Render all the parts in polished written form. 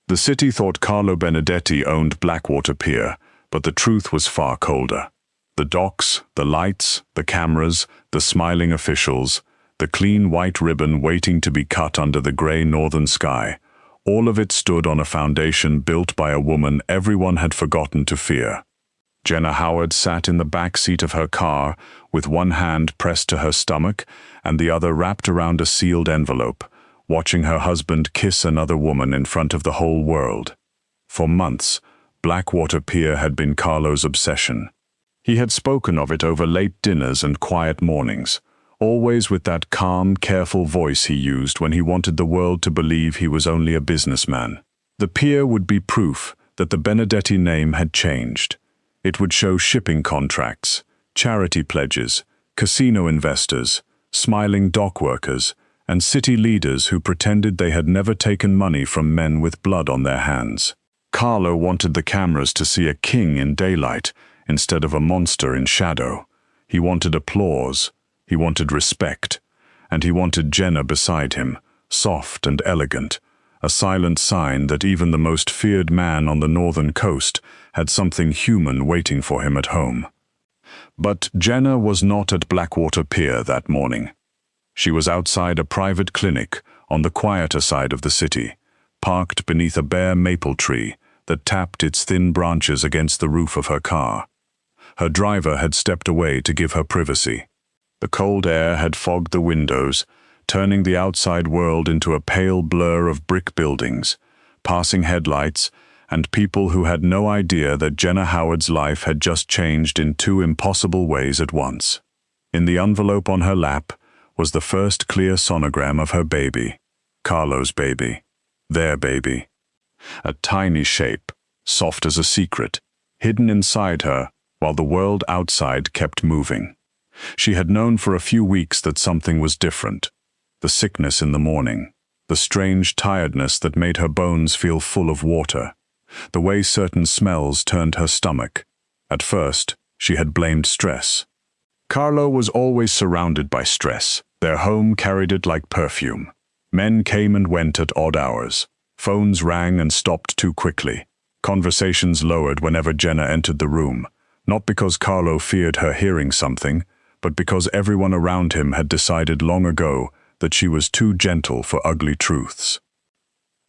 The city thought Carlo Benedetti owned Blackwater Pier, but the truth was far colder. The docks, the lights, the cameras, the smiling officials, the clean white ribbon waiting to be cut under the grey northern sky, all of it stood on a foundation built by a woman everyone had forgotten to fear. Jenna Howard sat in the back seat of her car with one hand pressed to her stomach and the other wrapped around a sealed envelope, watching her husband kiss another woman in front of the whole world. For months, Blackwater Pier had been Carlo's obsession. He had spoken of it over late dinners and quiet mornings, always with that calm, careful voice he used when he wanted the world to believe he was only a businessman. The pier would be proof that the Benedetti name had changed. It would show shipping contracts, charity pledges, casino investors, smiling dock workers, and city leaders who pretended they had never taken money from men with blood on their hands. Carlo wanted the cameras to see a king in daylight instead of a monster in shadow. He wanted applause, he wanted respect, and he wanted Jenna beside him, soft and elegant, a silent sign that even the most feared man on the northern coast had something human waiting for him at home. But Jenna was not at Blackwater Pier that morning. She was outside a private clinic on the quieter side of the city, parked beneath a bare maple tree that tapped its thin branches against the roof of her car. Her driver had stepped away to give her privacy. The cold air had fogged the windows, turning the outside world into a pale blur of brick buildings, passing headlights, and people who had no idea that Jenna Howard's life had just changed in two impossible ways at once. In the envelope on her lap was the first clear sonogram of her baby, Carlo's baby, their baby. A tiny shape, soft as a secret, hidden inside her while the world outside kept moving. She had known for a few weeks that something was different. The sickness in the morning, the strange tiredness that made her bones feel full of water, the way certain smells turned her stomach. At first, she had blamed stress. Carlo was always surrounded by stress. Their home carried it like perfume. Men came and went at odd hours. Phones rang and stopped too quickly. Conversations lowered whenever Jenna entered the room, not because Carlo feared her hearing something, but because everyone around him had decided long ago that she was too gentle for ugly truths.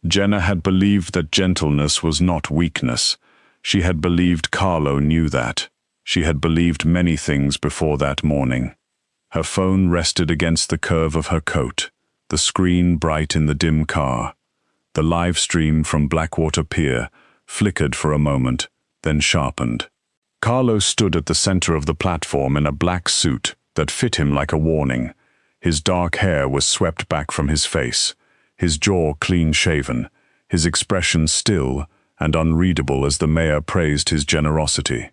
Jenna had believed that gentleness was not weakness. She had believed Carlo knew that. She had believed many things before that morning. Her phone rested against the curve of her coat, the screen bright in the dim car. The live stream from Blackwater Pier flickered for a moment, then sharpened. Carlo stood at the center of the platform in a black suit that fit him like a warning. His dark hair was swept back from his face, his jaw clean-shaven, his expression still and unreadable as the mayor praised his generosity.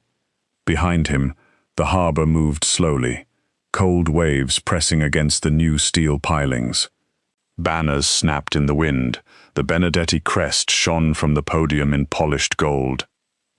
Behind him, the harbor moved slowly, cold waves pressing against the new steel pilings. Banners snapped in the wind. The Benedetti crest shone from the podium in polished gold.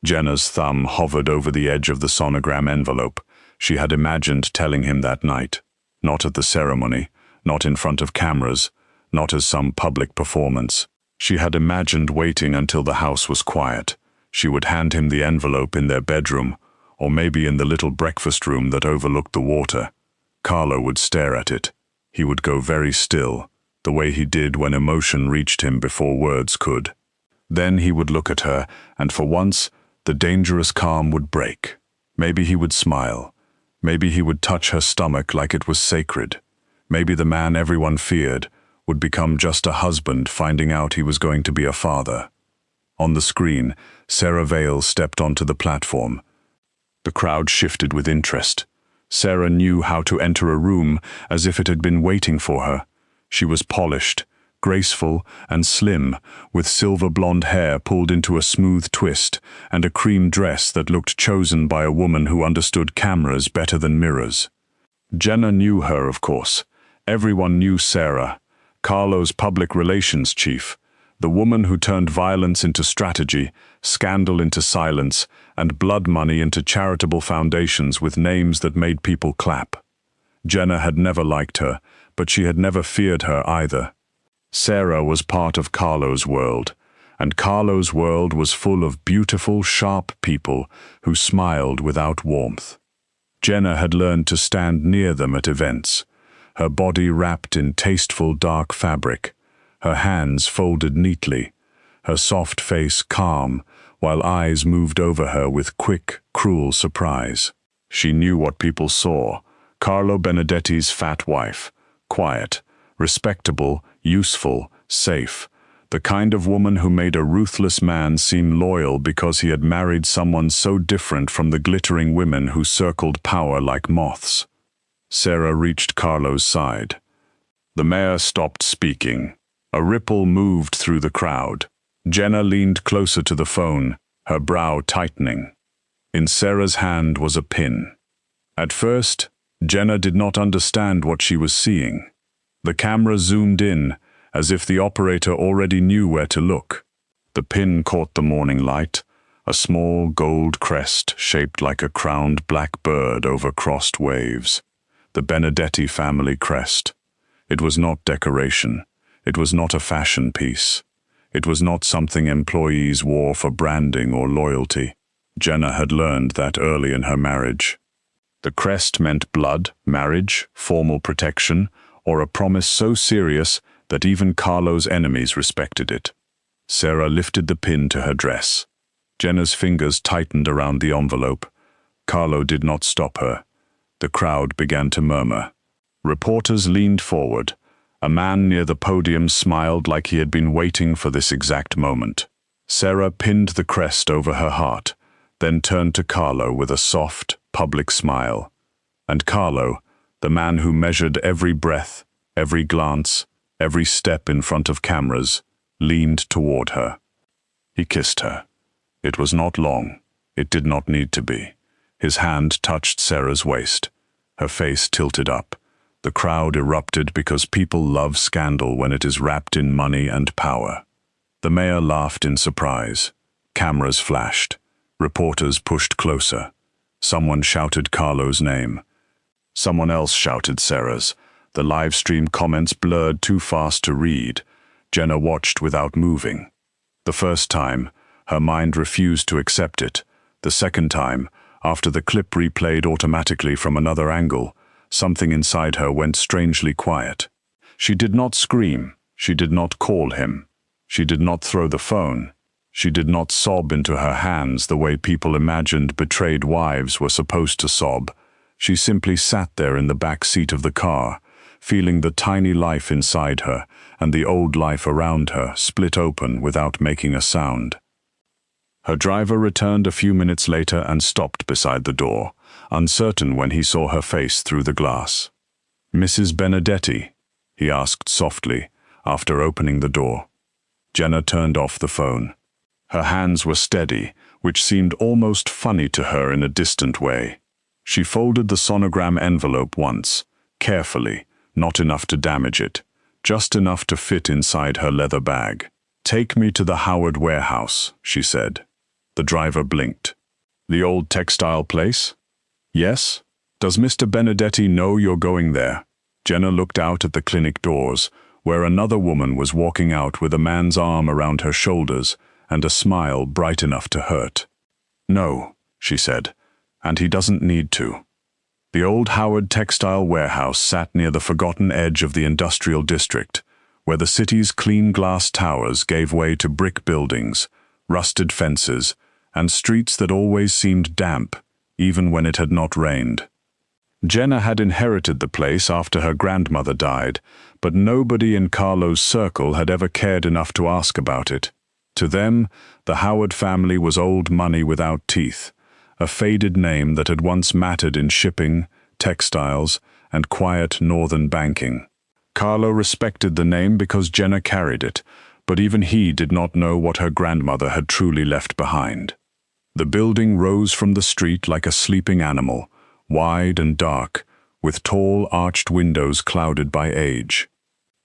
Jenna's thumb hovered over the edge of the sonogram envelope. She had imagined telling him that night. Not at the ceremony, not in front of cameras, not as some public performance. She had imagined waiting until the house was quiet. She would hand him the envelope in their bedroom, or maybe in the little breakfast room that overlooked the water. Carlo would stare at it. He would go very still, the way he did when emotion reached him before words could. Then he would look at her, and for once, the dangerous calm would break. Maybe he would smile. Maybe he would touch her stomach like it was sacred. Maybe the man everyone feared would become just a husband finding out he was going to be a father. On the screen, Sarah Vale stepped onto the platform. The crowd shifted with interest. Sarah knew how to enter a room as if it had been waiting for her. She was polished, graceful and slim, with silver blonde hair pulled into a smooth twist and a cream dress that looked chosen by a woman who understood cameras better than mirrors. Jenna knew her, of course. Everyone knew Sarah, Carlo's public relations chief, the woman who turned violence into strategy, scandal into silence, and blood money into charitable foundations with names that made people clap. Jenna had never liked her, but she had never feared her either. Sarah was part of Carlo's world, and Carlo's world was full of beautiful, sharp people who smiled without warmth. Jenna had learned to stand near them at events, her body wrapped in tasteful dark fabric, her hands folded neatly, her soft face calm, while eyes moved over her with quick, cruel surprise. She knew what people saw: Carlo Benedetti's fat wife, quiet, respectable, useful, safe, the kind of woman who made a ruthless man seem loyal because he had married someone so different from the glittering women who circled power like moths. Sarah reached Carlo's side. The mayor stopped speaking. A ripple moved through the crowd. Jenna leaned closer to the phone, her brow tightening. In Sarah's hand was a pin. At first, Jenna did not understand what she was seeing. The camera zoomed in, as if the operator already knew where to look. The pin caught the morning light, a small gold crest shaped like a crowned black bird over crossed waves. The Benedetti family crest. It was not decoration. It was not a fashion piece. It was not something employees wore for branding or loyalty. Jenna had learned that early in her marriage. The crest meant blood, marriage, formal protection, or a promise so serious that even Carlo's enemies respected it. Sarah lifted the pin to her dress. Jenna's fingers tightened around the envelope. Carlo did not stop her. The crowd began to murmur. Reporters leaned forward. A man near the podium smiled like he had been waiting for this exact moment. Sarah pinned the crest over her heart, then turned to Carlo with a soft, public smile. And Carlo, the man who measured every breath, every glance, every step in front of cameras, leaned toward her. He kissed her. It was not long. It did not need to be. His hand touched Sarah's waist. Her face tilted up. The crowd erupted because people love scandal when it is wrapped in money and power. The mayor laughed in surprise. Cameras flashed. Reporters pushed closer. Someone shouted Carlo's name. Someone else shouted Sarah's. The live stream comments blurred too fast to read. Jenna watched without moving. The first time, her mind refused to accept it. The second time, after the clip replayed automatically from another angle, something inside her went strangely quiet. She did not scream. She did not call him. She did not throw the phone. She did not sob into her hands the way people imagined betrayed wives were supposed to sob. She simply sat there in the back seat of the car, feeling the tiny life inside her and the old life around her split open without making a sound. Her driver returned a few minutes later and stopped beside the door, uncertain when he saw her face through the glass. "Mrs. Benedetti?" he asked softly, after opening the door. Jenna turned off the phone. Her hands were steady, which seemed almost funny to her in a distant way. She folded the sonogram envelope once, carefully, not enough to damage it, just enough to fit inside her leather bag. "Take me to the Howard warehouse," she said. The driver blinked. "The old textile place?" "Yes. Does Mr. Benedetti know you're going there?" Jenna looked out at the clinic doors, where another woman was walking out with a man's arm around her shoulders and a smile bright enough to hurt. "No," she said, "and he doesn't need to." The old Howard textile warehouse sat near the forgotten edge of the industrial district, where the city's clean glass towers gave way to brick buildings, rusted fences, and streets that always seemed damp, even when it had not rained. Jenna had inherited the place after her grandmother died, but nobody in Carlo's circle had ever cared enough to ask about it. To them, the Howard family was old money without teeth, a faded name that had once mattered in shipping, textiles, and quiet northern banking. Carlo respected the name because Jenna carried it, but even he did not know what her grandmother had truly left behind. The building rose from the street like a sleeping animal, wide and dark, with tall arched windows clouded by age.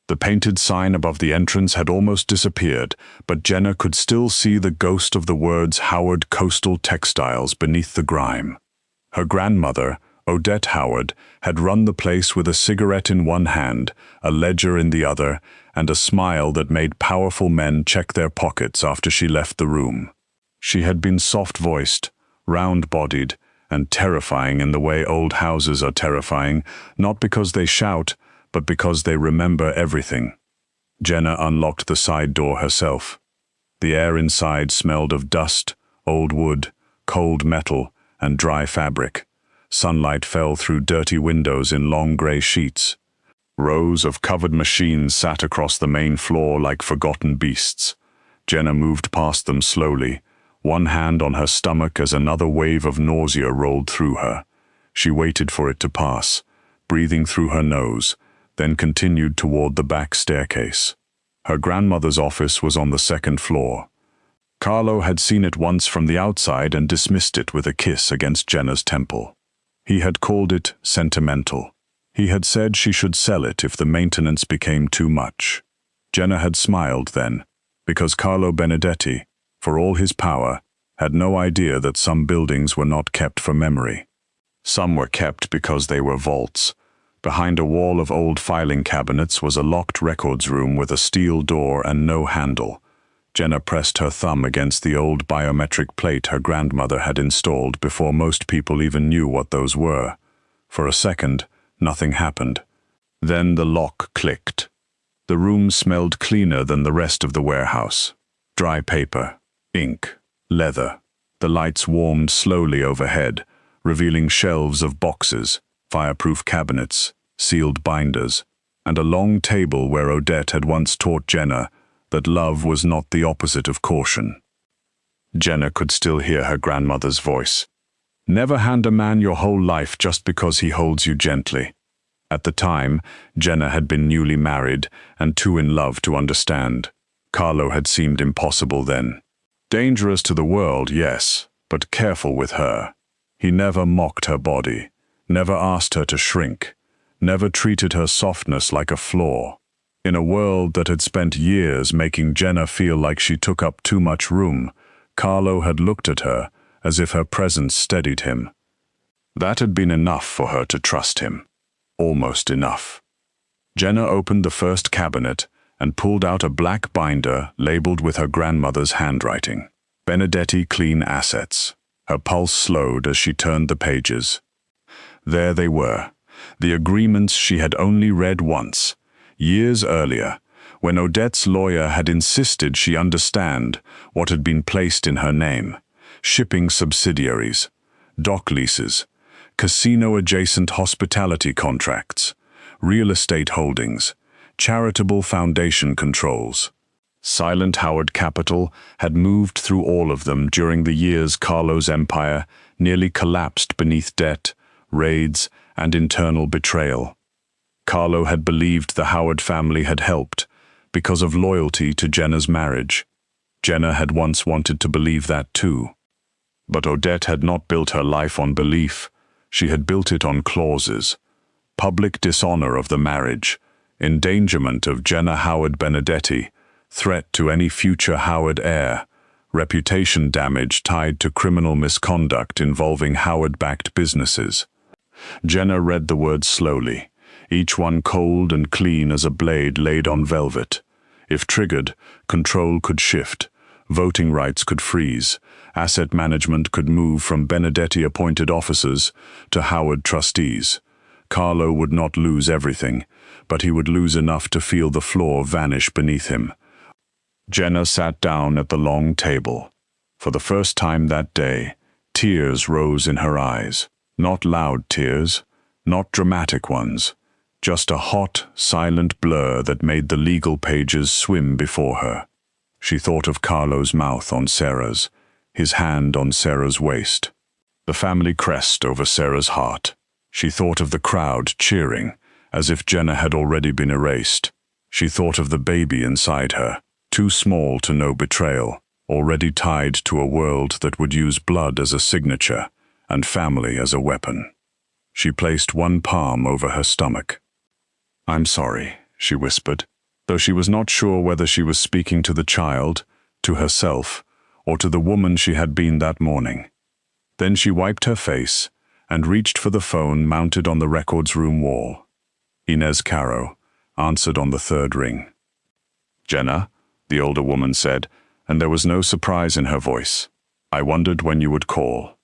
The painted sign above the entrance had almost disappeared, but Jenna could still see the ghost of the words Howard Coastal Textiles beneath the grime. Her grandmother, Odette Howard had run the place with a cigarette in one hand, a ledger in the other, and a smile that made powerful men check their pockets after she left the room. She had been soft-voiced, round-bodied, and terrifying in the way old houses are terrifying, not because they shout, but because they remember everything. Jenna unlocked the side door herself. The air inside smelled of dust, old wood, cold metal, and dry fabric. Sunlight fell through dirty windows in long grey sheets. Rows of covered machines sat across the main floor like forgotten beasts. Jenna moved past them slowly, one hand on her stomach as another wave of nausea rolled through her. She waited for it to pass, breathing through her nose, then continued toward the back staircase. Her grandmother's office was on the second floor. Carlo had seen it once from the outside and dismissed it with a kiss against Jenna's temple. He had called it sentimental. He had said she should sell it if the maintenance became too much. Jenna had smiled then, because Carlo Benedetti, for all his power, had no idea that some buildings were not kept for memory. Some were kept because they were vaults. Behind a wall of old filing cabinets was a locked records room with a steel door and no handle. Jenna pressed her thumb against the old biometric plate her grandmother had installed before most people even knew what those were. For a second, nothing happened. Then the lock clicked. The room smelled cleaner than the rest of the warehouse. Dry paper, ink, leather. The lights warmed slowly overhead, revealing shelves of boxes, fireproof cabinets, sealed binders, and a long table where Odette had once taught Jenna that love was not the opposite of caution. Jenna could still hear her grandmother's voice. Never hand a man your whole life just because he holds you gently. At the time, Jenna had been newly married and too in love to understand. Carlo had seemed impossible then. Dangerous to the world, yes, but careful with her. He never mocked her body, never asked her to shrink, never treated her softness like a flaw. In a world that had spent years making Jenna feel like she took up too much room, Carlo had looked at her as if her presence steadied him. That had been enough for her to trust him. Almost enough. Jenna opened the first cabinet and pulled out a black binder labeled with her grandmother's handwriting. Benedetti Clean Assets. Her pulse slowed as she turned the pages. There they were, the agreements she had only read once, years earlier, when Odette's lawyer had insisted she understand what had been placed in her name: shipping subsidiaries, dock leases, casino-adjacent hospitality contracts, real estate holdings, charitable foundation controls. Silent Howard Capital had moved through all of them during the years Carlo's empire nearly collapsed beneath debt, raids, and internal betrayal. Carlo had believed the Howard family had helped because of loyalty to Jenna's marriage. Jenna had once wanted to believe that too. But Odette had not built her life on belief. She had built it on clauses. Public dishonor of the marriage, endangerment of Jenna Howard Benedetti, threat to any future Howard heir, reputation damage tied to criminal misconduct involving Howard-backed businesses. Jenna read the words slowly, each one cold and clean as a blade laid on velvet. If triggered, control could shift, voting rights could freeze, asset management could move from Benedetti-appointed officers to Howard trustees. Carlo would not lose everything, but he would lose enough to feel the floor vanish beneath him. Jenna sat down at the long table. For the first time that day, tears rose in her eyes. Not loud tears, not dramatic ones, just a hot, silent blur that made the legal pages swim before her. She thought of Carlo's mouth on Sarah's, his hand on Sarah's waist, the family crest over Sarah's heart. She thought of the crowd cheering, as if Jenna had already been erased. She thought of the baby inside her, too small to know betrayal, already tied to a world that would use blood as a signature and family as a weapon. She placed one palm over her stomach. "I'm sorry," she whispered, though she was not sure whether she was speaking to the child, to herself, or to the woman she had been that morning. Then she wiped her face and reached for the phone mounted on the records room wall. Inez Caro answered on the third ring. "Jenna," the older woman said, and there was no surprise in her voice. "I wondered when you would call."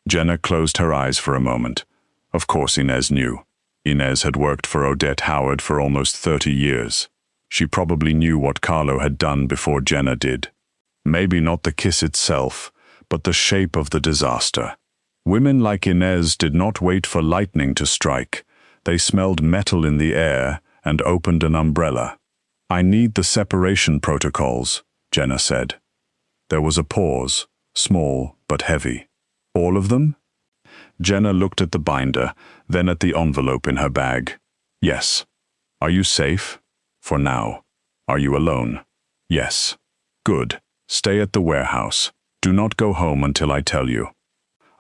Jenna closed her eyes for a moment. Of course Inez knew. Inez had worked for Odette Howard for almost 30 years. She probably knew what Carlo had done before Jenna did. Maybe not the kiss itself, but the shape of the disaster. Women like Inez did not wait for lightning to strike. They smelled metal in the air and opened an umbrella. "I need the separation protocols," Jenna said. There was a pause, small but heavy. "All of them?" Jenna looked at the binder, then at the envelope in her bag. "Yes." "Are you safe?" "For now." "Are you alone?" "Yes." "Good. Stay at the warehouse. Do not go home until I tell you.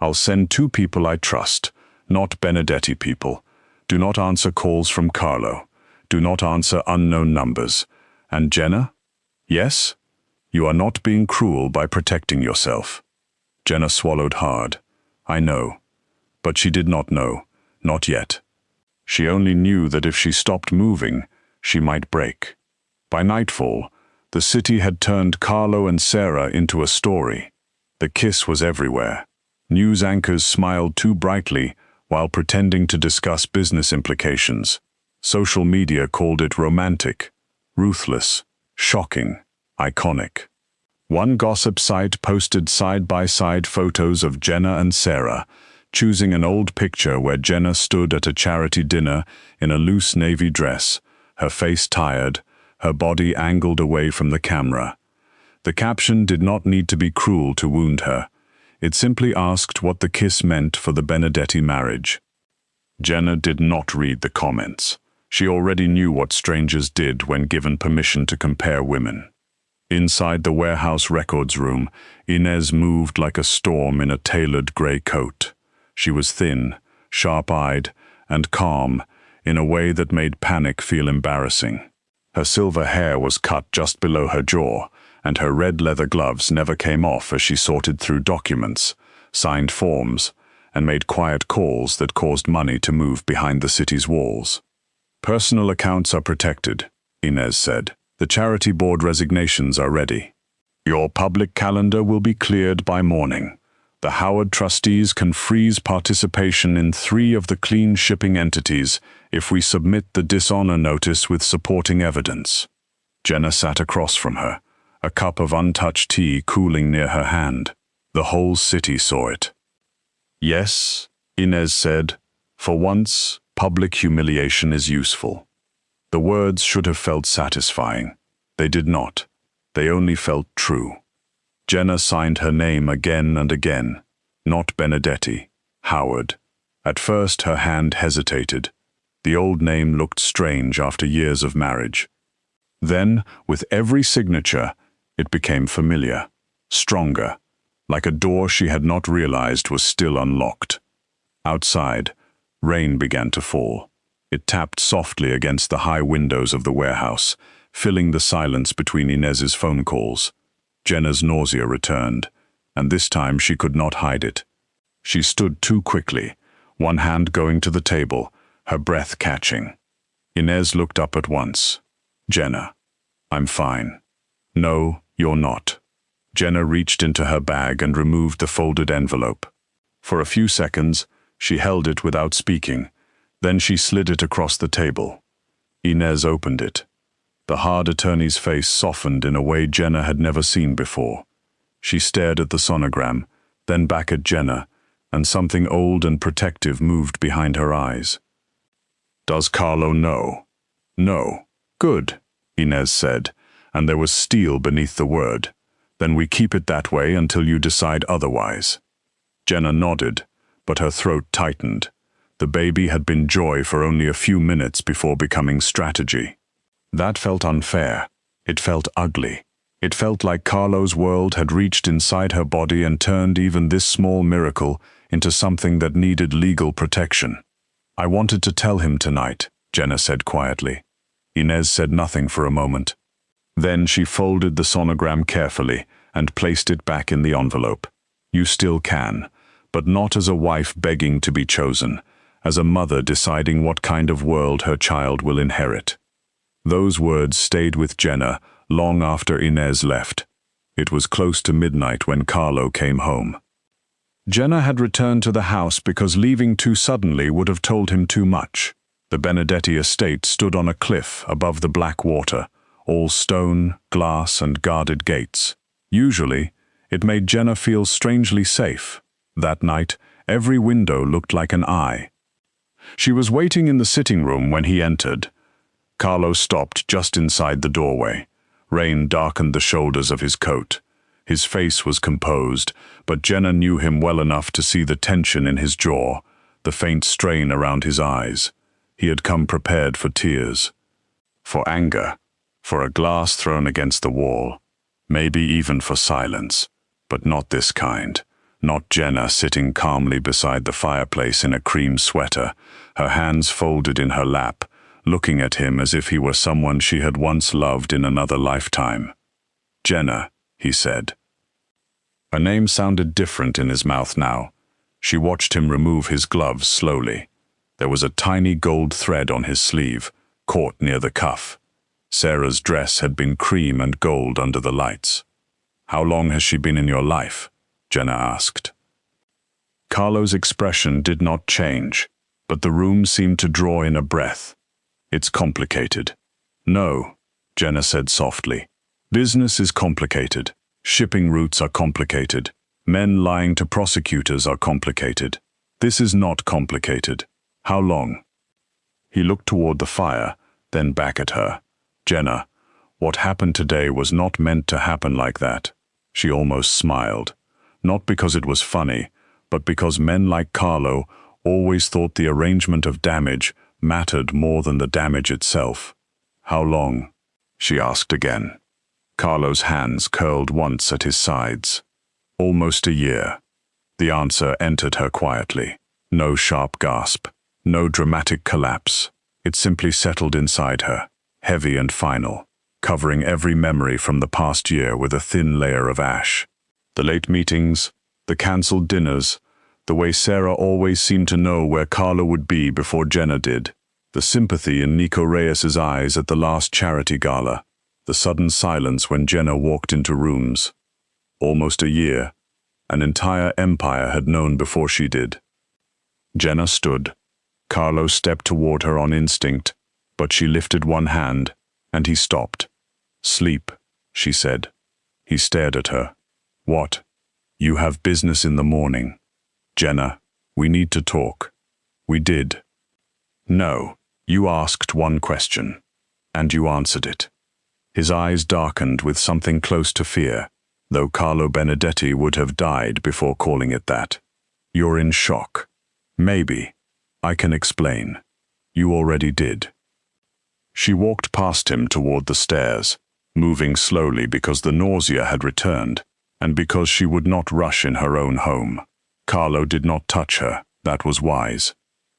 I'll send 2 people I trust, not Benedetti people. Do not answer calls from Carlo. Do not answer unknown numbers. And Jenna? Yes? You are not being cruel by protecting yourself." Jenna swallowed hard. "I know." But she did not know. Not yet. She only knew that if she stopped moving, she might break. By nightfall, the city had turned Carlo and Sarah into a story. The kiss was everywhere. News anchors smiled too brightly while pretending to discuss business implications. Social media called it romantic, ruthless, shocking, iconic. One gossip site posted side-by-side photos of Jenna and Sarah, choosing an old picture where Jenna stood at a charity dinner in a loose navy dress, her face tired, her body angled away from the camera. The caption did not need to be cruel to wound her. It simply asked what the kiss meant for the Benedetti marriage. Jenna did not read the comments. She already knew what strangers did when given permission to compare women. Inside the warehouse records room, Inez moved like a storm in a tailored grey coat. She was thin, sharp-eyed, and calm in a way that made panic feel embarrassing. Her silver hair was cut just below her jaw, and her red leather gloves never came off as she sorted through documents, signed forms, and made quiet calls that caused money to move behind the city's walls. "Personal accounts are protected," Inez said. "The charity board resignations are ready. Your public calendar will be cleared by morning. The Howard trustees can freeze participation in 3 of the clean shipping entities if we submit the dishonor notice with supporting evidence." Jenna sat across from her, a cup of untouched tea cooling near her hand. The whole city saw it. "Yes," Inez said, "for once, public humiliation is useful." The words should have felt satisfying. They did not. They only felt true. Jenna signed her name again and again. Not Benedetti, Howard. At first her hand hesitated. The old name looked strange after years of marriage. Then, with every signature, it became familiar, stronger, like a door she had not realized was still unlocked. Outside, rain began to fall. It tapped softly against the high windows of the warehouse, filling the silence between Inez's phone calls. Jenna's nausea returned, and this time she could not hide it. She stood too quickly, one hand going to the table, her breath catching. Inez looked up at once. "Jenna, I'm fine." "No, you're not." Jenna reached into her bag and removed the folded envelope. For a few seconds, she held it without speaking. Then she slid it across the table. Inez opened it. The hard attorney's face softened in a way Jenna had never seen before. She stared at the sonogram, then back at Jenna, and something old and protective moved behind her eyes. "Does Carlo know?" "No." "Good," Inez said, and there was steel beneath the word. "Then we keep it that way until you decide otherwise." Jenna nodded, but her throat tightened. The baby had been joy for only a few minutes before becoming strategy. That felt unfair. It felt ugly. It felt like Carlo's world had reached inside her body and turned even this small miracle into something that needed legal protection. "I wanted to tell him tonight," Jenna said quietly. Inez said nothing for a moment. Then she folded the sonogram carefully and placed it back in the envelope. "You still can, but not as a wife begging to be chosen, as a mother deciding what kind of world her child will inherit. Those words stayed with Jenna long after Inez left. It was close to midnight when Carlo came home. Jenna had returned to the house because leaving too suddenly would have told him too much. The Benedetti estate stood on a cliff above the Blackwater, all stone, glass, and guarded gates. Usually, it made Jenna feel strangely safe. That night, every window looked like an eye. She was waiting in the sitting room when he entered. Carlo stopped just inside the doorway. Rain darkened the shoulders of his coat. His face was composed, but Jenna knew him well enough to see the tension in his jaw, the faint strain around his eyes. He had come prepared for tears, for anger, for a glass thrown against the wall, maybe even for silence, but not this kind. Not Jenna sitting calmly beside the fireplace in a cream sweater, her hands folded in her lap, looking at him as if he were someone she had once loved in another lifetime. Jenna, he said. Her name sounded different in his mouth now. She watched him remove his gloves slowly. There was a tiny gold thread on his sleeve, caught near the cuff. Sarah's dress had been cream and gold under the lights. "How long has she been in your life?" Jenna asked. Carlo's expression did not change, but the room seemed to draw in a breath. "It's complicated." "No," Jenna said softly. "Business is complicated. Shipping routes are complicated. Men lying to prosecutors are complicated. This is not complicated. How long?" He looked toward the fire, then back at her. "Jenna, what happened today was not meant to happen like that." She almost smiled. Not because it was funny, but because men like Carlo always thought the arrangement of damage mattered more than the damage itself. "How long?" she asked again. Carlo's hands curled once at his sides. "Almost a year." The answer entered her quietly. No sharp gasp, no dramatic collapse. It simply settled inside her, heavy and final, covering every memory from the past year with a thin layer of ash. The late meetings, the cancelled dinners, the way Sarah always seemed to know where Carlo would be before Jenna did, the sympathy in Nico Reyes's eyes at the last charity gala, the sudden silence when Jenna walked into rooms. Almost a year. An entire empire had known before she did. Jenna stood. Carlo stepped toward her on instinct, but she lifted one hand, and he stopped. "Sleep," she said. He stared at her. "What?" "You have business in the morning." "Jenna, we need to talk." "We did." "No, you asked one question, and you answered it." His eyes darkened with something close to fear, though Carlo Benedetti would have died before calling it that. "You're in shock." "Maybe. I can explain." "You already did." She walked past him toward the stairs, moving slowly because the nausea had returned, and because she would not rush in her own home. Carlo did not touch her, that was wise.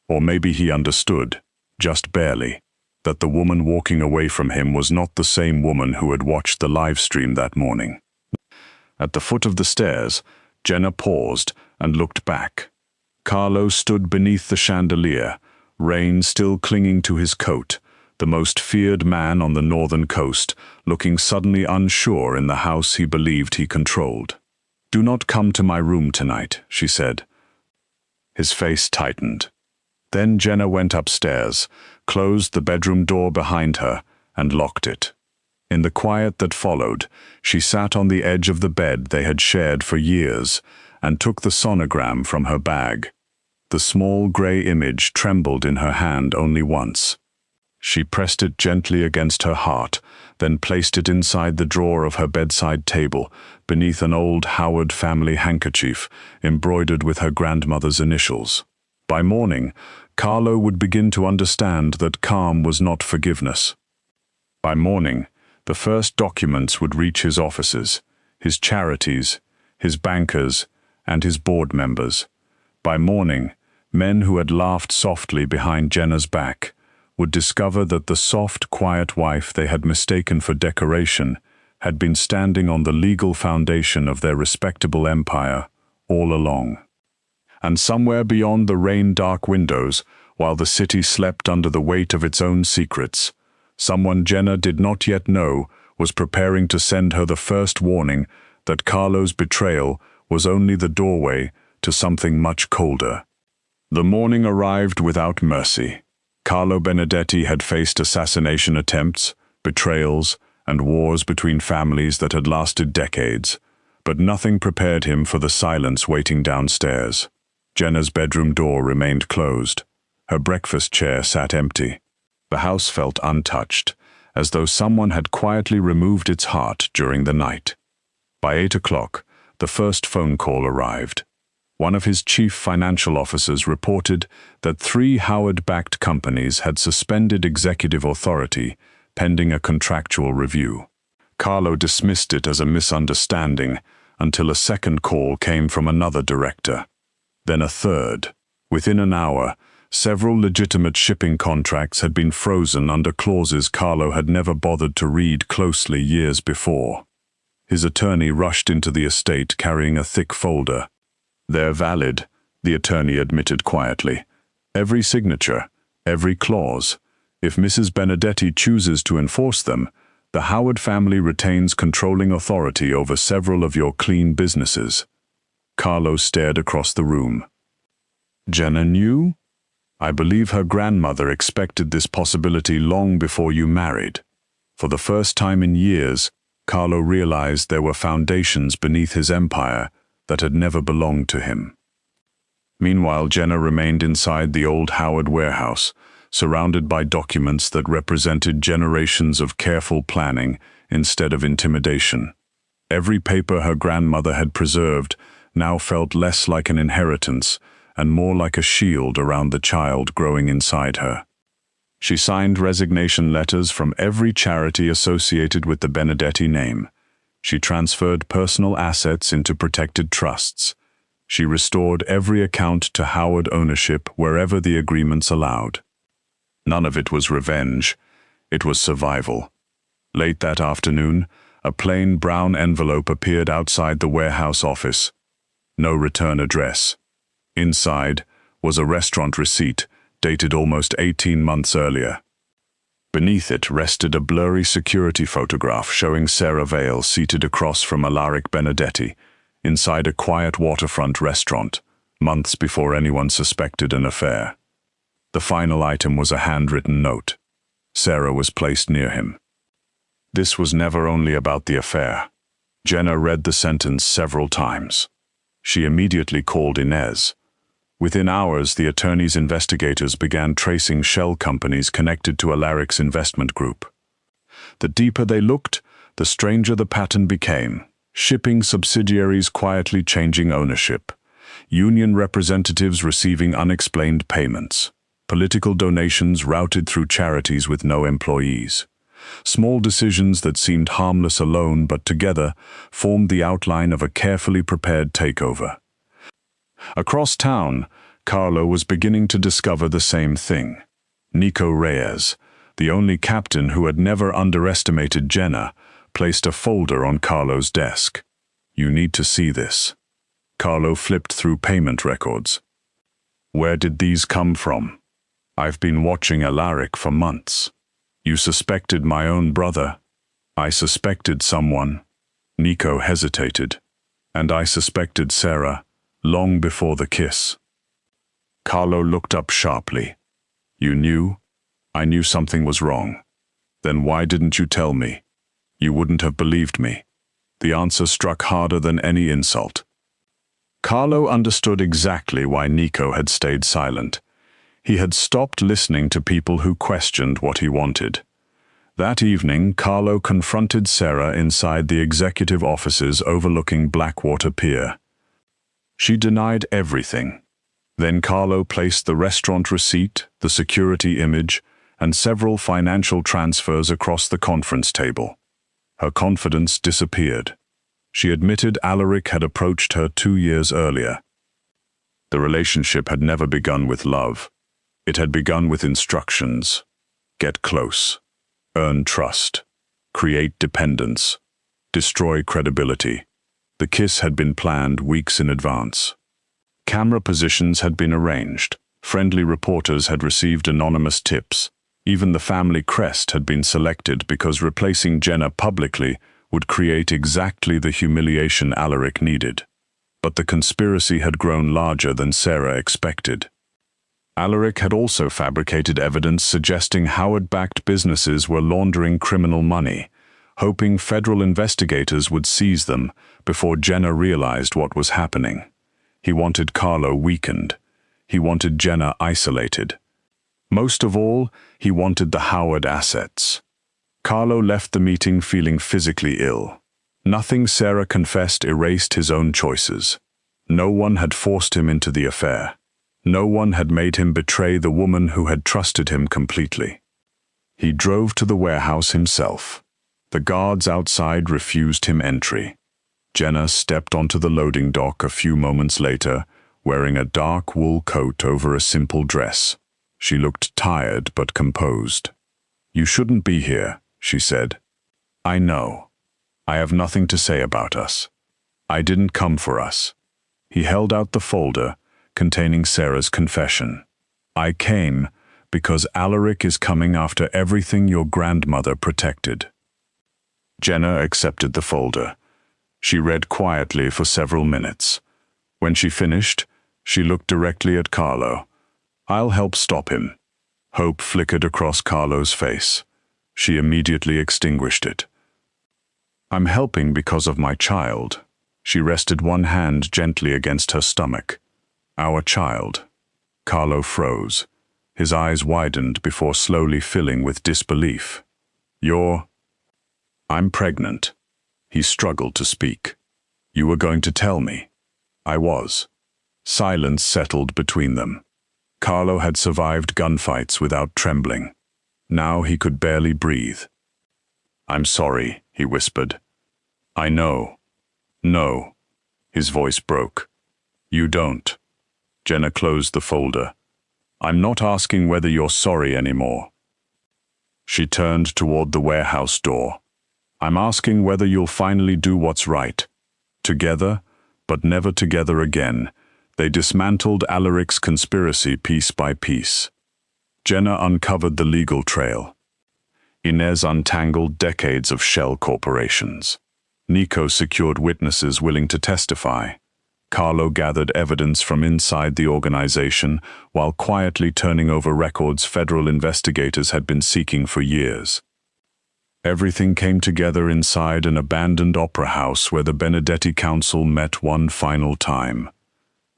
Or maybe he understood, just barely, that the woman walking away from him was not the same woman who had watched the live stream that morning. At the foot of the stairs, Jenna paused and looked back. Carlo stood beneath the chandelier, rain still clinging to his coat, the most feared man on the northern coast, looking suddenly unsure in the house he believed he controlled. "Do not come to my room tonight," she said. His face tightened. Then Jenna went upstairs, closed the bedroom door behind her, and locked it. In the quiet that followed, she sat on the edge of the bed they had shared for years, and took the sonogram from her bag. The small grey image trembled in her hand only once. She pressed it gently against her heart, then placed it inside the drawer of her bedside table, beneath an old Howard family handkerchief, embroidered with her grandmother's initials. By morning, Carlo would begin to understand that calm was not forgiveness. By morning, the first documents would reach his offices, his charities, his bankers, and his board members. By morning, men who had laughed softly behind Jenna's back would discover that the soft, quiet wife they had mistaken for decoration had been standing on the legal foundation of their respectable empire all along. And somewhere beyond the rain-dark windows, while the city slept under the weight of its own secrets, someone Jenna did not yet know was preparing to send her the first warning that Carlo's betrayal was only the doorway to something much colder. The morning arrived without mercy. Carlo Benedetti had faced assassination attempts, betrayals, and wars between families that had lasted decades, but nothing prepared him for the silence waiting downstairs. Jenna's bedroom door remained closed. Her breakfast chair sat empty. The house felt untouched, as though someone had quietly removed its heart during the night. By 8 o'clock, the first phone call arrived. One of his chief financial officers reported that 3 Howard-backed companies had suspended executive authority pending a contractual review. Carlo dismissed it as a misunderstanding until a second call came from another director. Then a third. Within an hour, several legitimate shipping contracts had been frozen under clauses Carlo had never bothered to read closely years before. His attorney rushed into the estate carrying a thick folder. "They're valid," the attorney admitted quietly. "Every signature, every clause. If Mrs. Benedetti chooses to enforce them, the Howard family retains controlling authority over several of your clean businesses." Carlo stared across the room. "Jenna knew? I believe her grandmother expected this possibility long before you married." For the first time in years, Carlo realized there were foundations beneath his empire that had never belonged to him. Meanwhile, Jenna remained inside the old Howard warehouse, surrounded by documents that represented generations of careful planning instead of intimidation. Every paper her grandmother had preserved now felt less like an inheritance and more like a shield around the child growing inside her. She signed resignation letters from every charity associated with the Benedetti name. She transferred personal assets into protected trusts. She restored every account to Howard ownership wherever the agreements allowed. None of it was revenge. It was survival. Late that afternoon, a plain brown envelope appeared outside the warehouse office. No return address. Inside was a restaurant receipt dated almost 18 months earlier. Beneath it rested a blurry security photograph showing Sarah Vale seated across from Alaric Benedetti inside a quiet waterfront restaurant, months before anyone suspected an affair. The final item was a handwritten note. Sarah was placed near him. This was never only about the affair. Jenna read the sentence several times. She immediately called Inez. Within hours, the attorney's investigators began tracing shell companies connected to Alaric's investment group. The deeper they looked, the stranger the pattern became. Shipping subsidiaries quietly changing ownership. Union representatives receiving unexplained payments. Political donations routed through charities with no employees. Small decisions that seemed harmless alone but together formed the outline of a carefully prepared takeover. Across town, Carlo was beginning to discover the same thing. Nico Reyes, the only captain who had never underestimated Jenna, placed a folder on Carlo's desk. "You need to see this." Carlo flipped through payment records. "Where did these come from? I've been watching Alaric for months. You suspected my own brother. I suspected someone." Nico hesitated. "And I suspected Sarah, long before the kiss." Carlo looked up sharply. "You knew? I knew something was wrong. Then why didn't you tell me? You wouldn't have believed me." The answer struck harder than any insult. Carlo understood exactly why Nico had stayed silent. He had stopped listening to people who questioned what he wanted. That evening, Carlo confronted Sarah inside the executive offices overlooking Blackwater Pier. She denied everything. Then Carlo placed the restaurant receipt, the security image, and several financial transfers across the conference table. Her confidence disappeared. She admitted Alaric had approached her 2 years earlier. The relationship had never begun with love. It had begun with instructions. Get close. Earn trust. Create dependence. Destroy credibility. The kiss had been planned weeks in advance. Camera positions had been arranged. Friendly reporters had received anonymous tips. Even the family crest had been selected because replacing Jenna publicly would create exactly the humiliation Alaric needed. But the conspiracy had grown larger than Sarah expected. Alaric had also fabricated evidence suggesting Howard-backed businesses were laundering criminal money, hoping federal investigators would seize them before Jenna realized what was happening. He wanted Carlo weakened. He wanted Jenna isolated. Most of all, he wanted the Howard assets. Carlo left the meeting feeling physically ill. Nothing Sarah confessed erased his own choices. No one had forced him into the affair. No one had made him betray the woman who had trusted him completely. He drove to the warehouse himself. The guards outside refused him entry. Jenna stepped onto the loading dock a few moments later, wearing a dark wool coat over a simple dress. She looked tired but composed. "You shouldn't be here," she said. "I know. I have nothing to say about us. I didn't come for us." He held out the folder containing Sarah's confession. "I came because Alaric is coming after everything your grandmother protected." Jenna accepted the folder. She read quietly for several minutes. When she finished, she looked directly at Carlo. "I'll help stop him." Hope flickered across Carlo's face. She immediately extinguished it. "I'm helping because of my child." She rested one hand gently against her stomach. "Our child." Carlo froze. His eyes widened before slowly filling with disbelief. "I'm pregnant." He struggled to speak. "You were going to tell me." "I was." Silence settled between them. Carlo had survived gunfights without trembling. Now he could barely breathe. "I'm sorry," he whispered. "I know." "No." His voice broke. "You don't." Jenna closed the folder. "I'm not asking whether you're sorry anymore." She turned toward the warehouse door. "I'm asking whether you'll finally do what's right. Together, but never together again, they dismantled Alaric's conspiracy piece by piece. Jenna uncovered the legal trail. Inez untangled decades of shell corporations. Nico secured witnesses willing to testify. Carlo gathered evidence from inside the organization while quietly turning over records federal investigators had been seeking for years. Everything came together inside an abandoned opera house where the Benedetti Council met one final time.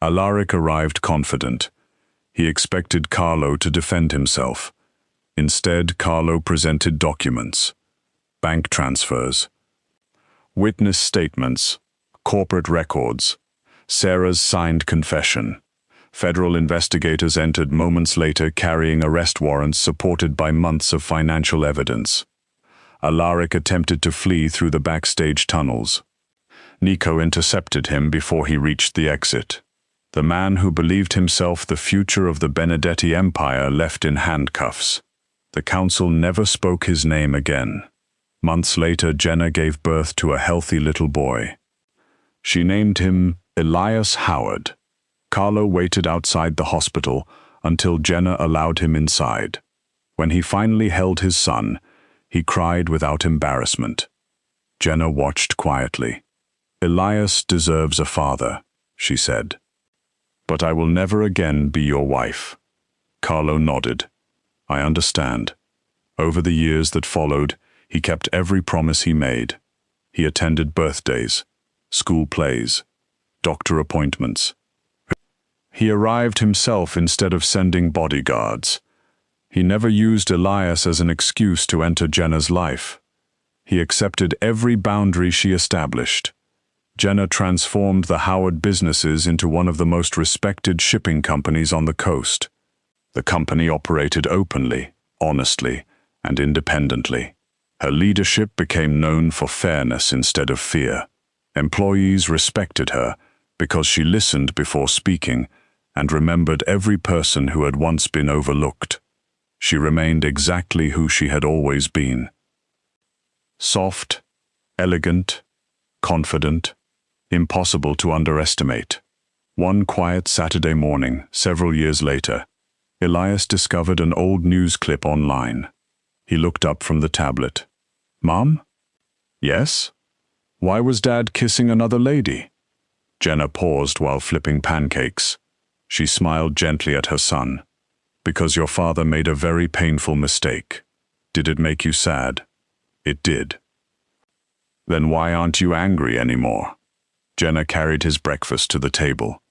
Alaric arrived confident. He expected Carlo to defend himself. Instead, Carlo presented documents, bank transfers, witness statements, corporate records, Sarah's signed confession. Federal investigators entered moments later carrying arrest warrants supported by months of financial evidence. Alaric attempted to flee through the backstage tunnels. Nico intercepted him before he reached the exit. The man who believed himself the future of the Benedetti Empire left in handcuffs. The council never spoke his name again. Months later, Jenna gave birth to a healthy little boy. She named him Elias Howard. Carlo waited outside the hospital until Jenna allowed him inside. When he finally held his son, he cried without embarrassment. Jenna watched quietly. "Elias deserves a father," she said. "But I will never again be your wife." Carlo nodded. "I understand." Over the years that followed, he kept every promise he made. He attended birthdays, school plays, doctor appointments. He arrived himself instead of sending bodyguards. He never used Elias as an excuse to enter Jenna's life. He accepted every boundary she established. Jenna transformed the Howard businesses into one of the most respected shipping companies on the coast. The company operated openly, honestly, and independently. Her leadership became known for fairness instead of fear. Employees respected her because she listened before speaking and remembered every person who had once been overlooked. She remained exactly who she had always been. Soft, elegant, confident, impossible to underestimate. One quiet Saturday morning, several years later, Elias discovered an old news clip online. He looked up from the tablet. "Mom?" "Yes?" "Why was Dad kissing another lady?" Jenna paused while flipping pancakes. She smiled gently at her son. "Because your father made a very painful mistake. Did it make you sad?" "It did." "Then why aren't you angry anymore?" Jenna carried his breakfast to the table.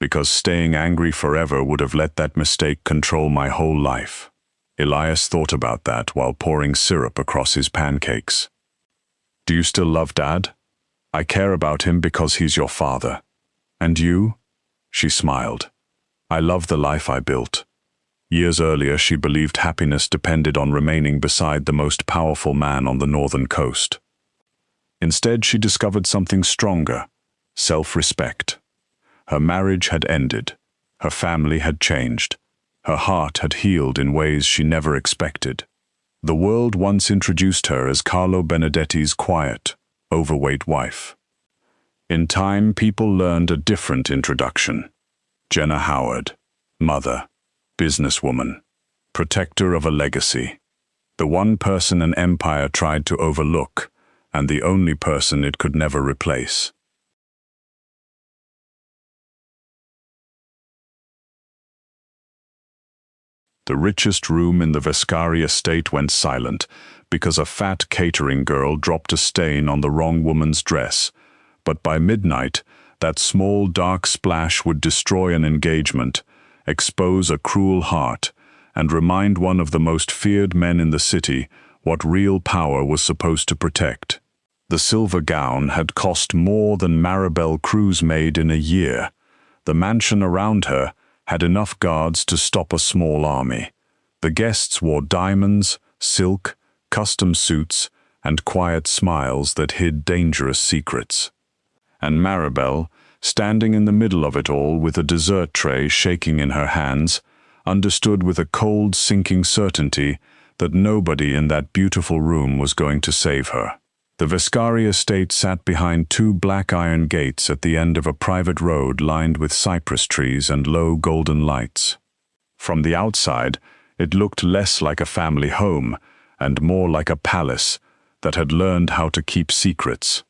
"Because staying angry forever would have let that mistake control my whole life." Elias thought about that while pouring syrup across his pancakes. "Do you still love Dad?" "I care about him because he's your father." "And you?" She smiled. "I love the life I built." Years earlier, she believed happiness depended on remaining beside the most powerful man on the northern coast. Instead, she discovered something stronger: self-respect. Her marriage had ended. Her family had changed. Her heart had healed in ways she never expected. The world once introduced her as Carlo Benedetti's quiet, overweight wife. In time, people learned a different introduction. Jenna Howard, mother, businesswoman, protector of a legacy. The one person an empire tried to overlook, and the only person it could never replace. The richest room in the Vescari estate went silent because a fat catering girl dropped a stain on the wrong woman's dress. But by midnight, that small dark splash would destroy an engagement, expose a cruel heart, and remind one of the most feared men in the city what real power was supposed to protect. The silver gown had cost more than Maribel Cruz made in a year. The mansion around her had enough guards to stop a small army. The guests wore diamonds, silk, custom suits, and quiet smiles that hid dangerous secrets. And Maribel, standing in the middle of it all with a dessert tray shaking in her hands, understood with a cold, sinking certainty that nobody in that beautiful room was going to save her. The Vescari estate sat behind two black iron gates at the end of a private road lined with cypress trees and low golden lights. From the outside, it looked less like a family home and more like a palace that had learned how to keep secrets.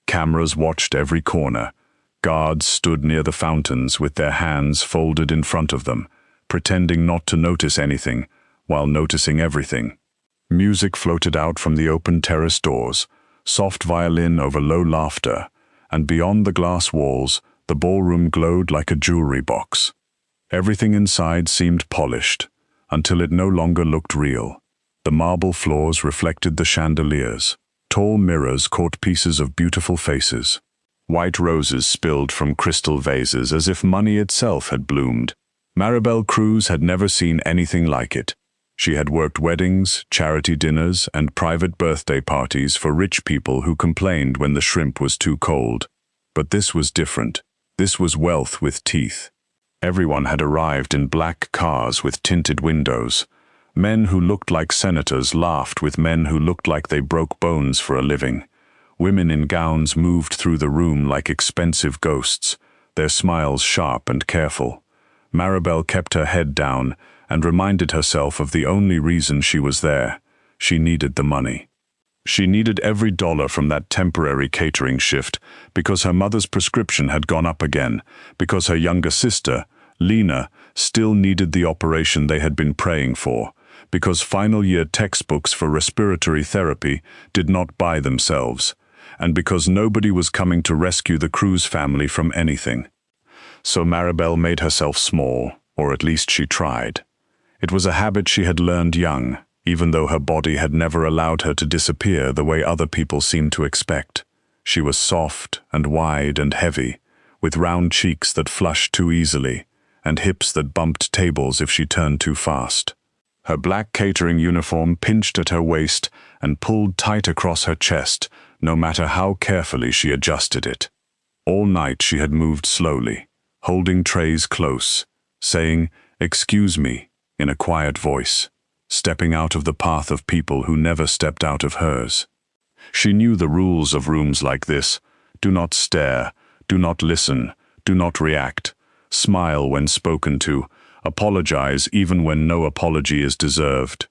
Cameras watched every corner. Guards stood near the fountains with their hands folded in front of them, pretending not to notice anything while noticing everything. Music floated out from the open terrace doors, soft violin over low laughter, and beyond the glass walls, the ballroom glowed like a jewelry box. Everything inside seemed polished, until it no longer looked real. The marble floors reflected the chandeliers. Tall mirrors caught pieces of beautiful faces. White roses spilled from crystal vases as if money itself had bloomed. Maribel Cruz had never seen anything like it. She had worked weddings, charity dinners, and private birthday parties for rich people who complained when the shrimp was too cold. But this was different. This was wealth with teeth. Everyone had arrived in black cars with tinted windows. Men who looked like senators laughed with men who looked like they broke bones for a living. Women in gowns moved through the room like expensive ghosts, their smiles sharp and careful. Maribel kept her head down and reminded herself of the only reason she was there. She needed the money. She needed every dollar from that temporary catering shift because her mother's prescription had gone up again, because her younger sister, Lena, still needed the operation they had been praying for, because final-year textbooks for respiratory therapy did not buy themselves, and because nobody was coming to rescue the Cruz family from anything. So Maribel made herself small, or at least she tried. It was a habit she had learned young, even though her body had never allowed her to disappear the way other people seemed to expect. She was soft and wide and heavy, with round cheeks that flushed too easily, and hips that bumped tables if she turned too fast. Her black catering uniform pinched at her waist and pulled tight across her chest, no matter how carefully she adjusted it. All night she had moved slowly, holding trays close, saying, "Excuse me," in a quiet voice, stepping out of the path of people who never stepped out of hers. She knew the rules of rooms like this: do not stare, do not listen, do not react, smile when spoken to, apologize even when no apology is deserved.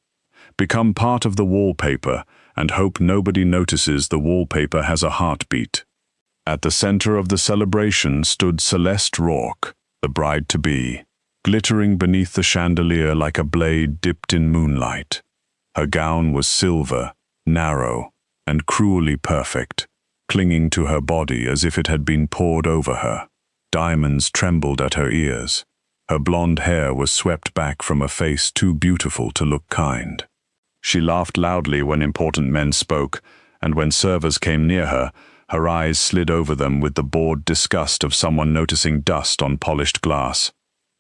Become part of the wallpaper and hope nobody notices the wallpaper has a heartbeat. At the center of the celebration stood Celeste Rourke, the bride-to-be, glittering beneath the chandelier like a blade dipped in moonlight. Her gown was silver, narrow, and cruelly perfect, clinging to her body as if it had been poured over her. Diamonds trembled at her ears. Her blonde hair was swept back from a face too beautiful to look kind. She laughed loudly when important men spoke, and when servers came near her, her eyes slid over them with the bored disgust of someone noticing dust on polished glass.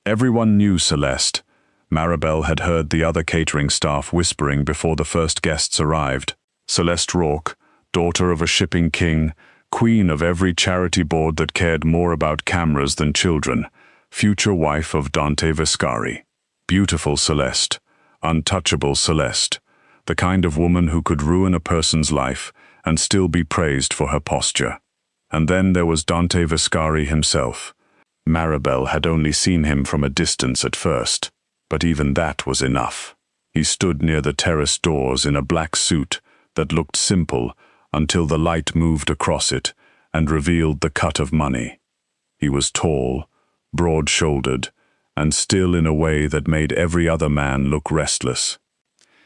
Everyone knew Celeste. Maribel had heard the other catering staff whispering before the first guests arrived. Celeste Rourke, daughter of a shipping king, queen of every charity board that cared more about cameras than children, future wife of Dante Viscari. Beautiful Celeste, untouchable Celeste, the kind of woman who could ruin a person's life and still be praised for her posture. And then there was Dante Viscari himself. Maribel had only seen him from a distance at first, but even that was enough. He stood near the terrace doors in a black suit that looked simple until the light moved across it and revealed the cut of money. He was tall, broad-shouldered, and still in a way that made every other man look restless.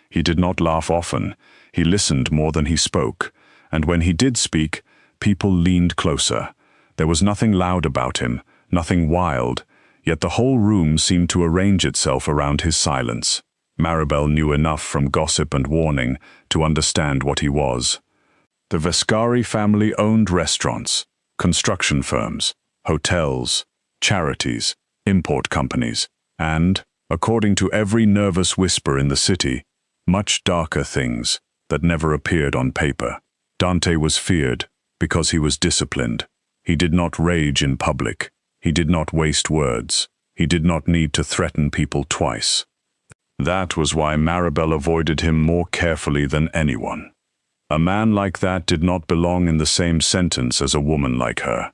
He did not laugh often, he listened more than he spoke, and when he did speak, people leaned closer. There was nothing loud about him, nothing wild, yet the whole room seemed to arrange itself around his silence. Maribel knew enough from gossip and warning to understand what he was. The Viscari family owned restaurants, construction firms, hotels, charities, import companies, and, according to every nervous whisper in the city, much darker things that never appeared on paper. Dante was feared because he was disciplined. He did not rage in public. He did not waste words. He did not need to threaten people twice. That was why Maribel avoided him more carefully than anyone. A man like that did not belong in the same sentence as a woman like her.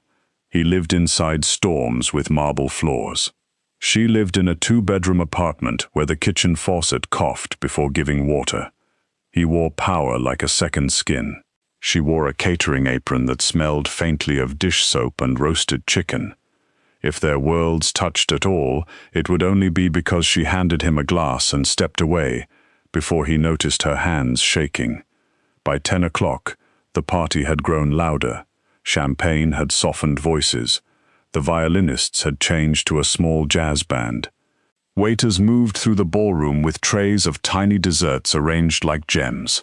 He lived inside storms with marble floors. She lived in a 2-bedroom apartment where the kitchen faucet coughed before giving water. He wore power like a second skin. She wore a catering apron that smelled faintly of dish soap and roasted chicken. If their worlds touched at all, it would only be because she handed him a glass and stepped away before he noticed her hands shaking. By 10 o'clock, the party had grown louder. Champagne had softened voices. The violinists had changed to a small jazz band. Waiters moved through the ballroom with trays of tiny desserts arranged like gems.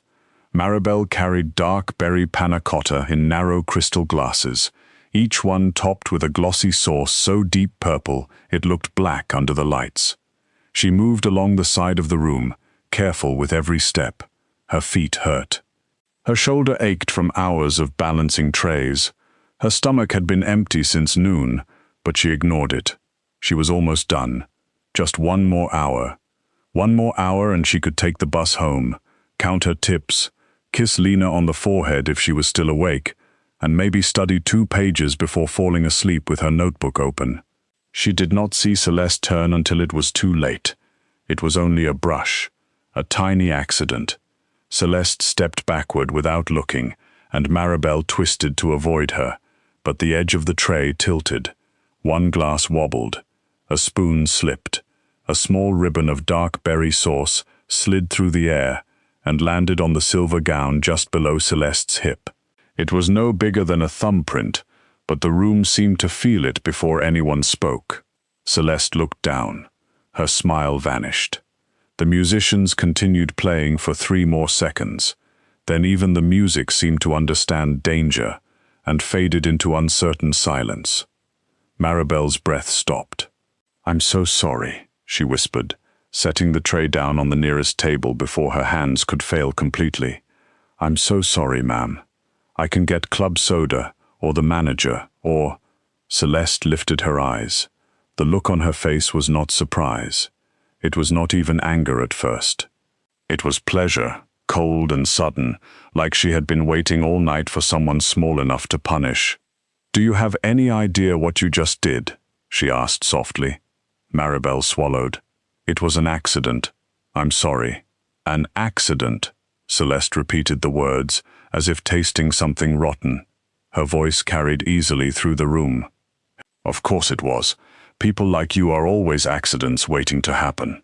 Maribel carried dark berry panna cotta in narrow crystal glasses, each one topped with a glossy sauce so deep purple it looked black under the lights. She moved along the side of the room, careful with every step. Her feet hurt. Her shoulder ached from hours of balancing trays. Her stomach had been empty since noon, but she ignored it. She was almost done. Just one more hour. One more hour and she could take the bus home, count her tips, kiss Lena on the forehead if she was still awake, and maybe study 2 pages before falling asleep with her notebook open. She did not see Celeste turn until it was too late. It was only a brush, a tiny accident. Celeste stepped backward without looking, and Maribel twisted to avoid her, but the edge of the tray tilted. One glass wobbled. A spoon slipped. A small ribbon of dark berry sauce slid through the air and landed on the silver gown just below Celeste's hip. It was no bigger than a thumbprint, but the room seemed to feel it before anyone spoke. Celeste looked down. Her smile vanished. The musicians continued playing for 3 more seconds. Then even the music seemed to understand danger and faded into uncertain silence. Maribel's breath stopped. "I'm so sorry," she whispered, setting the tray down on the nearest table before her hands could fail completely. "I'm so sorry, ma'am. I can get club soda, or the manager, or—" Celeste lifted her eyes. The look on her face was not surprise. It was not even anger at first. It was pleasure, cold and sudden, like she had been waiting all night for someone small enough to punish. "Do you have any idea what you just did?" she asked softly. Maribel swallowed. It was an accident. I'm sorry. An accident. Celeste repeated the words, as if tasting something rotten. Her voice carried easily through the room. Of course it was. People like you are always accidents waiting to happen.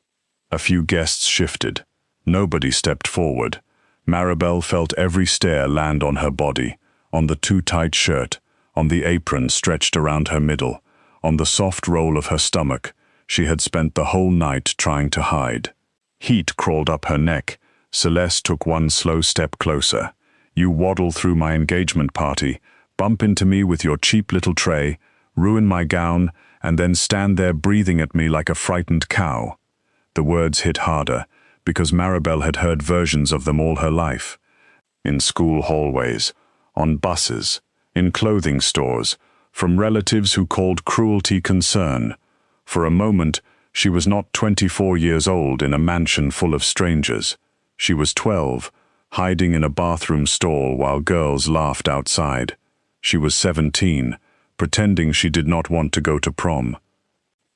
A few guests shifted. Nobody stepped forward. Maribel felt every stare land on her body, on the too-tight shirt, on the apron stretched around her middle, on the soft roll of her stomach. She had spent the whole night trying to hide. Heat crawled up her neck. Celeste took one slow step closer. You waddle through my engagement party, bump into me with your cheap little tray, ruin my gown, and then stand there breathing at me like a frightened cow. The words hit harder, because Maribel had heard versions of them all her life. In school hallways, on buses, in clothing stores, from relatives who called cruelty concern. For a moment, she was not 24 years old in a mansion full of strangers. She was 12, hiding in a bathroom stall while girls laughed outside. She was 17, pretending she did not want to go to prom.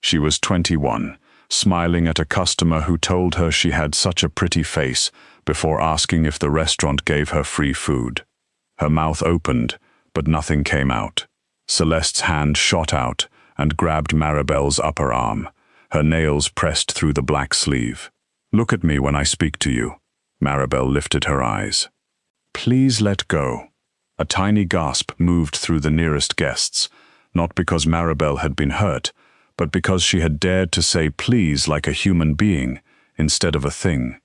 She was 21, smiling at a customer who told her she had such a pretty face before asking if the restaurant gave her free food. Her mouth opened, but nothing came out. Celeste's hand shot out and grabbed Maribel's upper arm. Her nails pressed through the black sleeve. Look at me when I speak to you. Maribel lifted her eyes. Please let go. A tiny gasp moved through the nearest guests, not because Maribel had been hurt, but because she had dared to say please like a human being instead of a thing.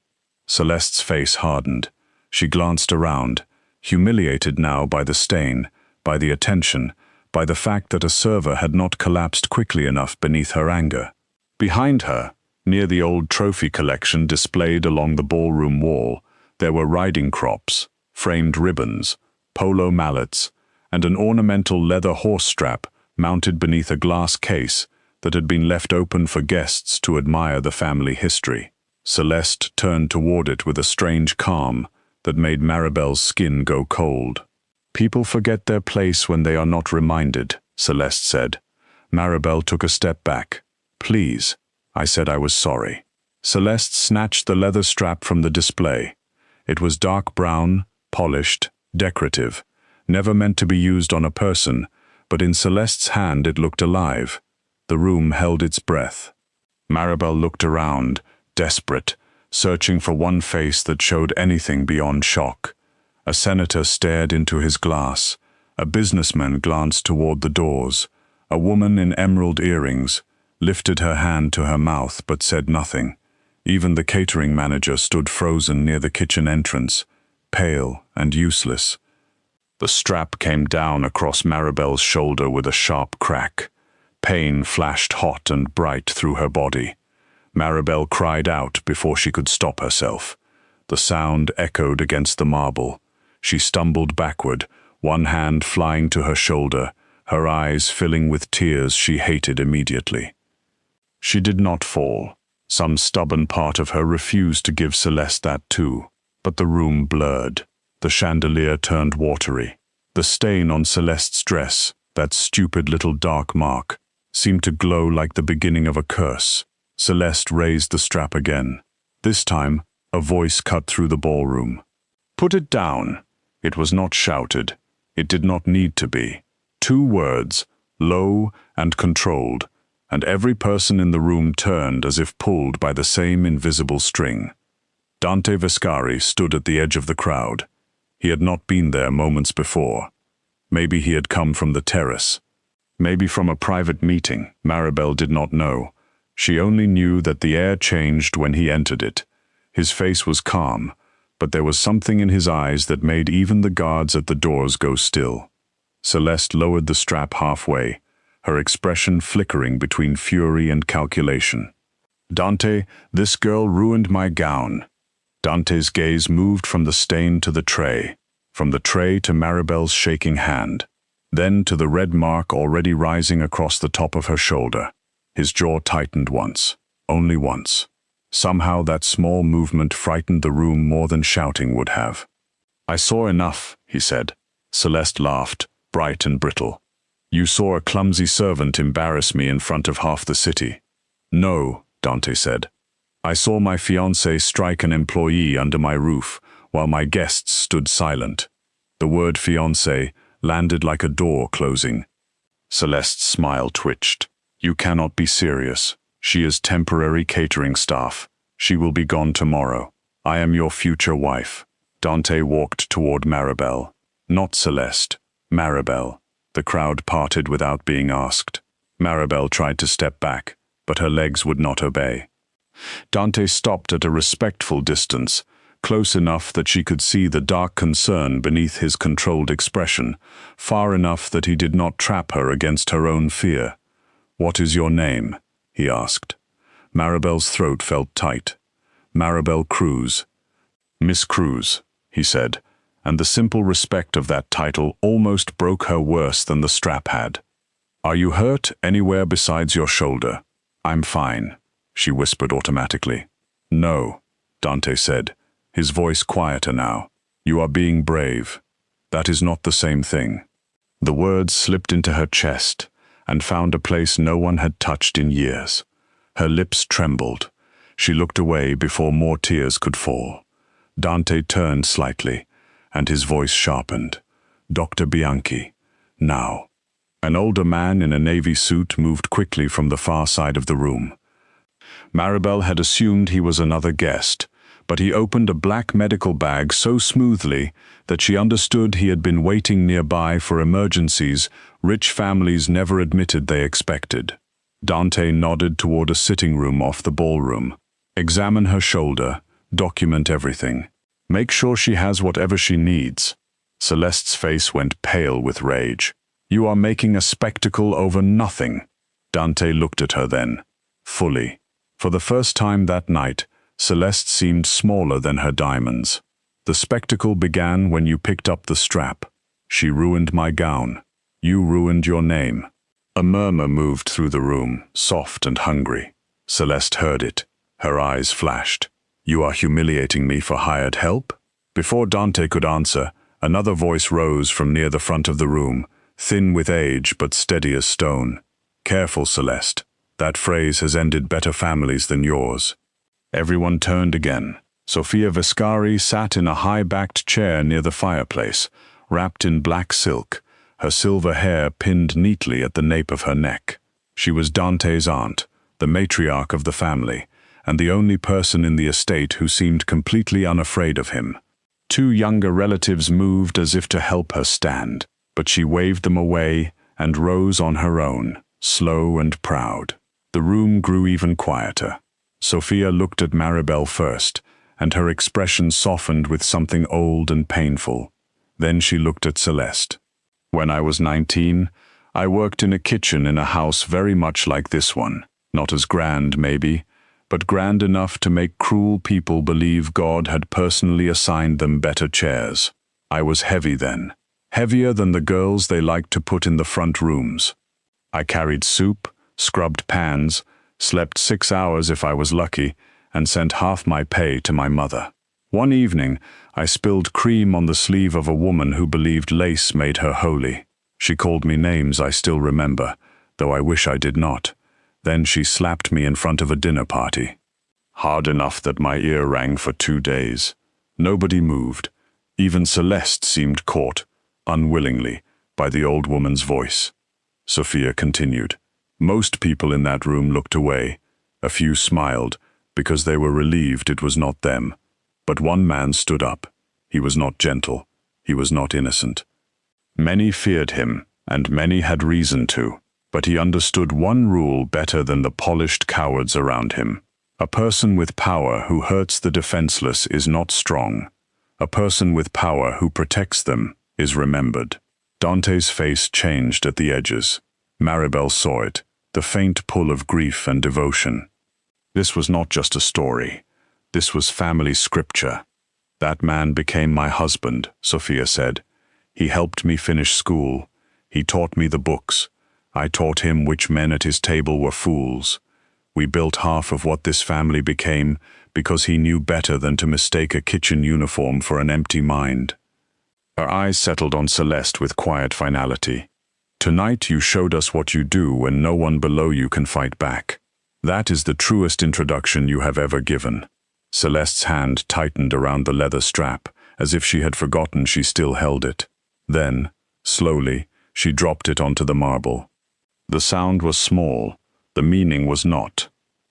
Celeste's face hardened. She glanced around, humiliated now by the stain, by the attention, by the fact that a server had not collapsed quickly enough beneath her anger. Behind her, near the old trophy collection displayed along the ballroom wall, there were riding crops, framed ribbons, polo mallets, and an ornamental leather horse strap mounted beneath a glass case that had been left open for guests to admire the family history. Celeste turned toward it with a strange calm that made Maribel's skin go cold. People forget their place when they are not reminded, Celeste said. Maribel took a step back. Please, I said I was sorry. Celeste snatched the leather strap from the display. It was dark brown, polished, decorative, never meant to be used on a person, but in Celeste's hand it looked alive. The room held its breath. Maribel looked around, desperate, searching for one face that showed anything beyond shock. A senator stared into his glass. A businessman glanced toward the doors. A woman in emerald earrings lifted her hand to her mouth but said nothing. Even the catering manager stood frozen near the kitchen entrance, pale and useless. The strap came down across Maribel's shoulder with a sharp crack. Pain flashed hot and bright through her body. Maribel cried out before she could stop herself. The sound echoed against the marble. She stumbled backward, one hand flying to her shoulder, her eyes filling with tears she hated immediately. She did not fall. Some stubborn part of her refused to give Celeste that too. But the room blurred. The chandelier turned watery. The stain on Celeste's dress, that stupid little dark mark, seemed to glow like the beginning of a curse. Celeste raised the strap again. This time, a voice cut through the ballroom. Put it down. It was not shouted. It did not need to be. 2 words, low and controlled, and every person in the room turned as if pulled by the same invisible string. Dante Vescari stood at the edge of the crowd. He had not been there moments before. Maybe he had come from the terrace. Maybe from a private meeting. Maribel did not know. She only knew that the air changed when he entered it. His face was calm, but there was something in his eyes that made even the guards at the doors go still. Celeste lowered the strap halfway, her expression flickering between fury and calculation. Dante, this girl ruined my gown. Dante's gaze moved from the stain to the tray, from the tray to Maribel's shaking hand, then to the red mark already rising across the top of her shoulder. His jaw tightened once, only once. Somehow that small movement frightened the room more than shouting would have. I saw enough, he said. Celeste laughed, bright and brittle. You saw a clumsy servant embarrass me in front of half the city. No, Dante said. I saw my fiancé strike an employee under my roof while my guests stood silent. The word fiancé landed like a door closing. Celeste's smile twitched. You cannot be serious. She is temporary catering staff. She will be gone tomorrow. I am your future wife. Dante walked toward Maribel. Not Celeste. Maribel. The crowd parted without being asked. Maribel tried to step back, but her legs would not obey. Dante stopped at a respectful distance, close enough that she could see the dark concern beneath his controlled expression, far enough that he did not trap her against her own fear. What is your name? He asked. Maribel's throat felt tight. Maribel Cruz. Miss Cruz, he said, and the simple respect of that title almost broke her worse than the strap had. Are you hurt anywhere besides your shoulder? I'm fine, she whispered automatically. No, Dante said, his voice quieter now. You are being brave. That is not the same thing. The words slipped into her chest and found a place no one had touched in years. Her lips trembled. She looked away before more tears could fall. Dante turned slightly, and his voice sharpened. Dr. Bianchi, now. An older man in a navy suit moved quickly from the far side of the room. Maribel had assumed he was another guest, but he opened a black medical bag so smoothly that she understood he had been waiting nearby for emergencies rich families never admitted they expected. Dante nodded toward a sitting room off the ballroom. Examine her shoulder, document everything. Make sure she has whatever she needs. Celeste's face went pale with rage. You are making a spectacle over nothing. Dante looked at her then, fully. For the first time that night, Celeste seemed smaller than her diamonds. The spectacle began when you picked up the strap. She ruined my gown. You ruined your name. A murmur moved through the room, soft and hungry. Celeste heard it. Her eyes flashed. You are humiliating me for hired help? Before Dante could answer, another voice rose from near the front of the room, thin with age but steady as stone. Careful, Celeste. That phrase has ended better families than yours. Everyone turned again. Sofia Vescari sat in a high-backed chair near the fireplace, wrapped in black silk, her silver hair pinned neatly at the nape of her neck. She was Dante's aunt, the matriarch of the family, and the only person in the estate who seemed completely unafraid of him. Two younger relatives moved as if to help her stand, but she waved them away and rose on her own, slow and proud. The room grew even quieter. Sophia looked at Maribel first, and her expression softened with something old and painful. Then she looked at Celeste. When I was 19, I worked in a kitchen in a house very much like this one. Not as grand, maybe, but grand enough to make cruel people believe God had personally assigned them better chairs. I was heavy then, heavier than the girls they liked to put in the front rooms. I carried soup, scrubbed pans, slept 6 hours if I was lucky, and sent half my pay to my mother. One evening, I spilled cream on the sleeve of a woman who believed lace made her holy. She called me names I still remember, though I wish I did not. Then she slapped me in front of a dinner party. Hard enough that my ear rang for 2 days. Nobody moved. Even Celeste seemed caught, unwillingly, by the old woman's voice. Sophia continued. Most people in that room looked away. A few smiled, because they were relieved it was not them. But one man stood up. He was not gentle. He was not innocent. Many feared him, and many had reason to. But he understood one rule better than the polished cowards around him. A person with power who hurts the defenseless is not strong. A person with power who protects them is remembered. Dante's face changed at the edges. Maribel saw it, the faint pull of grief and devotion. This was not just a story. This was family scripture. That man became my husband, Sophia said. He helped me finish school. He taught me the books. I taught him which men at his table were fools. We built half of what this family became because he knew better than to mistake a kitchen uniform for an empty mind. Her eyes settled on Celeste with quiet finality. Tonight you showed us what you do when no one below you can fight back. That is the truest introduction you have ever given." Celeste's hand tightened around the leather strap, as if she had forgotten she still held it. Then, slowly, she dropped it onto the marble. The sound was small, the meaning was not.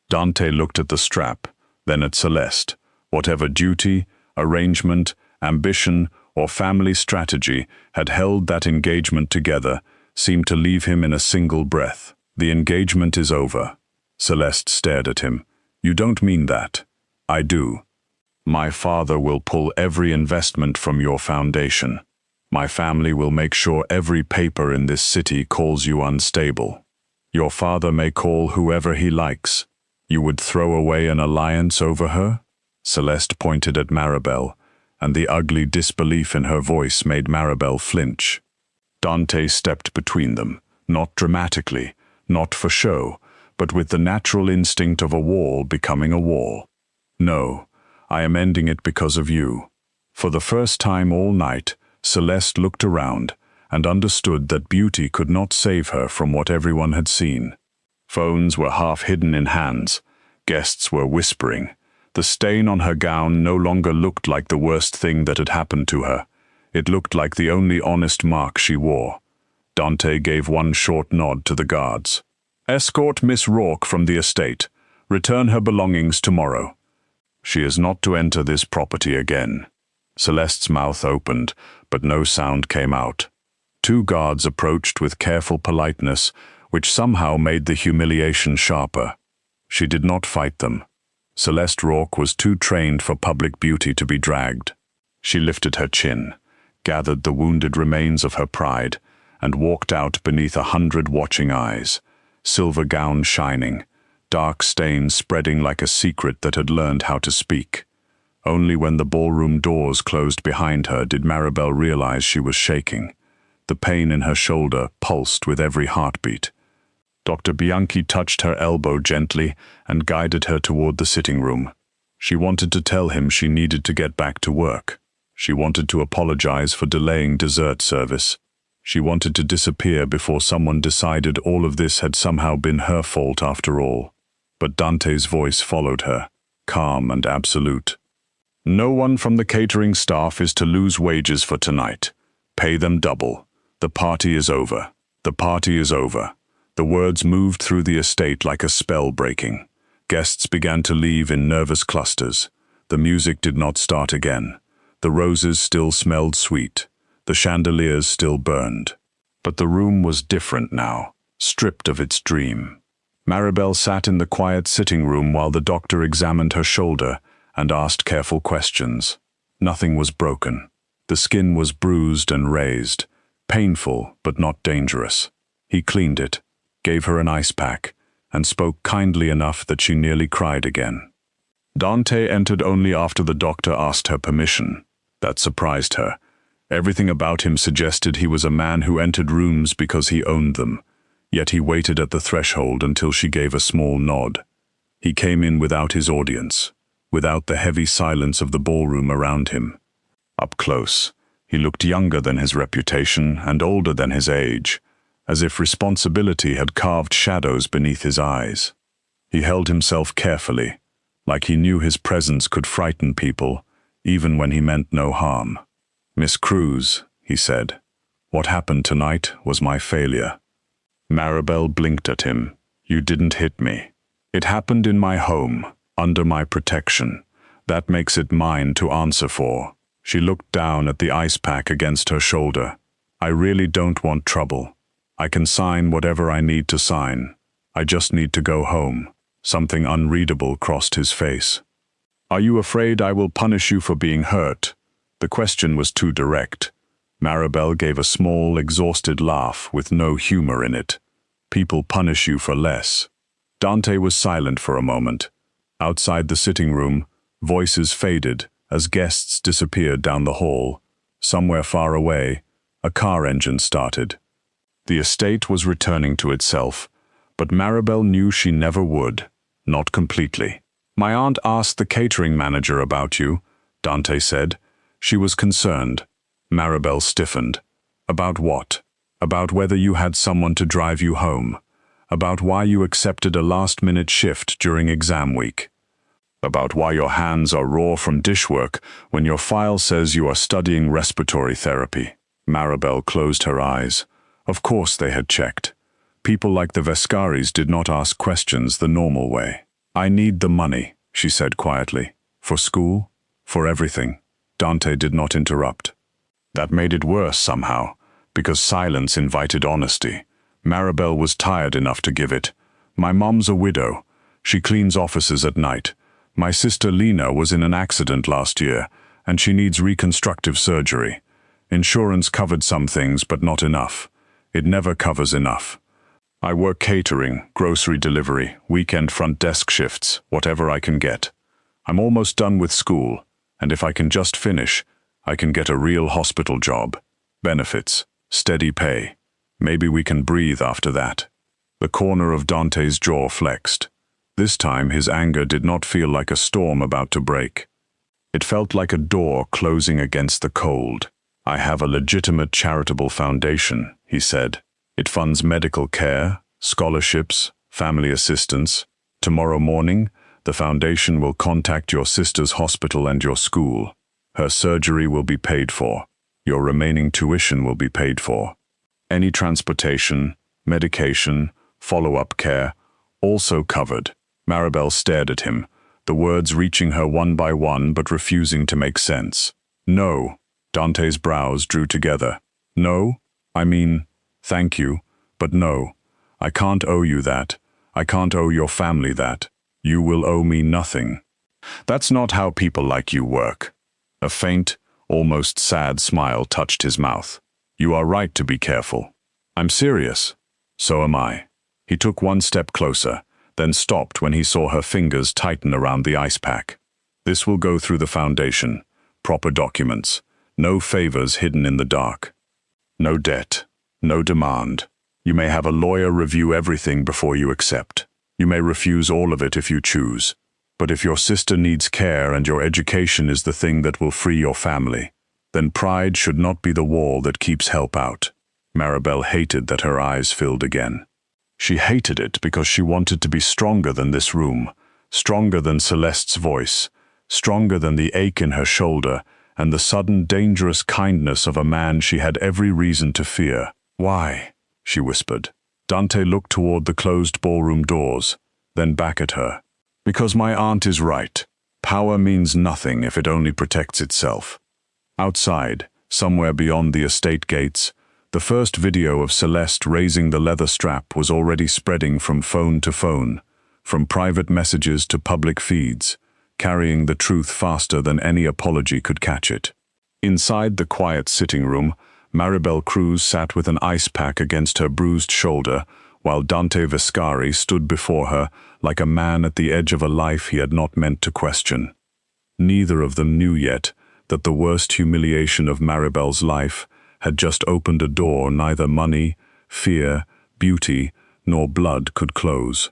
Dante looked at the strap, then at Celeste. Whatever duty, arrangement, ambition, or family strategy had held that engagement together seemed to leave him in a single breath. "The engagement is over." Celeste stared at him. "You don't mean that." "I do. My father will pull every investment from your foundation. My family will make sure every paper in this city calls you unstable. Your father may call whoever he likes. You would throw away an alliance over her?" Celeste pointed at Maribel, and the ugly disbelief in her voice made Maribel flinch. Dante stepped between them, not dramatically, not for show, but with the natural instinct of a wall becoming a wall. "No, I am ending it because of you." For the first time all night, Celeste looked around and understood that beauty could not save her from what everyone had seen. Phones were half hidden in hands. Guests were whispering. The stain on her gown no longer looked like the worst thing that had happened to her. It looked like the only honest mark she wore. Dante gave one short nod to the guards. "Escort Miss Rourke from the estate. Return her belongings tomorrow. She is not to enter this property again." Celeste's mouth opened, but no sound came out. Two guards approached with careful politeness, which somehow made the humiliation sharper. She did not fight them. Celeste Rourke was too trained for public beauty to be dragged. She lifted her chin, gathered the wounded remains of her pride, and walked out beneath 100 watching eyes, silver gown shining, dark stains spreading like a secret that had learned how to speak. Only when the ballroom doors closed behind her did Maribel realize she was shaking. The pain in her shoulder pulsed with every heartbeat. Dr. Bianchi touched her elbow gently and guided her toward the sitting room. She wanted to tell him she needed to get back to work. She wanted to apologize for delaying dessert service. She wanted to disappear before someone decided all of this had somehow been her fault after all. But Dante's voice followed her, calm and absolute. "No one from the catering staff is to lose wages for tonight. Pay them double. The party is over. The party is over." The words moved through the estate like a spell breaking. Guests began to leave in nervous clusters. The music did not start again. The roses still smelled sweet. The chandeliers still burned. But the room was different now, stripped of its dream. Maribel sat in the quiet sitting room while the doctor examined her shoulder and asked careful questions. Nothing was broken. The skin was bruised and raised, painful but not dangerous. He cleaned it, gave her an ice pack, and spoke kindly enough that she nearly cried again. Dante entered only after the doctor asked her permission. That surprised her. Everything about him suggested he was a man who entered rooms because he owned them, yet he waited at the threshold until she gave a small nod. He came in without his audience, without the heavy silence of the ballroom around him. Up close, he looked younger than his reputation and older than his age, as if responsibility had carved shadows beneath his eyes. He held himself carefully, like he knew his presence could frighten people, even when he meant no harm. "Miss Cruz," he said, "what happened tonight was my failure." Maribel blinked at him. "You didn't hit me. It happened in my home, under my protection. That makes it mine to answer for." She looked down at the ice pack against her shoulder. "I really don't want trouble. I can sign whatever I need to sign. I just need to go home." Something unreadable crossed his face. "Are you afraid I will punish you for being hurt?" The question was too direct. Maribel gave a small, exhausted laugh with no humor in it. "People punish you for less." Dante was silent for a moment. Outside the sitting room, voices faded as guests disappeared down the hall. Somewhere far away, a car engine started. The estate was returning to itself, but Maribel knew she never would, not completely. "My aunt asked the catering manager about you," Dante said. She was concerned. Maribel stiffened. "About what?" about whether you had someone to drive you home, about why you accepted a last-minute shift during exam week, about why your hands are raw from dishwork when your file says you are studying respiratory therapy. Maribel closed her eyes. Of course they had checked. People like the Vescaris did not ask questions the normal way. "I need the money," she said quietly. "For school? For everything." Dante did not interrupt. That made it worse somehow, because silence invited honesty. Maribel was tired enough to give it. "My mom's a widow. She cleans offices at night. My sister Lena was in an accident last year, and she needs reconstructive surgery. Insurance covered some things, but not enough. It never covers enough. I work catering, grocery delivery, weekend front desk shifts, whatever I can get. I'm almost done with school, and if I can just finish, I can get a real hospital job. Benefits, steady pay. Maybe we can breathe after that." The corner of Dante's jaw flexed. This time his anger did not feel like a storm about to break. It felt like a door closing against the cold. "I have a legitimate charitable foundation," he said. "It funds medical care, scholarships, family assistance. Tomorrow morning, the foundation will contact your sister's hospital and your school. Her surgery will be paid for. Your remaining tuition will be paid for. Any transportation, medication, follow-up care, also covered." Maribel stared at him, the words reaching her one by one but refusing to make sense. "No." Dante's brows drew together. "No? I mean, thank you, but no. I can't owe you that. I can't owe your family that. You will owe me nothing. That's not how people like you work." A faint, almost sad smile touched his mouth. "You are right to be careful." "I'm serious." "So am I." He took one step closer, then stopped when he saw her fingers tighten around the ice pack. "This will go through the foundation. Proper documents. No favors hidden in the dark. No debt. No demand. You may have a lawyer review everything before you accept. You may refuse all of it if you choose. But if your sister needs care and your education is the thing that will free your family, then pride should not be the wall that keeps help out." Maribel hated that her eyes filled again. She hated it because she wanted to be stronger than this room, stronger than Celeste's voice, stronger than the ache in her shoulder and the sudden dangerous kindness of a man she had every reason to fear. "Why?" she whispered. Dante looked toward the closed ballroom doors, then back at her. "Because my aunt is right. Power means nothing if it only protects itself." Outside, somewhere beyond the estate gates, the first video of Celeste raising the leather strap was already spreading from phone to phone, from private messages to public feeds, carrying the truth faster than any apology could catch it. Inside the quiet sitting room, Maribel Cruz sat with an ice pack against her bruised shoulder, while Dante Vescari stood before her like a man at the edge of a life he had not meant to question. Neither of them knew yet that the worst humiliation of Maribel's life had just opened a door neither money, fear, beauty, nor blood could close.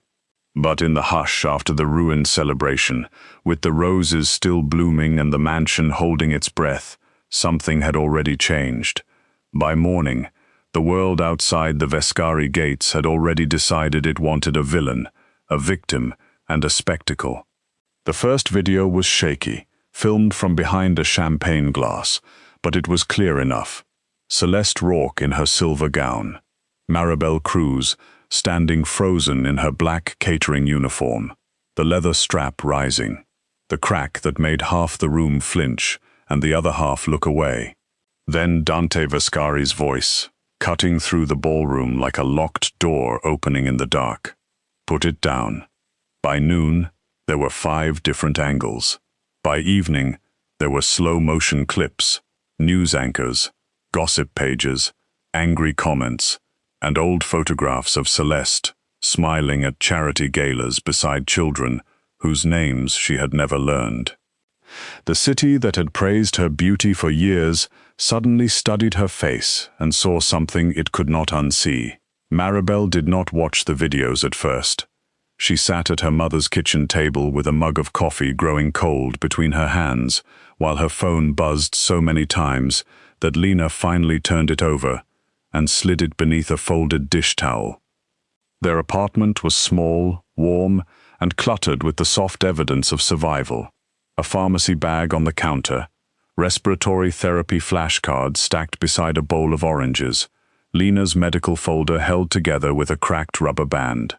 But in the hush after the ruined celebration, with the roses still blooming and the mansion holding its breath, something had already changed. By morning, the world outside the Vescari gates had already decided it wanted a villain, a victim, and a spectacle. The first video was shaky, filmed from behind a champagne glass, but it was clear enough. Celeste Rourke in her silver gown. Maribel Cruz, standing frozen in her black catering uniform, the leather strap rising, the crack that made half the room flinch and the other half look away. Then Dante Vescari's voice, cutting through the ballroom like a locked door opening in the dark. "Put it down." By noon, there were 5 different angles. By evening, there were slow-motion clips, news anchors, gossip pages, angry comments, and old photographs of Celeste smiling at charity galas beside children whose names she had never learned. The city that had praised her beauty for years suddenly studied her face and saw something it could not unsee. Maribel did not watch the videos at first. She sat at her mother's kitchen table with a mug of coffee growing cold between her hands, while her phone buzzed so many times that Lena finally turned it over, and slid it beneath a folded dish towel. Their apartment was small, warm, and cluttered with the soft evidence of survival. A pharmacy bag on the counter, respiratory therapy flashcards stacked beside a bowl of oranges, Lena's medical folder held together with a cracked rubber band.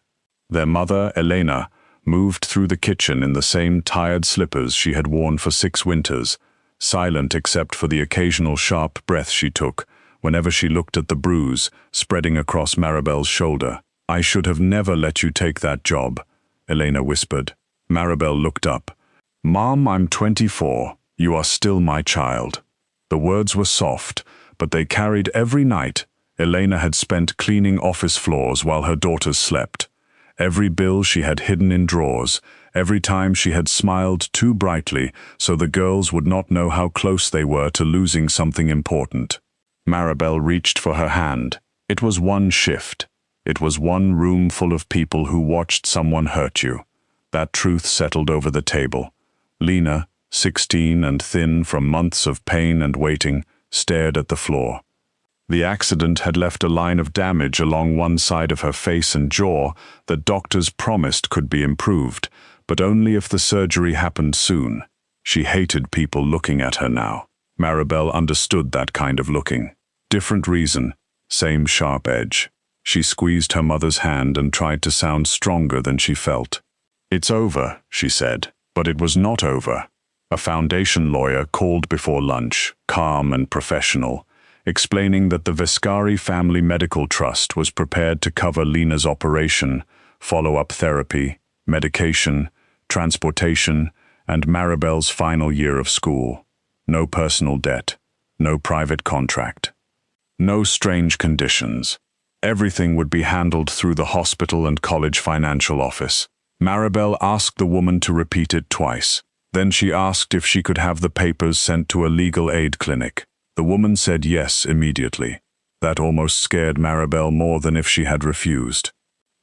Their mother, Elena, moved through the kitchen in the same tired slippers she had worn for 6 winters, silent except for the occasional sharp breath she took whenever she looked at the bruise spreading across Maribel's shoulder. "I should have never let you take that job," Elena whispered. Maribel looked up. "Mom, I'm 24. You are still my child." The words were soft, but they carried every night. Elena had spent cleaning office floors while her daughters slept. Every bill she had hidden in drawers, every time she had smiled too brightly so the girls would not know how close they were to losing something important. Maribel reached for her hand. It was one shift. It was one room full of people who watched someone hurt you. That truth settled over the table. Lena, 16 and thin from months of pain and waiting, stared at the floor. The accident had left a line of damage along one side of her face and jaw that doctors promised could be improved, but only if the surgery happened soon. She hated people looking at her now. Maribel understood that kind of looking. Different reason, same sharp edge. She squeezed her mother's hand and tried to sound stronger than she felt. "It's over," she said, but it was not over. A foundation lawyer called before lunch, calm and professional, explaining that the Viscari Family Medical Trust was prepared to cover Lena's operation, follow-up therapy, medication, transportation, and Maribel's final year of school. No personal debt, no private contract, no strange conditions. Everything would be handled through the hospital and college financial office. Maribel asked the woman to repeat it twice. Then she asked if she could have the papers sent to a legal aid clinic. The woman said yes immediately. That almost scared Maribel more than if she had refused.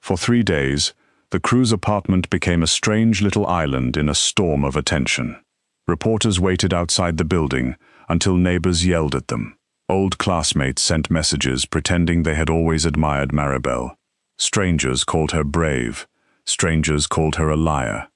For 3 days, the Cruz apartment became a strange little island in a storm of attention. Reporters waited outside the building until neighbors yelled at them. Old classmates sent messages pretending they had always admired Maribel. Strangers called her brave. Strangers called her a liar.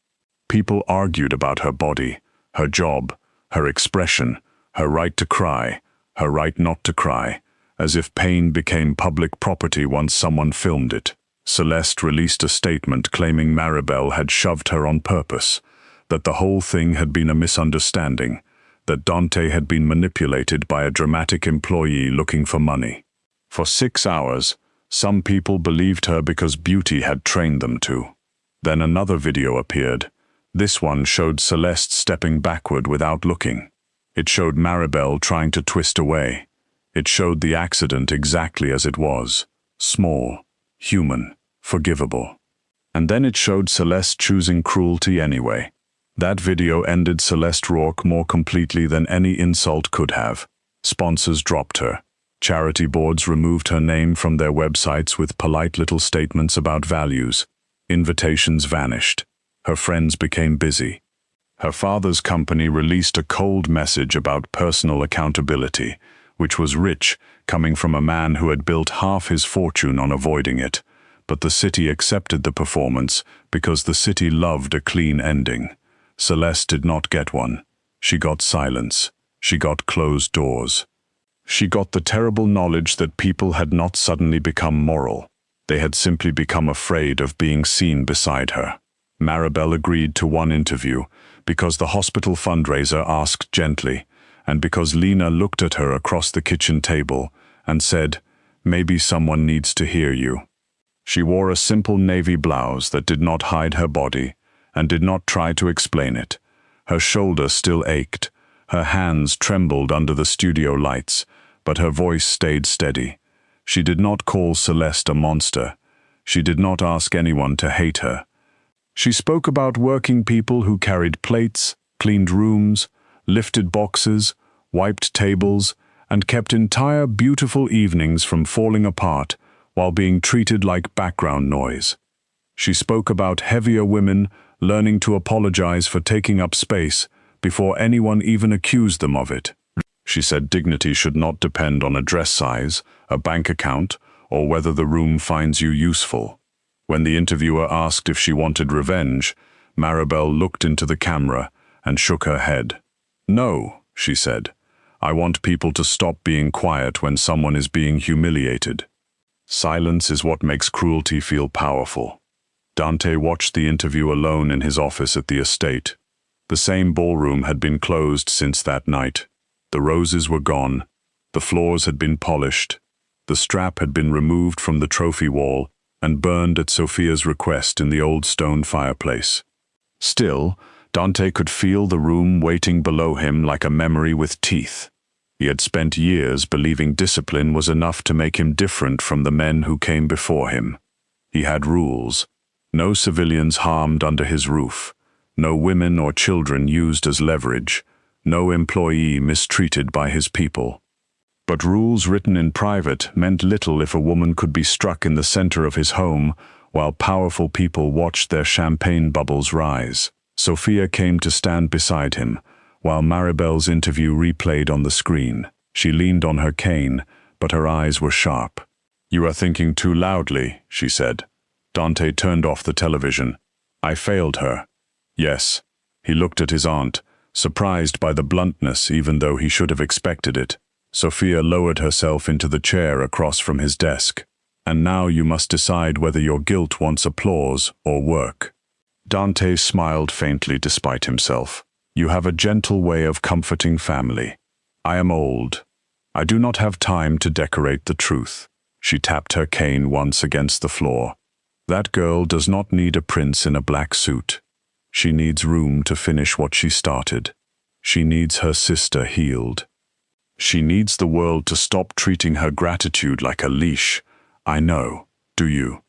People argued about her body, her job, her expression, her right to cry, her right not to cry, as if pain became public property once someone filmed it. Celeste released a statement claiming Maribel had shoved her on purpose, that the whole thing had been a misunderstanding, that Dante had been manipulated by a dramatic employee looking for money. For 6 hours, some people believed her because beauty had trained them to. Then another video appeared. This one showed Celeste stepping backward without looking. It showed Maribel trying to twist away. It showed the accident exactly as it was. Small, human, forgivable. And then it showed Celeste choosing cruelty anyway. That video ended Celeste Rourke more completely than any insult could have. Sponsors dropped her. Charity boards removed her name from their websites with polite little statements about values. Invitations vanished. Her friends became busy. Her father's company released a cold message about personal accountability, which was rich, coming from a man who had built half his fortune on avoiding it. But the city accepted the performance because the city loved a clean ending. Celeste did not get one. She got silence. She got closed doors. She got the terrible knowledge that people had not suddenly become moral. They had simply become afraid of being seen beside her. Maribel agreed to one interview because the hospital fundraiser asked gently, and because Lena looked at her across the kitchen table and said, "Maybe someone needs to hear you." She wore a simple navy blouse that did not hide her body and did not try to explain it. Her shoulder still ached. Her hands trembled under the studio lights, but her voice stayed steady. She did not call Celeste a monster. She did not ask anyone to hate her. She spoke about working people who carried plates, cleaned rooms, lifted boxes, wiped tables, and kept entire beautiful evenings from falling apart while being treated like background noise. She spoke about heavier women learning to apologize for taking up space before anyone even accused them of it. She said dignity should not depend on a dress size, a bank account, or whether the room finds you useful. When the interviewer asked if she wanted revenge, Maribel looked into the camera and shook her head. "No," she said. "I want people to stop being quiet when someone is being humiliated. Silence is what makes cruelty feel powerful." Dante watched the interview alone in his office at the estate. The same ballroom had been closed since that night. The roses were gone. The floors had been polished. The strap had been removed from the trophy wall and burned at Sophia's request in the old stone fireplace. Still, Dante could feel the room waiting below him like a memory with teeth. He had spent years believing discipline was enough to make him different from the men who came before him. He had rules. No civilians harmed under his roof. No women or children used as leverage. No employee mistreated by his people. But rules written in private meant little if a woman could be struck in the center of his home while powerful people watched their champagne bubbles rise. Sophia came to stand beside him, while Maribel's interview replayed on the screen. She leaned on her cane, but her eyes were sharp. "You are thinking too loudly," she said. Dante turned off the television. "I failed her." "Yes." He looked at his aunt, surprised by the bluntness even though he should have expected it. Sophia lowered herself into the chair across from his desk. "And now you must decide whether your guilt wants applause or work." Dante smiled faintly despite himself. "You have a gentle way of comforting family. I am old. I do not have time to decorate the truth." She tapped her cane once against the floor. "That girl does not need a prince in a black suit. She needs room to finish what she started. She needs her sister healed. She needs the world to stop treating her gratitude like a leash. I know. Do you?"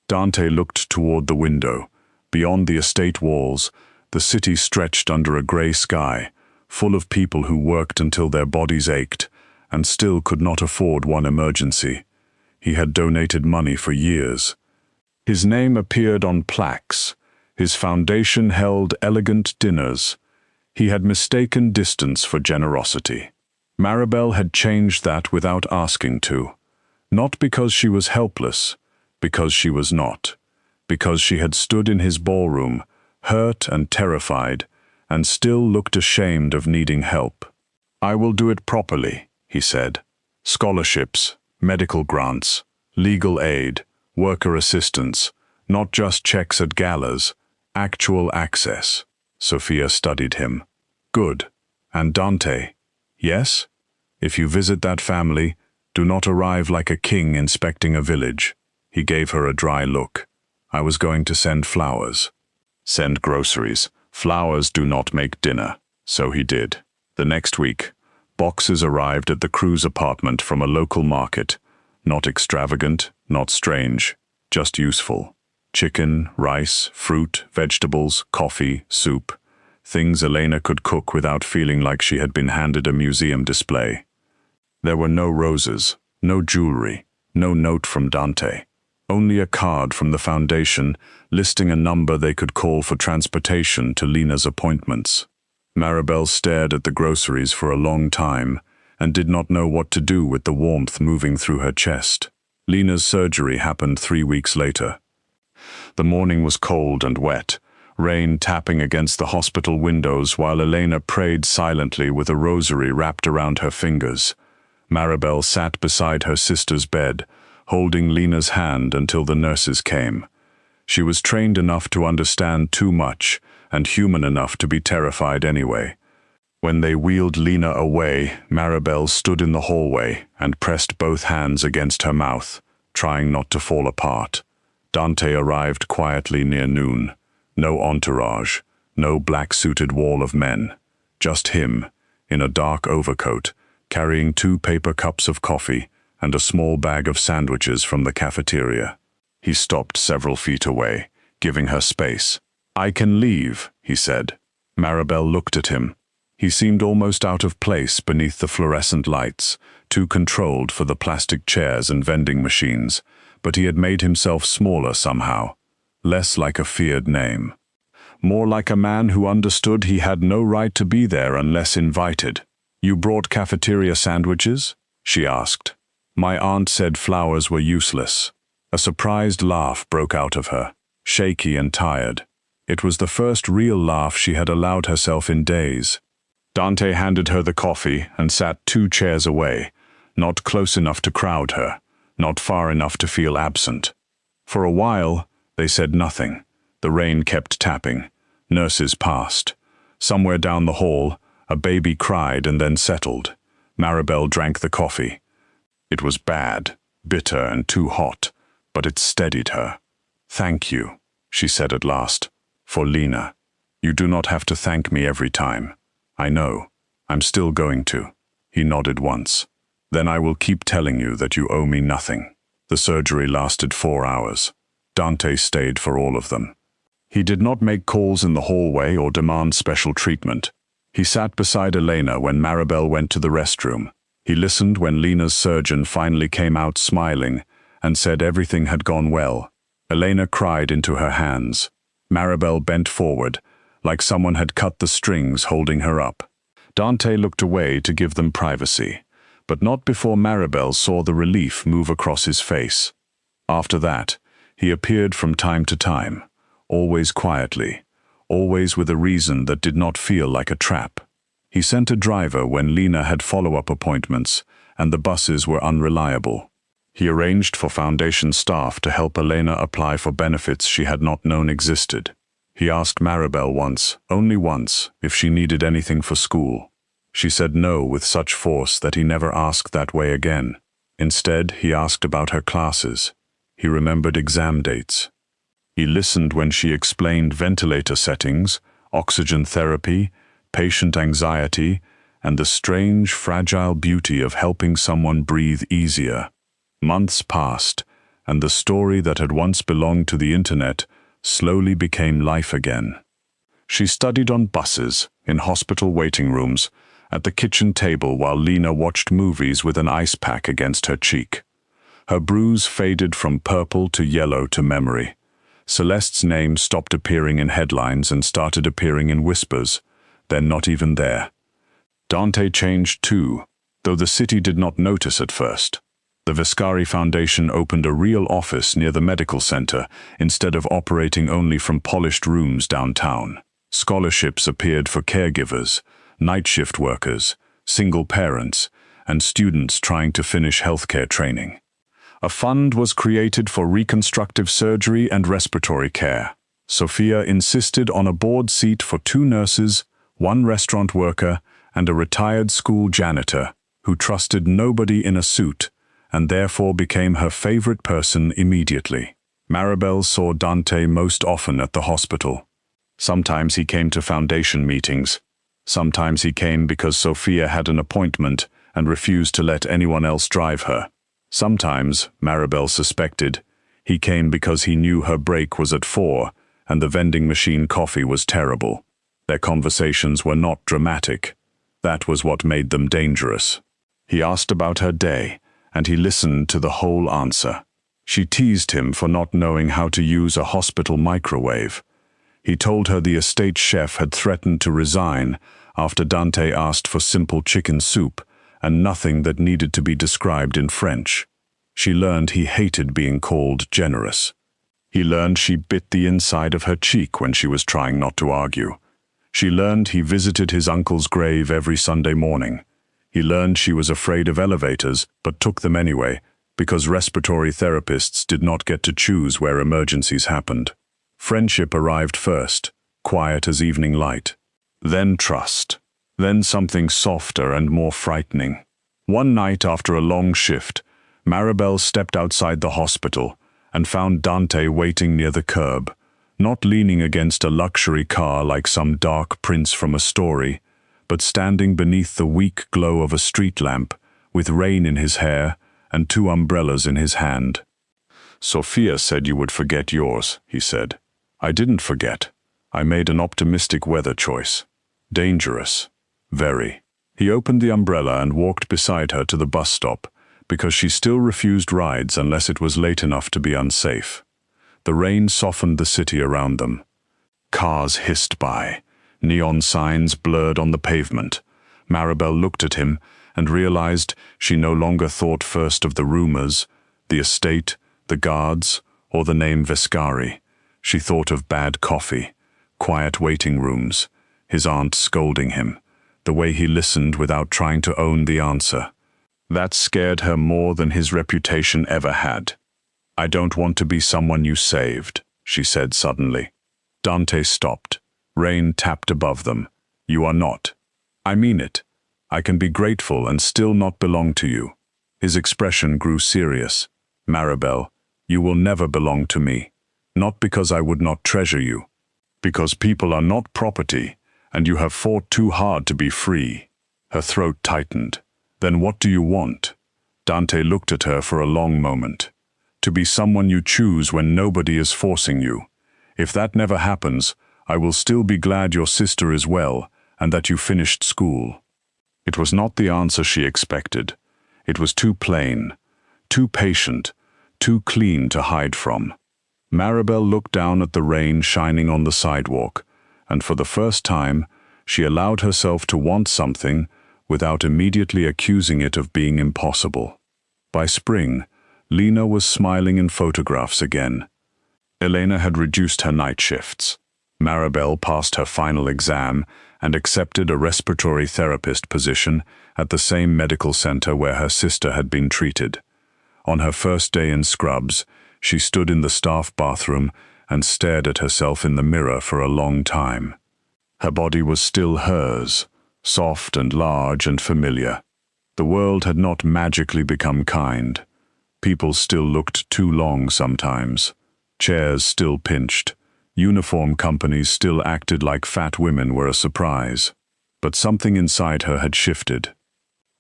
Dante looked toward the window. Beyond the estate walls, the city stretched under a gray sky, full of people who worked until their bodies ached, and still could not afford one emergency. He had donated money for years. His name appeared on plaques. His foundation held elegant dinners. He had mistaken distance for generosity. Maribel had changed that without asking to. Not because she was helpless, because she was not. Because she had stood in his ballroom, hurt and terrified, and still looked ashamed of needing help. "I will do it properly," he said. "Scholarships, medical grants, legal aid, worker assistance, not just checks at galas, actual access." Sophia studied him. "Good. And Dante? Yes? If you visit that family, do not arrive like a king inspecting a village." He gave her a dry look. "I was going to send flowers." "Send groceries. Flowers do not make dinner." So he did. The next week, boxes arrived at the Cruz apartment from a local market. Not extravagant, not strange, just useful. Chicken, rice, fruit, vegetables, coffee, soup. Things Elena could cook without feeling like she had been handed a museum display. There were no roses, no jewelry, no note from Dante. Only a card from the foundation listing a number they could call for transportation to Lena's appointments. Maribel stared at the groceries for a long time and did not know what to do with the warmth moving through her chest. Lena's surgery happened 3 weeks later. The morning was cold and wet, rain tapping against the hospital windows while Elena prayed silently with a rosary wrapped around her fingers. Maribel sat beside her sister's bed, holding Lena's hand until the nurses came. She was trained enough to understand too much and human enough to be terrified anyway. When they wheeled Lena away, Maribel stood in the hallway and pressed both hands against her mouth, trying not to fall apart. Dante arrived quietly near noon. No entourage, no black-suited wall of men. Just him, in a dark overcoat, carrying 2 paper cups of coffee and a small bag of sandwiches from the cafeteria. He stopped several feet away, giving her space. "I can leave," he said. Maribel looked at him. He seemed almost out of place beneath the fluorescent lights, too controlled for the plastic chairs and vending machines, but he had made himself smaller somehow, less like a feared name. More like a man who understood he had no right to be there unless invited. "You brought cafeteria sandwiches?" she asked. My aunt said flowers were useless. A surprised laugh broke out of her, shaky and tired. It was the first real laugh she had allowed herself in days. Dante handed her the coffee and sat 2 chairs away, not close enough to crowd her, not far enough to feel absent. For a while, they said nothing. The rain kept tapping. Nurses passed. Somewhere down the hall, a baby cried and then settled. Maribel drank the coffee. It was bad, bitter and too hot, but it steadied her. "Thank you," she said at last, "for Lena. You do not have to thank me every time. I know. I'm still going to." He nodded once. "Then I will keep telling you that you owe me nothing." The surgery lasted 4 hours. Dante stayed for all of them. He did not make calls in the hallway or demand special treatment. He sat beside Elena when Maribel went to the restroom. He listened when Lena's surgeon finally came out smiling and said everything had gone well. Elena cried into her hands. Maribel bent forward, like someone had cut the strings holding her up. Dante looked away to give them privacy, but not before Maribel saw the relief move across his face. After that, he appeared from time to time, always quietly, always with a reason that did not feel like a trap. He sent a driver when Lena had follow-up appointments and the buses were unreliable. He arranged for foundation staff to help Elena apply for benefits she had not known existed. He asked Maribel once, only once, if she needed anything for school. She said no with such force that he never asked that way again. Instead, he asked about her classes. He remembered exam dates. He listened when she explained ventilator settings, oxygen therapy, patient anxiety, and the strange, fragile beauty of helping someone breathe easier. Months passed, and the story that had once belonged to the internet slowly became life again. She studied on buses, in hospital waiting rooms, at the kitchen table while Lena watched movies with an ice pack against her cheek. Her bruise faded from purple to yellow to memory. Celeste's name stopped appearing in headlines and started appearing in whispers, then not even there. Dante changed too, though the city did not notice at first. The Viscari Foundation opened a real office near the medical center instead of operating only from polished rooms downtown. Scholarships appeared for caregivers, night shift workers, single parents, and students trying to finish healthcare training. A fund was created for reconstructive surgery and respiratory care. Sophia insisted on a board seat for 2 nurses, 1 restaurant worker, and a retired school janitor who trusted nobody in a suit and therefore became her favorite person immediately. Maribel saw Dante most often at the hospital. Sometimes he came to foundation meetings. Sometimes he came because Sophia had an appointment and refused to let anyone else drive her. Sometimes, Maribel suspected, he came because he knew her break was at 4 and the vending machine coffee was terrible. Their conversations were not dramatic. That was what made them dangerous. He asked about her day, and he listened to the whole answer. She teased him for not knowing how to use a hospital microwave. He told her the estate chef had threatened to resign after Dante asked for simple chicken soup and nothing that needed to be described in French. She learned he hated being called generous. He learned she bit the inside of her cheek when she was trying not to argue. She learned he visited his uncle's grave every Sunday morning. He learned she was afraid of elevators, but took them anyway, because respiratory therapists did not get to choose where emergencies happened. Friendship arrived first, quiet as evening light. Then trust. Then something softer and more frightening. One night after a long shift, Maribel stepped outside the hospital and found Dante waiting near the curb, not leaning against a luxury car like some dark prince from a story, but standing beneath the weak glow of a street lamp, with rain in his hair and 2 umbrellas in his hand. "Sophia said you would forget yours," he said. "I didn't forget. I made an optimistic weather choice. Dangerous. Very." He opened the umbrella and walked beside her to the bus stop, because she still refused rides unless it was late enough to be unsafe. The rain softened the city around them. Cars hissed by. Neon signs blurred on the pavement. Maribel looked at him and realized she no longer thought first of the rumors, the estate, the guards, or the name Vescari. She thought of bad coffee, quiet waiting rooms, his aunt scolding him, the way he listened without trying to own the answer. That scared her more than his reputation ever had. "I don't want to be someone you saved," she said suddenly. Dante stopped. Rain tapped above them. "You are not. I mean it. I can be grateful and still not belong to you." His expression grew serious. "Maribel, you will never belong to me. Not because I would not treasure you. Because people are not property, and you have fought too hard to be free." Her throat tightened. "Then what do you want?" Dante looked at her for a long moment. "To be someone you choose when nobody is forcing you. If that never happens, I will still be glad your sister is well and that you finished school." It was not the answer she expected. It was too plain, too patient, too clean to hide from. Maribel looked down at the rain shining on the sidewalk, and for the first time, she allowed herself to want something without immediately accusing it of being impossible. By spring, Lena was smiling in photographs again. Elena had reduced her night shifts. Maribel passed her final exam and accepted a respiratory therapist position at the same medical center where her sister had been treated. On her first day in scrubs, she stood in the staff bathroom and stared at herself in the mirror for a long time. Her body was still hers, soft and large and familiar. The world had not magically become kind. People still looked too long sometimes. Chairs still pinched. Uniform companies still acted like fat women were a surprise. But something inside her had shifted.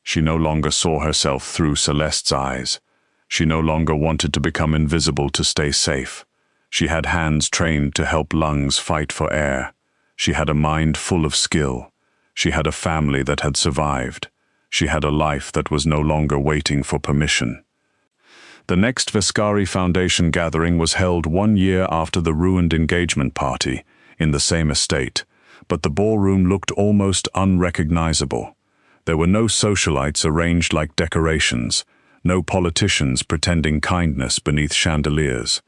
She no longer saw herself through Celeste's eyes. She no longer wanted to become invisible to stay safe. She had hands trained to help lungs fight for air. She had a mind full of skill. She had a family that had survived. She had a life that was no longer waiting for permission. The next Vescari Foundation gathering was held 1 year after the ruined engagement party, in the same estate, but the ballroom looked almost unrecognizable. There were no socialites arranged like decorations, no politicians pretending kindness beneath chandeliers.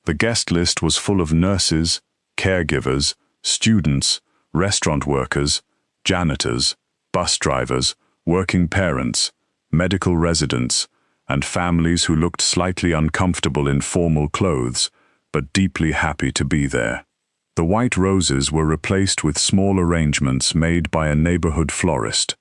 The guest list was full of nurses, caregivers, students, restaurant workers, janitors, bus drivers, working parents, medical residents, and families who looked slightly uncomfortable in formal clothes, but deeply happy to be there. The white roses were replaced with small arrangements made by a neighborhood florist.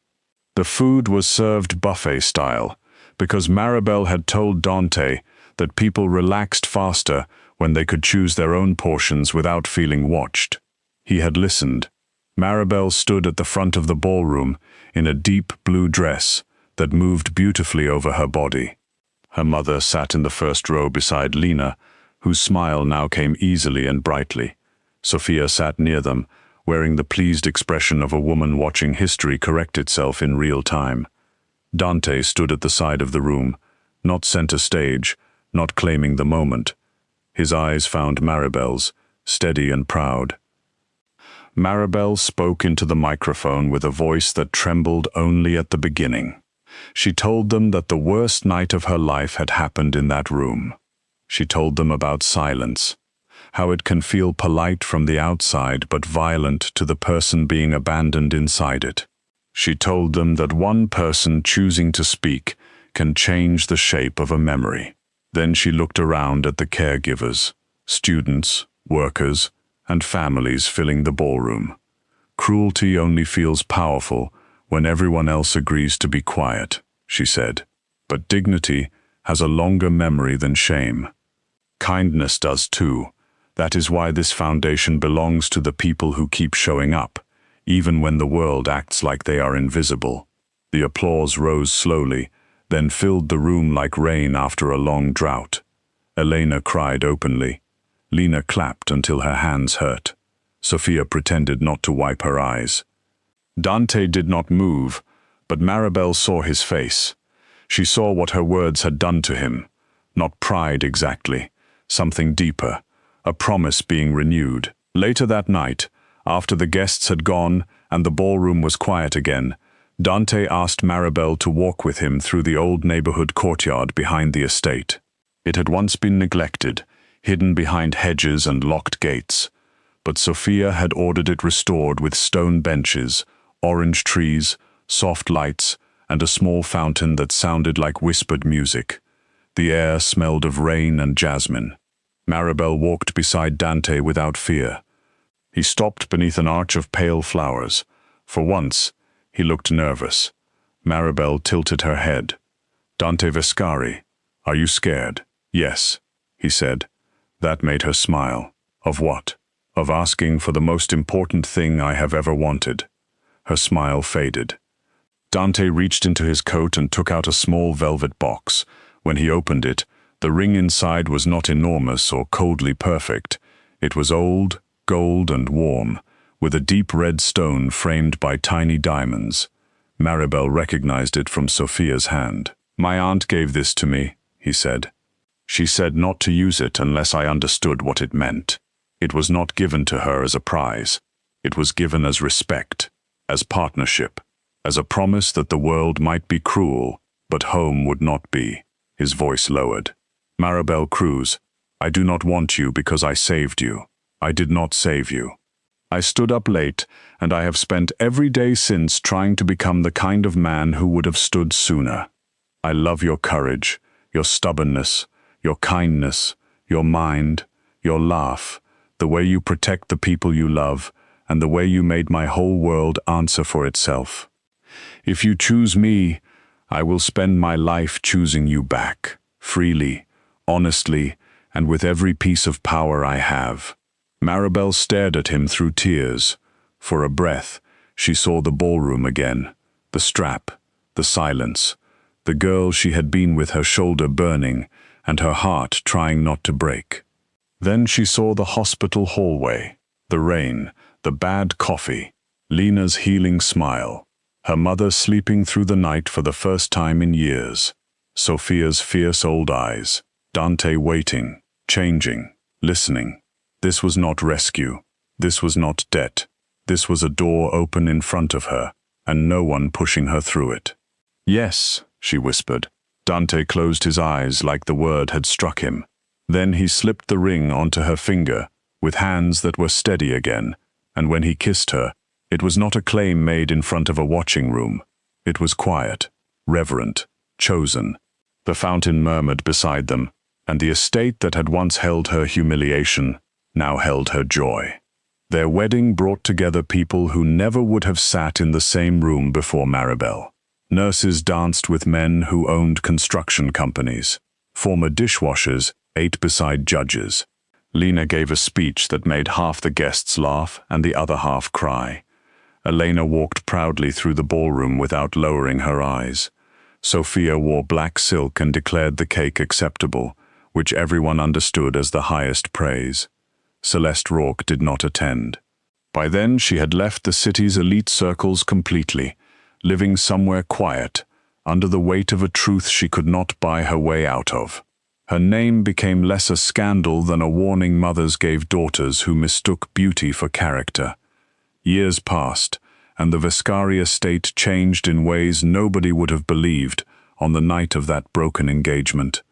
The food was served buffet style, because Maribel had told Dante that people relaxed faster when they could choose their own portions without feeling watched. He had listened. Maribel stood at the front of the ballroom in a deep blue dress that moved beautifully over her body. Her mother sat in the first row beside Lena, whose smile now came easily and brightly. Sophia sat near them, wearing the pleased expression of a woman watching history correct itself in real time. Dante stood at the side of the room, not center stage, not claiming the moment. His eyes found Maribel's, steady and proud. Maribel spoke into the microphone with a voice that trembled only at the beginning. She told them that the worst night of her life had happened in that room. She told them about silence, how it can feel polite from the outside but violent to the person being abandoned inside it. She told them that one person choosing to speak can change the shape of a memory. Then she looked around at the caregivers, students, workers, and families filling the ballroom. Cruelty only feels powerful when everyone else agrees to be quiet, she said. But dignity has a longer memory than shame. Kindness does too. That is why this foundation belongs to the people who keep showing up, even when the world acts like they are invisible. The applause rose slowly, then filled the room like rain after a long drought. Elena cried openly. Lena clapped until her hands hurt. Sophia pretended not to wipe her eyes. Dante did not move, but Maribel saw his face. She saw what her words had done to him. Not pride exactly, something deeper, a promise being renewed. Later that night, after the guests had gone and the ballroom was quiet again, Dante asked Maribel to walk with him through the old neighborhood courtyard behind the estate. It had once been neglected, hidden behind hedges and locked gates, but Sophia had ordered it restored with stone benches, orange trees, soft lights, and a small fountain that sounded like whispered music. The air smelled of rain and jasmine. Maribel walked beside Dante without fear. He stopped beneath an arch of pale flowers. For once, he looked nervous. Maribel tilted her head. "Dante Vescari, are you scared?" "Yes," he said. That made her smile. "Of what?" "Of asking for the most important thing I have ever wanted." Her smile faded. Dante reached into his coat and took out a small velvet box. When he opened it, the ring inside was not enormous or coldly perfect. It was old, gold and warm, with a deep red stone framed by tiny diamonds. Maribel recognized it from Sophia's hand. "My aunt gave this to me," he said. "She said not to use it unless I understood what it meant. It was not given to her as a prize. It was given as respect, as partnership, as a promise that the world might be cruel, but home would not be." His voice lowered. "Maribel Cruz, I do not want you because I saved you. I did not save you. I stood up late, and I have spent every day since trying to become the kind of man who would have stood sooner. I love your courage, your stubbornness, your kindness, your mind, your laugh, the way you protect the people you love, and the way you made my whole world answer for itself. If you choose me, I will spend my life choosing you back, freely, honestly, and with every piece of power I have." Maribel stared at him through tears. For a breath, she saw the ballroom again, the strap, the silence, the girl she had been with, her shoulder burning, and her heart trying not to break. Then she saw the hospital hallway, the rain, the bad coffee, Lena's healing smile, her mother sleeping through the night for the first time in years, Sophia's fierce old eyes, Dante waiting, changing, listening. This was not rescue. This was not debt. This was a door open in front of her, and no one pushing her through it. "Yes," she whispered. Dante closed his eyes like the word had struck him. Then he slipped the ring onto her finger, with hands that were steady again, and when he kissed her, it was not a claim made in front of a watching room. It was quiet, reverent, chosen. The fountain murmured beside them, and the estate that had once held her humiliation now held her joy. Their wedding brought together people who never would have sat in the same room before Maribel. Nurses danced with men who owned construction companies. Former dishwashers ate beside judges. Lena gave a speech that made half the guests laugh and the other half cry. Elena walked proudly through the ballroom without lowering her eyes. Sophia wore black silk and declared the cake acceptable, which everyone understood as the highest praise. Celeste Rourke did not attend. By then she had left the city's elite circles completely, living somewhere quiet, under the weight of a truth she could not buy her way out of. Her name became less a scandal than a warning mothers gave daughters who mistook beauty for character. Years passed, and the Vescari estate changed in ways nobody would have believed on the night of that broken engagement.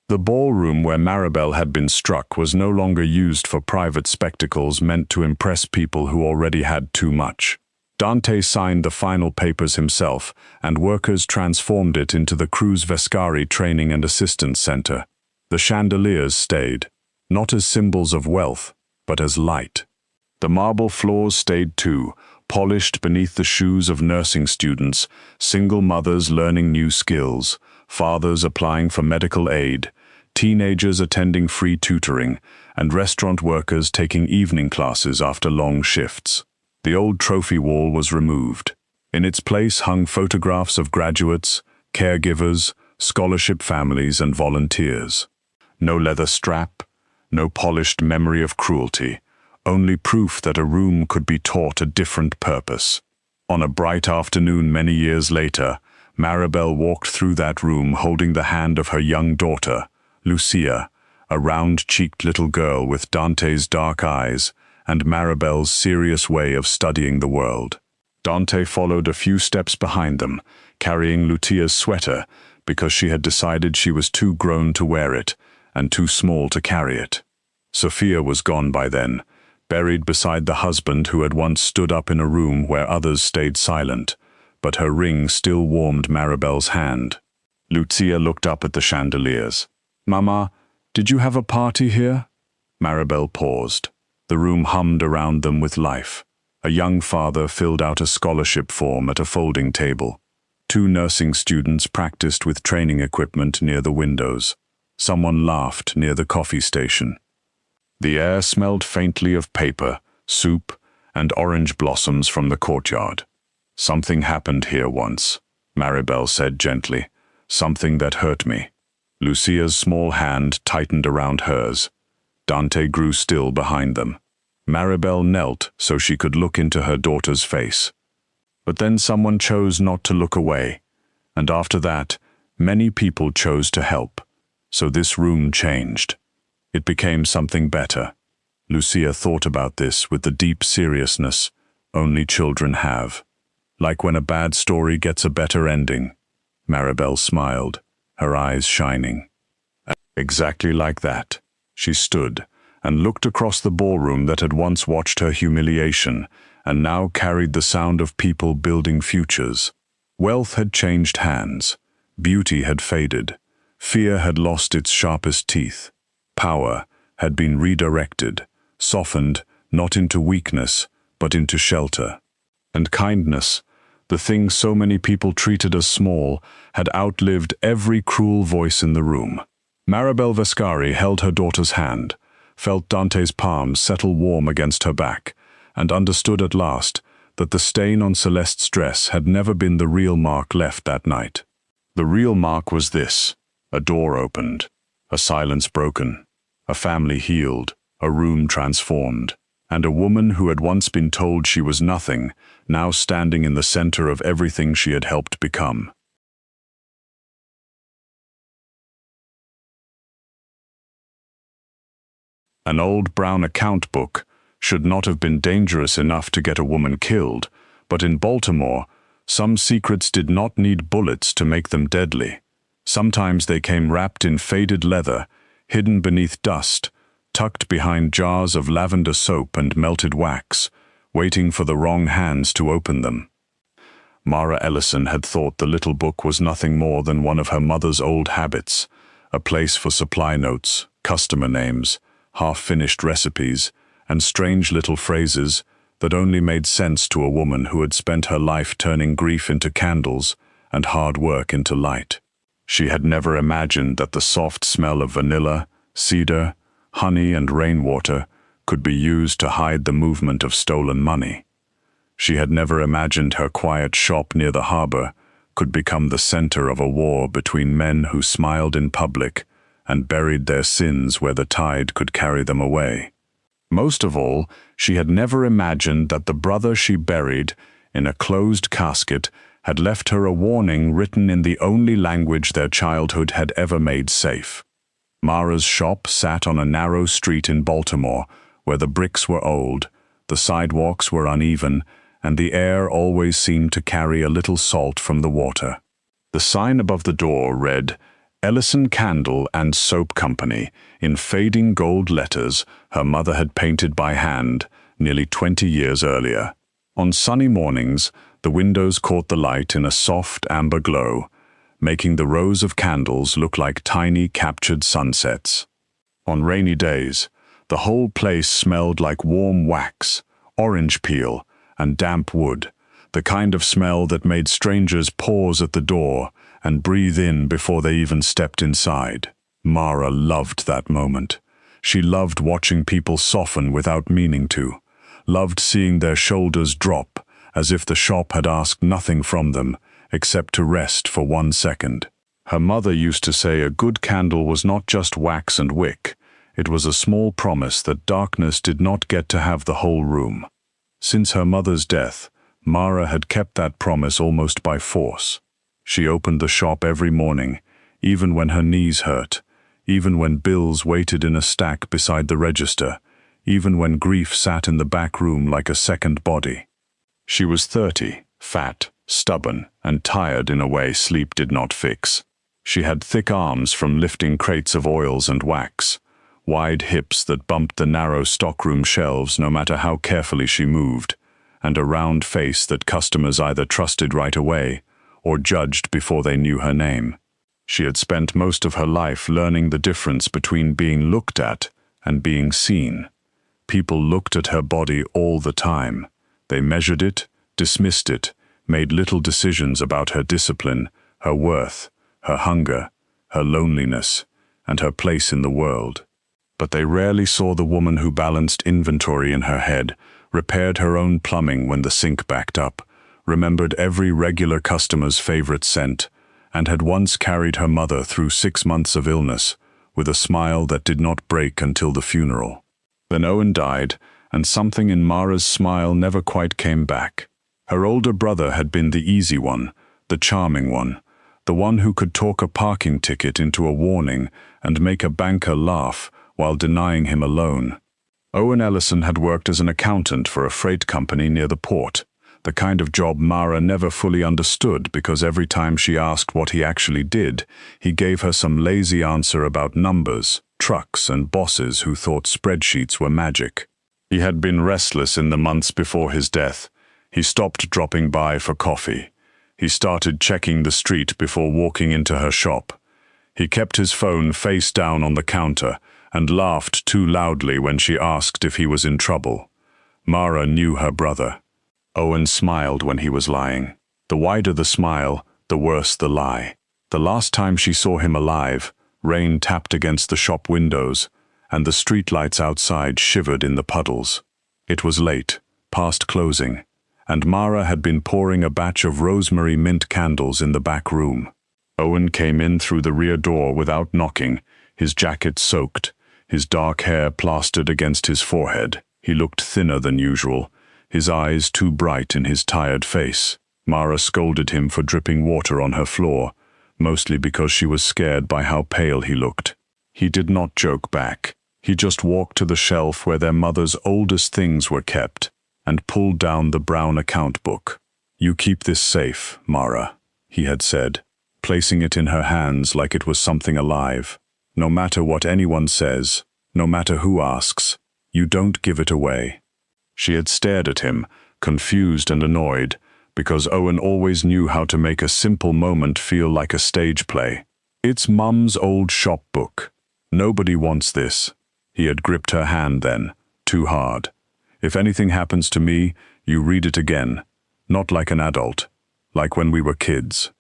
The ballroom where Maribel had been struck was no longer used for private spectacles meant to impress people who already had too much. Dante signed the final papers himself, and workers transformed it into the Cruz Vescari Training and Assistance Center. The chandeliers stayed, not as symbols of wealth, but as light. The marble floors stayed too, polished beneath the shoes of nursing students, single mothers learning new skills, fathers applying for medical aid, teenagers attending free tutoring, and restaurant workers taking evening classes after long shifts. The old trophy wall was removed. In its place hung photographs of graduates, caregivers, scholarship families, and volunteers. No leather strap, no polished memory of cruelty, only proof that a room could be taught a different purpose. On a bright afternoon many years later, Maribel walked through that room holding the hand of her young daughter, Lucia, a round-cheeked little girl with Dante's dark eyes and Maribel's serious way of studying the world. Dante followed a few steps behind them, carrying Lucia's sweater because she had decided she was too grown to wear it and too small to carry it. Sophia was gone by then, buried beside the husband who had once stood up in a room where others stayed silent, but her ring still warmed Maribel's hand. Lucia looked up at the chandeliers. "Mama, did you have a party here?" Maribel paused. The room hummed around them with life. A young father filled out a scholarship form at a folding table. 2 nursing students practiced with training equipment near the windows. Someone laughed near the coffee station. The air smelled faintly of paper, soup, and orange blossoms from the courtyard. "Something happened here once," Maribel said gently. "Something that hurt me." Lucia's small hand tightened around hers. Dante grew still behind them. Maribel knelt so she could look into her daughter's face. But then someone chose not to look away, and after that, many people chose to help. So this room changed. It became something better. Lucia thought about this with the deep seriousness only children have. Like when a bad story gets a better ending. Maribel smiled, her eyes shining. Exactly like that. She stood and looked across the ballroom that had once watched her humiliation and now carried the sound of people building futures. Wealth had changed hands. Beauty had faded. Fear had lost its sharpest teeth. Power had been redirected, softened not into weakness, but into shelter. And kindness, the thing so many people treated as small, had outlived every cruel voice in the room. Maribel Vescari held her daughter's hand, felt Dante's palms settle warm against her back, and understood at last that the stain on Celeste's dress had never been the real mark left that night. The real mark was this: a door opened, a silence broken, a family healed, a room transformed, and a woman who had once been told she was nothing, now standing in the center of everything she had helped become. An old brown account book should not have been dangerous enough to get a woman killed, but in Baltimore, some secrets did not need bullets to make them deadly. Sometimes they came wrapped in faded leather, hidden beneath dust, tucked behind jars of lavender soap and melted wax, waiting for the wrong hands to open them. Mara Ellison had thought the little book was nothing more than one of her mother's old habits, a place for supply notes, customer names, half-finished recipes, and strange little phrases that only made sense to a woman who had spent her life turning grief into candles and hard work into light. She had never imagined that the soft smell of vanilla, cedar, honey, and rainwater could be used to hide the movement of stolen money. She had never imagined her quiet shop near the harbor could become the center of a war between men who smiled in public and buried their sins where the tide could carry them away. Most of all, she had never imagined that the brother she buried in a closed casket had left her a warning written in the only language their childhood had ever made safe. Mara's shop sat on a narrow street in Baltimore, where the bricks were old, the sidewalks were uneven, and the air always seemed to carry a little salt from the water. The sign above the door read, "Ellison Candle and Soap Company," in fading gold letters her mother had painted by hand nearly 20 years earlier. On sunny mornings, the windows caught the light in a soft amber glow, making the rows of candles look like tiny captured sunsets. On rainy days, the whole place smelled like warm wax, orange peel, and damp wood, the kind of smell that made strangers pause at the door and breathe in before they even stepped inside. Mara loved that moment. She loved watching people soften without meaning to, loved seeing their shoulders drop as if the shop had asked nothing from them except to rest for 1 second. Her mother used to say a good candle was not just wax and wick, it was a small promise that darkness did not get to have the whole room. Since her mother's death, Mara had kept that promise almost by force. She opened the shop every morning, even when her knees hurt, even when bills waited in a stack beside the register, even when grief sat in the back room like a second body. She was 30, fat, stubborn, and tired in a way sleep did not fix. She had thick arms from lifting crates of oils and wax, wide hips that bumped the narrow stockroom shelves no matter how carefully she moved, and a round face that customers either trusted right away or judged before they knew her name. She had spent most of her life learning the difference between being looked at and being seen. People looked at her body all the time. They measured it, dismissed it, made little decisions about her discipline, her worth, her hunger, her loneliness, and her place in the world. But they rarely saw the woman who balanced inventory in her head, repaired her own plumbing when the sink backed up, remembered every regular customer's favorite scent, and had once carried her mother through 6 months of illness, with a smile that did not break until the funeral. Then Owen died, and something in Mara's smile never quite came back. Her older brother had been the easy one, the charming one, the one who could talk a parking ticket into a warning and make a banker laugh while denying him a loan. Owen Ellison had worked as an accountant for a freight company near the port, the kind of job Mara never fully understood because every time she asked what he actually did, he gave her some lazy answer about numbers, trucks, and bosses who thought spreadsheets were magic. He had been restless in the months before his death. He stopped dropping by for coffee. He started checking the street before walking into her shop. He kept his phone face down on the counter and laughed too loudly when she asked if he was in trouble. Mara knew her brother. Owen smiled when he was lying. The wider the smile, the worse the lie. The last time she saw him alive, rain tapped against the shop windows, and the streetlights outside shivered in the puddles. It was late, past closing, and Mara had been pouring a batch of rosemary mint candles in the back room. Owen came in through the rear door without knocking, his jacket soaked, his dark hair plastered against his forehead. He looked thinner than usual, his eyes too bright in his tired face. Mara scolded him for dripping water on her floor, mostly because she was scared by how pale he looked. He did not joke back. He just walked to the shelf where their mother's oldest things were kept and pulled down the brown account book. "You keep this safe, Mara," he had said, placing it in her hands like it was something alive. "No matter what anyone says, no matter who asks, you don't give it away." She had stared at him, confused and annoyed, because Owen always knew how to make a simple moment feel like a stage play. "It's Mum's old shop book. Nobody wants this." He had gripped her hand then, too hard. "If anything happens to me, you read it again. Not like an adult, like when we were kids."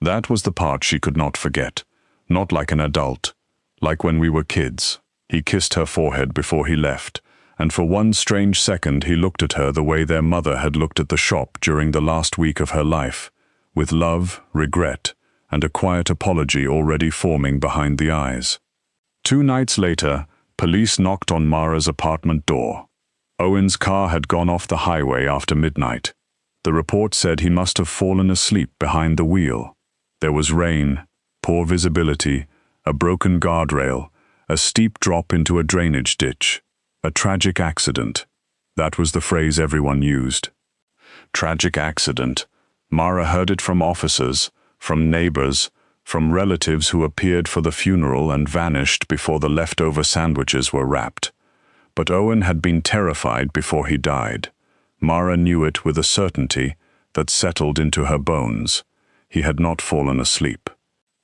That was the part she could not forget. Not like an adult, like when we were kids. He kissed her forehead before he left, and for one strange second he looked at her the way their mother had looked at the shop during the last week of her life, with love, regret, and a quiet apology already forming behind the eyes. 2 nights later, police knocked on Mara's apartment door. Owen's car had gone off the highway after midnight. The report said he must have fallen asleep behind the wheel. There was rain, poor visibility, a broken guardrail, a steep drop into a drainage ditch. A tragic accident. That was the phrase everyone used. Tragic accident. Mara heard it from officers, from neighbors, from relatives who appeared for the funeral and vanished before the leftover sandwiches were wrapped. But Owen had been terrified before he died. Mara knew it with a certainty that settled into her bones. He had not fallen asleep.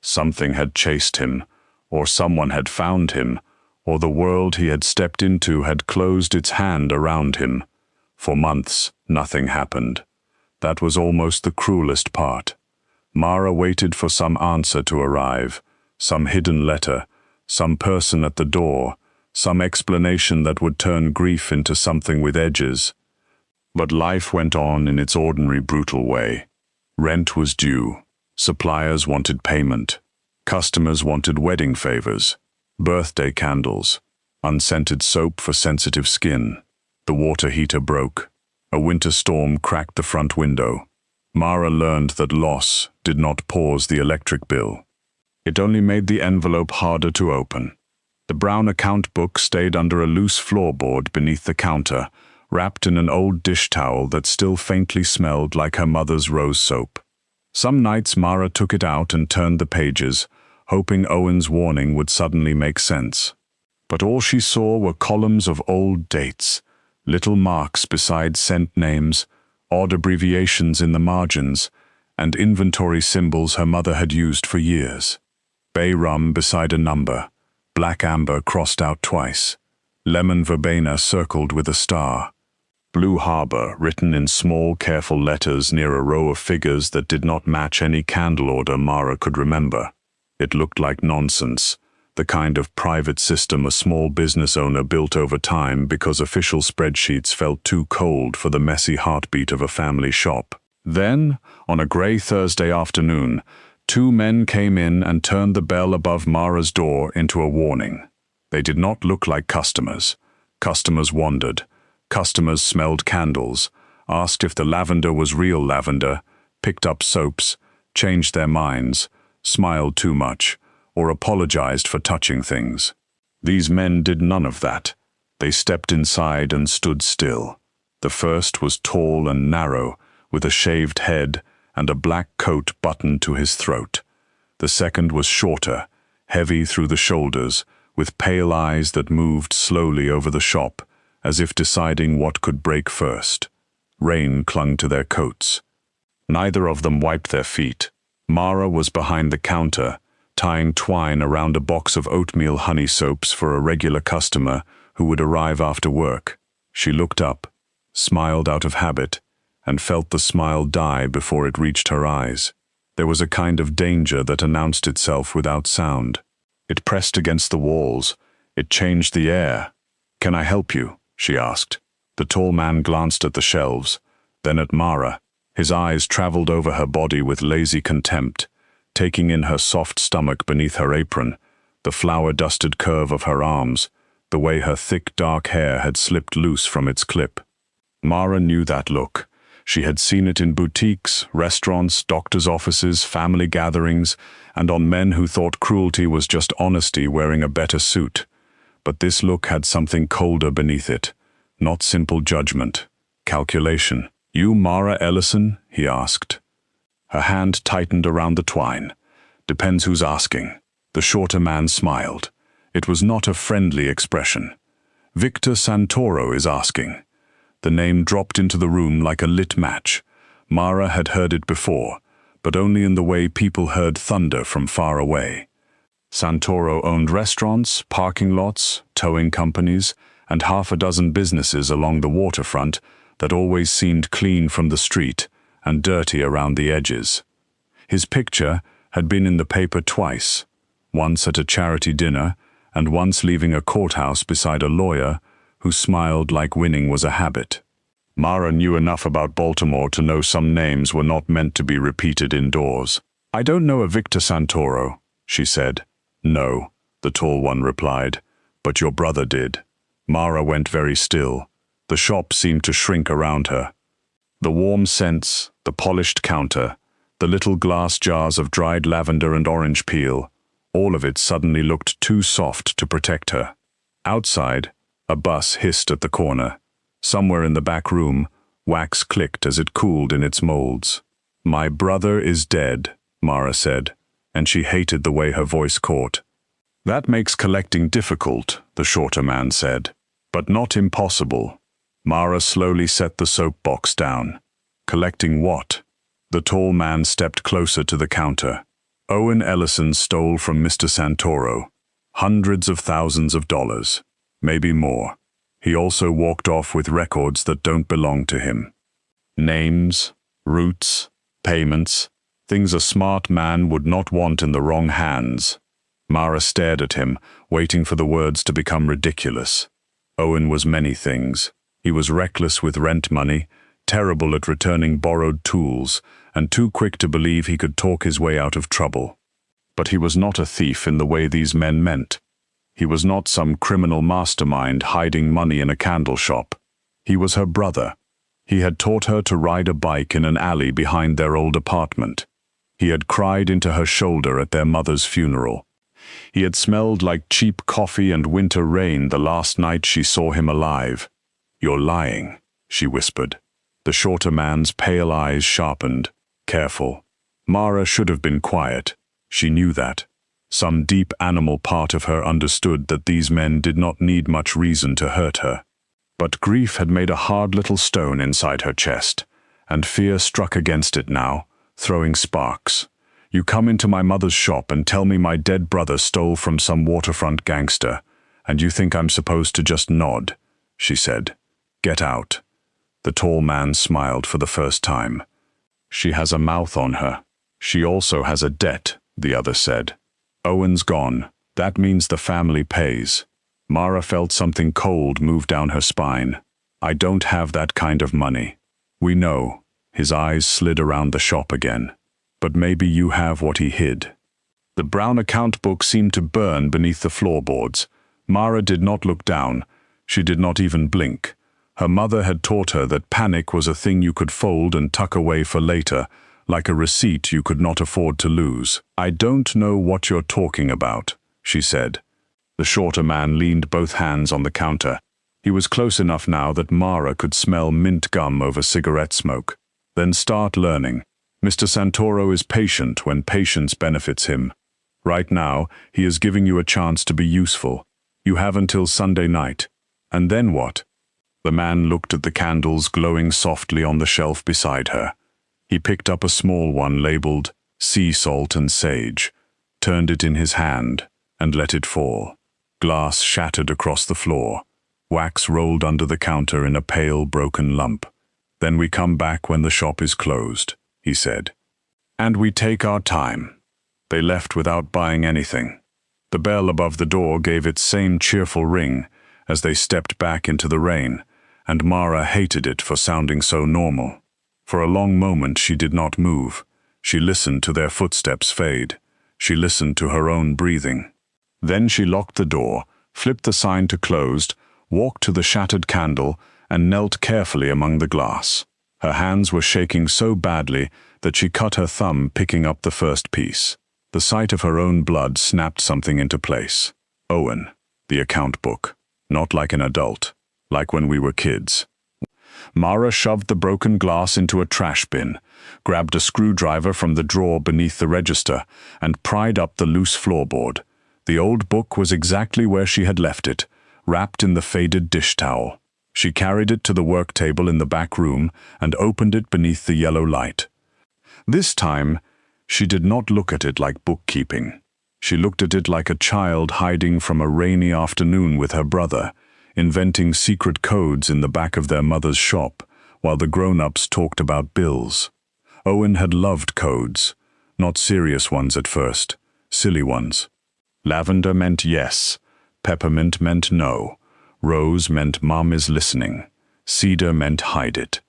Something had chased him, or someone had found him, or the world he had stepped into had closed its hand around him. For months, nothing happened. That was almost the cruelest part. Mara waited for some answer to arrive, some hidden letter, some person at the door, some explanation that would turn grief into something with edges. But life went on in its ordinary brutal way. Rent was due. Suppliers wanted payment. Customers wanted wedding favors. Birthday candles, unscented soap for sensitive skin. The water heater broke. A winter storm cracked the front window. Mara learned that loss did not pause the electric bill. It only made the envelope harder to open. The brown account book stayed under a loose floorboard beneath the counter, wrapped in an old dish towel that still faintly smelled like her mother's rose soap. Some nights Mara took it out and turned the pages, hoping Owen's warning would suddenly make sense. But all she saw were columns of old dates, little marks beside scent names, odd abbreviations in the margins, and inventory symbols her mother had used for years. Bay rum beside a number, black amber crossed out twice, lemon verbena circled with a star, Blue Harbor written in small, careful letters near a row of figures that did not match any candle order Mara could remember. It looked like nonsense, the kind of private system a small business owner built over time because official spreadsheets felt too cold for the messy heartbeat of a family shop. Then, on a grey Thursday afternoon, 2 men came in and turned the bell above Mara's door into a warning. They did not look like customers. Customers wandered. Customers smelled candles, asked if the lavender was real lavender, picked up soaps, changed their minds, smiled too much, or apologized for touching things. These men did none of that. They stepped inside and stood still. The first was tall and narrow, with a shaved head and a black coat buttoned to his throat. The second was shorter, heavy through the shoulders, with pale eyes that moved slowly over the shop, as if deciding what could break first. Rain clung to their coats. Neither of them wiped their feet. Mara was behind the counter, tying twine around a box of oatmeal honey soaps for a regular customer who would arrive after work. She looked up, smiled out of habit, and felt the smile die before it reached her eyes. There was a kind of danger that announced itself without sound. It pressed against the walls. It changed the air. "Can I help you?" she asked. The tall man glanced at the shelves, then at Mara. His eyes traveled over her body with lazy contempt, taking in her soft stomach beneath her apron, the flour-dusted curve of her arms, the way her thick dark hair had slipped loose from its clip. Mara knew that look. She had seen it in boutiques, restaurants, doctors' offices, family gatherings, and on men who thought cruelty was just honesty wearing a better suit. But this look had something colder beneath it, not simple judgment, calculation. "You Mara Ellison?" he asked. Her hand tightened around the twine. "Depends who's asking." The shorter man smiled. It was not a friendly expression. "Victor Santoro is asking." The name dropped into the room like a lit match. Mara had heard it before, but only in the way people heard thunder from far away. Santoro owned restaurants, parking lots, towing companies, and half a dozen businesses along the waterfront that always seemed clean from the street and dirty around the edges. His picture had been in the paper twice, once at a charity dinner and once leaving a courthouse beside a lawyer who smiled like winning was a habit. Mara knew enough about Baltimore to know some names were not meant to be repeated indoors. "I don't know a Victor Santoro," she said. "No," the tall one replied, "but your brother did." Mara went very still. The shop seemed to shrink around her. The warm scents, the polished counter, the little glass jars of dried lavender and orange peel, all of it suddenly looked too soft to protect her. Outside, a bus hissed at the corner. Somewhere in the back room, wax clicked as it cooled in its molds. "My brother is dead," Mara said, and she hated the way her voice caught. "That makes collecting difficult," the shorter man said, "but not impossible." Mara slowly set the soapbox down. "Collecting what?" The tall man stepped closer to the counter. "Owen Ellison stole from Mr. Santoro. Hundreds of thousands of dollars. Maybe more. He also walked off with records that don't belong to him. Names, routes, payments, things a smart man would not want in the wrong hands." Mara stared at him, waiting for the words to become ridiculous. Owen was many things. He was reckless with rent money, terrible at returning borrowed tools, and too quick to believe he could talk his way out of trouble. But he was not a thief in the way these men meant. He was not some criminal mastermind hiding money in a candle shop. He was her brother. He had taught her to ride a bike in an alley behind their old apartment. He had cried into her shoulder at their mother's funeral. He had smelled like cheap coffee and winter rain the last night she saw him alive. "You're lying," she whispered. The shorter man's pale eyes sharpened. Careful. Mara should have been quiet. She knew that. Some deep animal part of her understood that these men did not need much reason to hurt her. But grief had made a hard little stone inside her chest, and fear struck against it now, throwing sparks. You come into my mother's shop and tell me my dead brother stole from some waterfront gangster, and you think I'm supposed to just nod, she said. Get out. The tall man smiled for the first time. She has a mouth on her. She also has a debt, the other said. Owen's gone. That means the family pays. Mara felt something cold move down her spine. I don't have that kind of money. We know. His eyes slid around the shop again. But maybe you have what he hid. The brown account book seemed to burn beneath the floorboards. Mara did not look down. She did not even blink. Her mother had taught her that panic was a thing you could fold and tuck away for later, like a receipt you could not afford to lose. I don't know what you're talking about, she said. The shorter man leaned both hands on the counter. He was close enough now that Mara could smell mint gum over cigarette smoke. Then start learning. Mr. Santoro is patient when patience benefits him. Right now, he is giving you a chance to be useful. You have until Sunday night. And then what? The man looked at the candles glowing softly on the shelf beside her. He picked up a small one labeled sea salt and sage, turned it in his hand, and let it fall. Glass shattered across the floor. Wax rolled under the counter in a pale, broken lump. Then we come back when the shop is closed, he said. And we take our time. They left without buying anything. The bell above the door gave its same cheerful ring as they stepped back into the rain, and Mara hated it for sounding so normal. For a long moment she did not move. She listened to their footsteps fade. She listened to her own breathing. Then she locked the door, flipped the sign to closed, walked to the shattered candle, and knelt carefully among the glass. Her hands were shaking so badly that she cut her thumb picking up the first piece. The sight of her own blood snapped something into place. Owen, the account book. Not like an adult, like when we were kids. Mara shoved the broken glass into a trash bin, grabbed a screwdriver from the drawer beneath the register, and pried up the loose floorboard. The old book was exactly where she had left it, wrapped in the faded dish towel. She carried it to the work table in the back room and opened it beneath the yellow light. This time, she did not look at it like bookkeeping. She looked at it like a child hiding from a rainy afternoon with her brother, inventing secret codes in the back of their mother's shop, while the grown-ups talked about bills. Owen had loved codes, not serious ones at first, silly ones. Lavender meant yes, peppermint meant no, rose meant mom is listening, cedar meant hide it.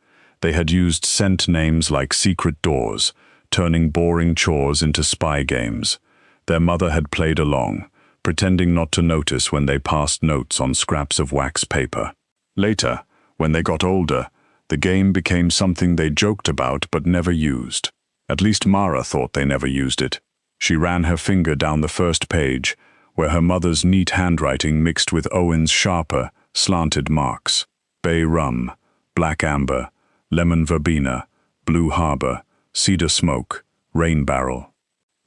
They had used scent names like secret doors, turning boring chores into spy games. Their mother had played along, pretending not to notice when they passed notes on scraps of wax paper. Later, when they got older, the game became something they joked about but never used. At least Mara thought they never used it. She ran her finger down the first page, where her mother's neat handwriting mixed with Owen's sharper, slanted marks. Bay rum, black amber, lemon verbena, blue harbor, cedar smoke, rain barrel.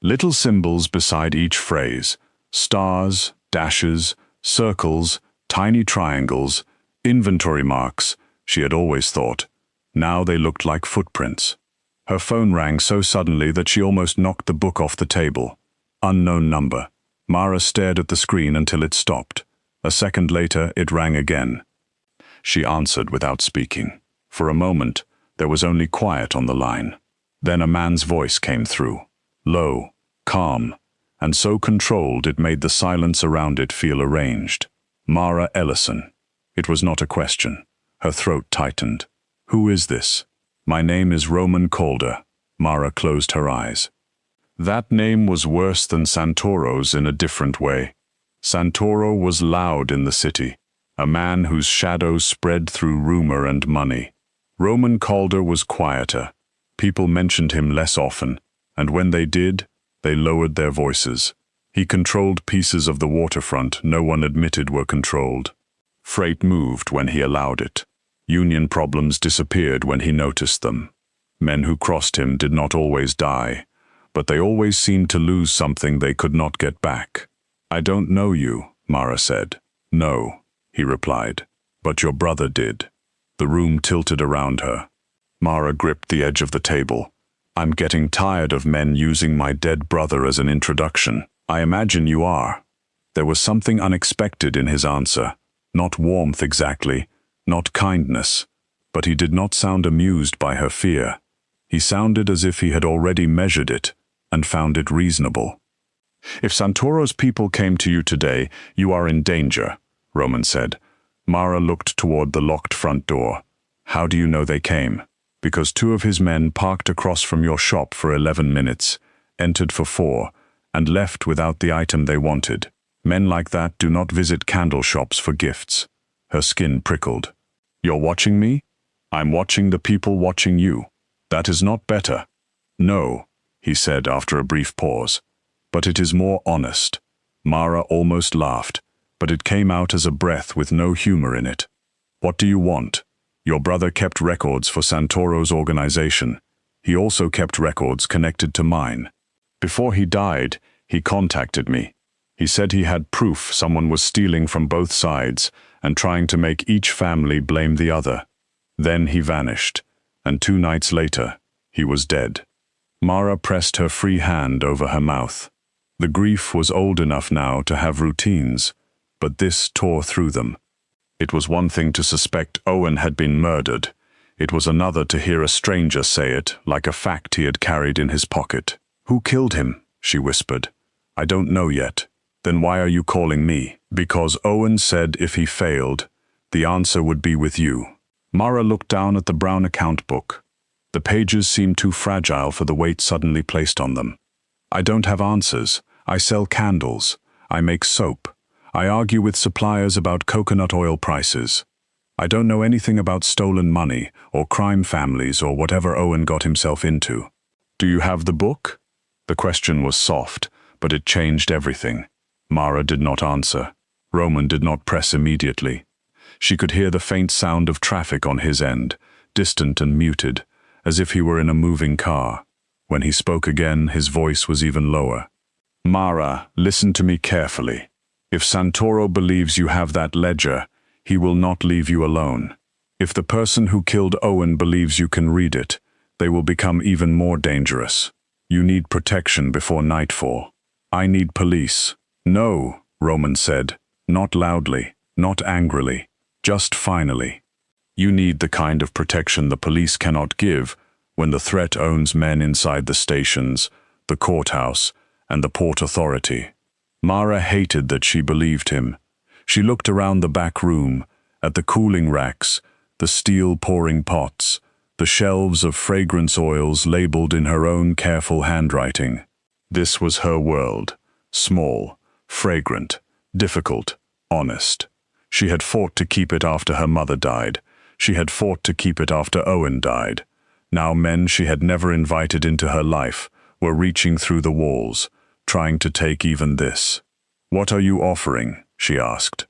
Little symbols beside each phrase, stars, dashes, circles, tiny triangles, inventory marks, she had always thought. Now they looked like footprints. Her phone rang so suddenly that she almost knocked the book off the table. Unknown number. Mara stared at the screen until it stopped. A second later, it rang again. She answered without speaking. For a moment, there was only quiet on the line. Then a man's voice came through. Low, calm, and so controlled it made the silence around it feel arranged. Mara Ellison. It was not a question. Her throat tightened. Who is this? My name is Roman Calder. Mara closed her eyes. That name was worse than Santoro's in a different way. Santoro was loud in the city, a man whose shadow spread through rumor and money. Roman Calder was quieter. People mentioned him less often, and when they did, they lowered their voices. He controlled pieces of the waterfront no one admitted were controlled. Freight moved when he allowed it. Union problems disappeared when he noticed them. Men who crossed him did not always die, but they always seemed to lose something they could not get back. "I don't know you," Mara said. "No," he replied, "but your brother did." The room tilted around her. Mara gripped the edge of the table. "I'm getting tired of men using my dead brother as an introduction." "I imagine you are." There was something unexpected in his answer. Not warmth exactly, not kindness, but he did not sound amused by her fear. He sounded as if he had already measured it and found it reasonable. "If Santoro's people came to you today, you are in danger," Roman said. Mara looked toward the locked front door. "How do you know they came?" "Because 2 of his men parked across from your shop for 11 minutes, entered for 4, and left without the item they wanted. Men like that do not visit candle shops for gifts." Her skin prickled. "You're watching me? I'm watching the people watching you. That is not better." "No," he said after a brief pause. "But it is more honest." Mara almost laughed, but it came out as a breath with no humor in it. "What do you want?" "Your brother kept records for Santoro's organization. He also kept records connected to mine. Before he died, he contacted me. He said he had proof someone was stealing from both sides and trying to make each family blame the other. Then he vanished, and 2 nights later, he was dead." Mara pressed her free hand over her mouth. The grief was old enough now to have routines, but this tore through them. It was one thing to suspect Owen had been murdered. It was another to hear a stranger say it, like a fact he had carried in his pocket. "Who killed him?" she whispered. "I don't know yet." "Then why are you calling me?" "Because Owen said if he failed, the answer would be with you." Mara looked down at the brown account book. The pages seemed too fragile for the weight suddenly placed on them. "I don't have answers. I sell candles. I make soap. I argue with suppliers about coconut oil prices. I don't know anything about stolen money or crime families or whatever Owen got himself into." "Do you have the book?" The question was soft, but it changed everything. Mara did not answer. Roman did not press immediately. She could hear the faint sound of traffic on his end, distant and muted, as if he were in a moving car. When he spoke again, his voice was even lower. "Mara, listen to me carefully. If Santoro believes you have that ledger, he will not leave you alone. If the person who killed Owen believes you can read it, they will become even more dangerous. You need protection before nightfall. I need police." "No," Roman said, not loudly, not angrily, just finally. "You need the kind of protection the police cannot give when the threat owns men inside the stations, the courthouse, and the Port Authority." Mara hated that she believed him. She looked around the back room, at the cooling racks, the steel pouring pots, the shelves of fragrance oils labeled in her own careful handwriting. This was her world, small, fragrant, difficult, honest. She had fought to keep it after her mother died. She had fought to keep it after Owen died. Now men she had never invited into her life were reaching through the walls, trying to take even this. "What are you offering?" she asked.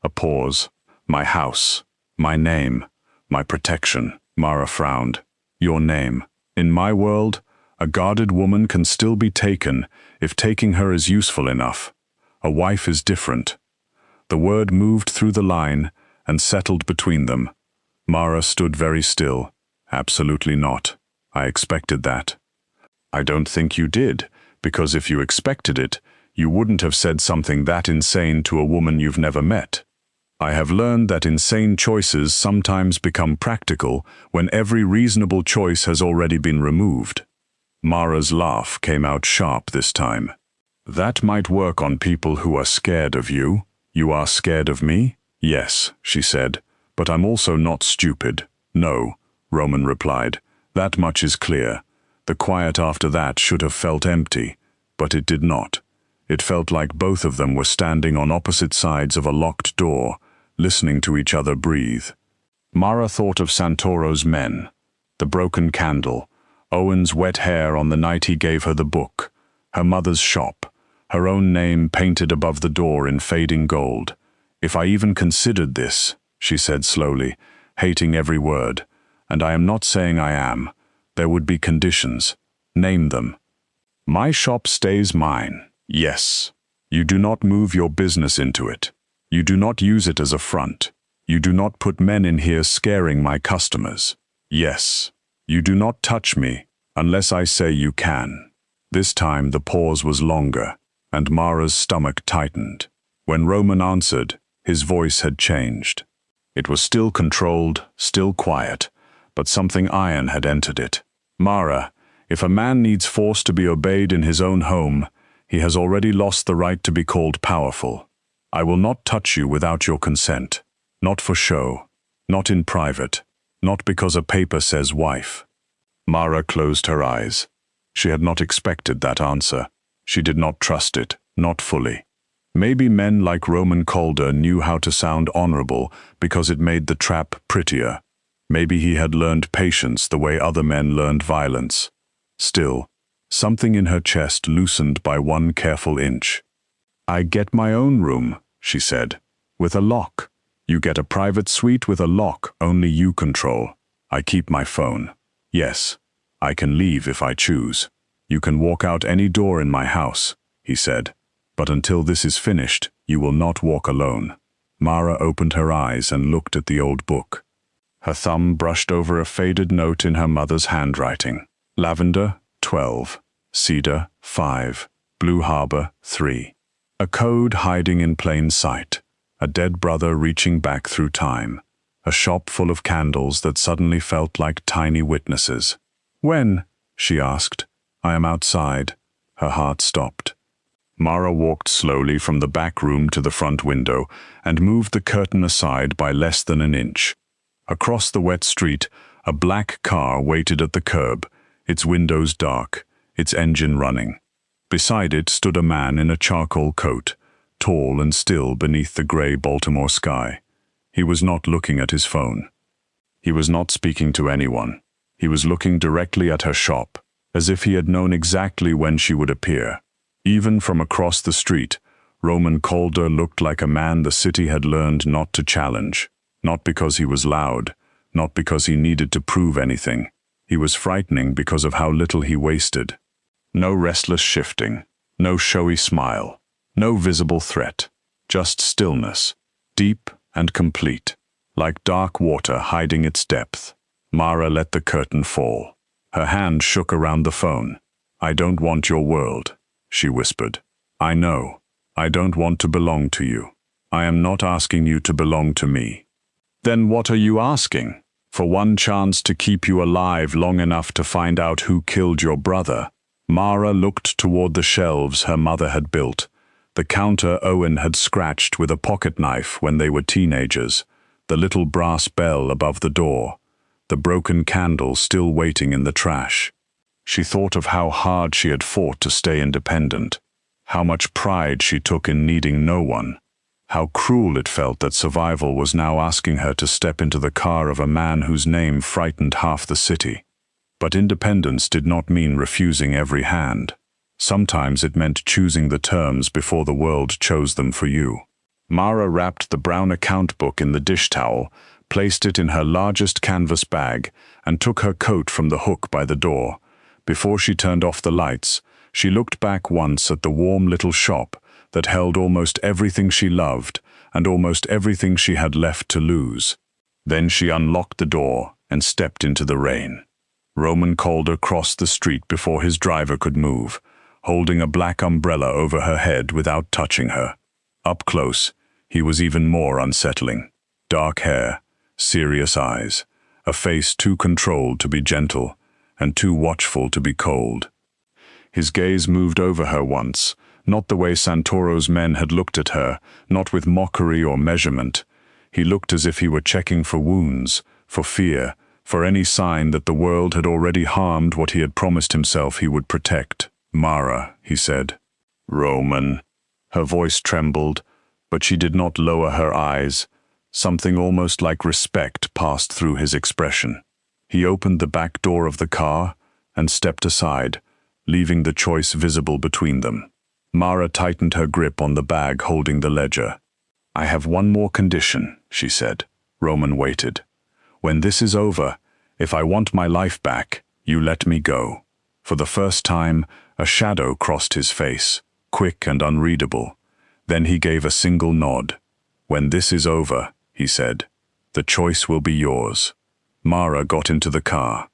A pause. "My house, my name, my protection." Mara frowned. "Your name. In my world, a guarded woman can still be taken if taking her is useful enough. A wife is different." The word moved through the line and settled between them. Mara stood very still. "Absolutely not. I expected that." "I don't think you did, because if you expected it, you wouldn't have said something that insane to a woman you've never met. I have learned that insane choices sometimes become practical when every reasonable choice has already been removed." Mara's laugh came out sharp this time. "That might work on people who are scared of you. You are scared of me?" "Yes," she said, "but I'm also not stupid." "No," Roman replied. "That much is clear. The quiet after that should have felt empty, but it did not. It felt like both of them were standing on opposite sides of a locked door, listening to each other breathe." Mara thought of Santoro's men, the broken candle, Owen's wet hair on the night he gave her the book, her mother's shop, her own name painted above the door in fading gold. "If I even considered this," she said slowly, hating every word. And I am not saying I am. There would be conditions. Name them. My shop stays mine. Yes. You do not move your business into it. You do not use it as a front. You do not put men in here scaring my customers. Yes. You do not touch me unless I say you can. This time the pause was longer, and Mara's stomach tightened. When Roman answered, his voice had changed. It was still controlled, still quiet, but something iron had entered it. Mara, if a man needs force to be obeyed in his own home, he has already lost the right to be called powerful. I will not touch you without your consent. Not for show. Not in private. Not because a paper says wife. Mara closed her eyes. She had not expected that answer. She did not trust it, not fully. Maybe men like Roman Calder knew how to sound honorable because it made the trap prettier. Maybe he had learned patience the way other men learned violence. Still, something in her chest loosened by one careful inch. I get my own room, she said, with a lock. You get a private suite with a lock only you control. I keep my phone. Yes, I can leave if I choose. You can walk out any door in my house, he said. But until this is finished, you will not walk alone. Mara opened her eyes and looked at the old book. Her thumb brushed over a faded note in her mother's handwriting. Lavender, 12. Cedar, 5. Blue Harbor, 3. A code hiding in plain sight. A dead brother reaching back through time. A shop full of candles that suddenly felt like tiny witnesses. When? She asked. I am outside. Her heart stopped. Mara walked slowly from the back room to the front window and moved the curtain aside by less than an inch. Across the wet street, a black car waited at the curb, its windows dark, its engine running. Beside it stood a man in a charcoal coat, tall and still beneath the gray Baltimore sky. He was not looking at his phone. He was not speaking to anyone. He was looking directly at her shop, as if he had known exactly when she would appear. Even from across the street, Roman Calder looked like a man the city had learned not to challenge. Not because he was loud, not because he needed to prove anything. He was frightening because of how little he wasted. No restless shifting, no showy smile, no visible threat, just stillness, deep and complete, like dark water hiding its depth. Mara let the curtain fall. Her hand shook around the phone. I don't want your world, she whispered. I know. I don't want to belong to you. I am not asking you to belong to me. Then what are you asking? For one chance to keep you alive long enough to find out who killed your brother? Mara looked toward the shelves her mother had built, the counter Owen had scratched with a pocket knife when they were teenagers, the little brass bell above the door, the broken candle still waiting in the trash. She thought of how hard she had fought to stay independent, how much pride she took in needing no one, how cruel it felt that survival was now asking her to step into the car of a man whose name frightened half the city. But independence did not mean refusing every hand. Sometimes it meant choosing the terms before the world chose them for you. Mara wrapped the brown account book in the dish towel, placed it in her largest canvas bag, and took her coat from the hook by the door. Before she turned off the lights, she looked back once at the warm little shop that held almost everything she loved and almost everything she had left to lose. Then she unlocked the door and stepped into the rain. Roman Calder crossed the street before his driver could move, holding a black umbrella over her head without touching her. Up close, he was even more unsettling. Dark hair, serious eyes, a face too controlled to be gentle and too watchful to be cold. His gaze moved over her once, not the way Santoro's men had looked at her, not with mockery or measurement. He looked as if he were checking for wounds, for fear, for any sign that the world had already harmed what he had promised himself he would protect. Mara, he said. Roman. Her voice trembled, but she did not lower her eyes. Something almost like respect passed through his expression. He opened the back door of the car and stepped aside, leaving the choice visible between them. Mara tightened her grip on the bag holding the ledger. I have one more condition, she said. Roman waited. When this is over, if I want my life back, you let me go." For the first time, a shadow crossed his face, quick and unreadable. Then he gave a single nod. "When this is over," he said, "the choice will be yours." Mara got into the car.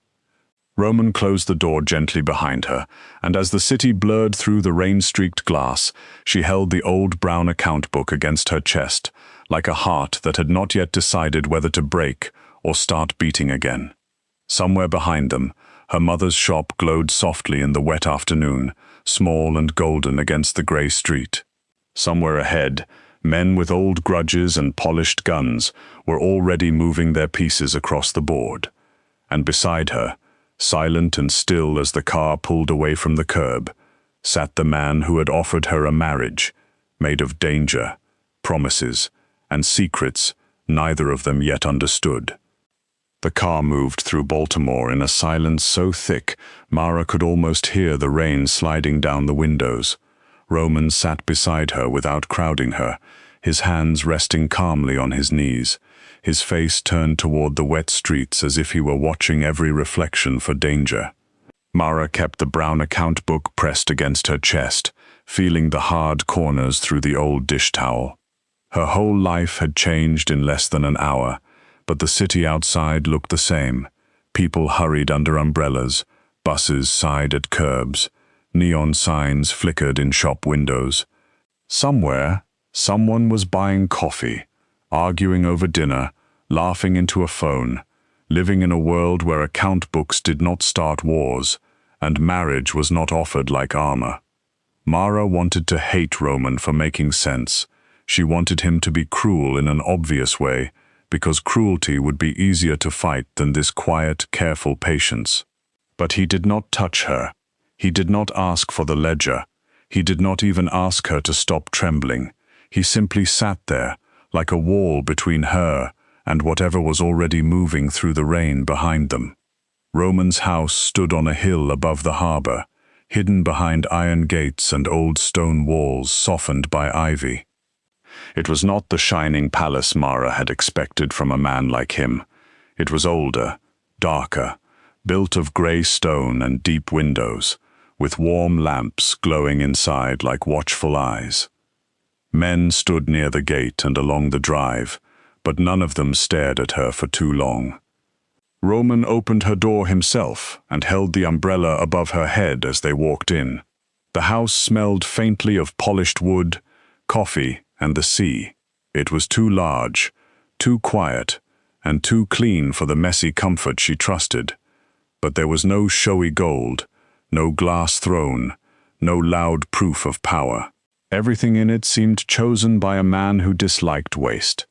Roman closed the door gently behind her, and as the city blurred through the rain-streaked glass, she held the old brown account book against her chest, like a heart that had not yet decided whether to break or start beating again. Somewhere behind them, her mother's shop glowed softly in the wet afternoon, small and golden against the grey street. Somewhere ahead, men with old grudges and polished guns were already moving their pieces across the board. And beside her, silent and still as the car pulled away from the curb, sat the man who had offered her a marriage, made of danger, promises, and secrets neither of them yet understood. The car moved through Baltimore in a silence so thick Mara could almost hear the rain sliding down the windows. Roman sat beside her without crowding her, his hands resting calmly on his knees, his face turned toward the wet streets as if he were watching every reflection for danger. Mara kept the brown account book pressed against her chest, feeling the hard corners through the old dish towel. Her whole life had changed in less than an hour, but the city outside looked the same. People hurried under umbrellas, buses sighed at curbs, neon signs flickered in shop windows. Somewhere, someone was buying coffee, arguing over dinner, laughing into a phone, living in a world where account books did not start wars, and marriage was not offered like armor. Mara wanted to hate Roman for making sense. She wanted him to be cruel in an obvious way, because cruelty would be easier to fight than this quiet, careful patience. But he did not touch her. He did not ask for the ledger. He did not even ask her to stop trembling. He simply sat there, like a wall between her and whatever was already moving through the rain behind them. Roman's house stood on a hill above the harbor, hidden behind iron gates and old stone walls softened by ivy. It was not the shining palace Mara had expected from a man like him. It was older, darker, built of grey stone and deep windows, with warm lamps glowing inside like watchful eyes. Men stood near the gate and along the drive, but none of them stared at her for too long. Roman opened her door himself and held the umbrella above her head as they walked in. The house smelled faintly of polished wood, coffee, and the sea. It was too large, too quiet, and too clean for the messy comfort she trusted. But there was no showy gold, no glass throne, no loud proof of power. Everything in it seemed chosen by a man who disliked waste.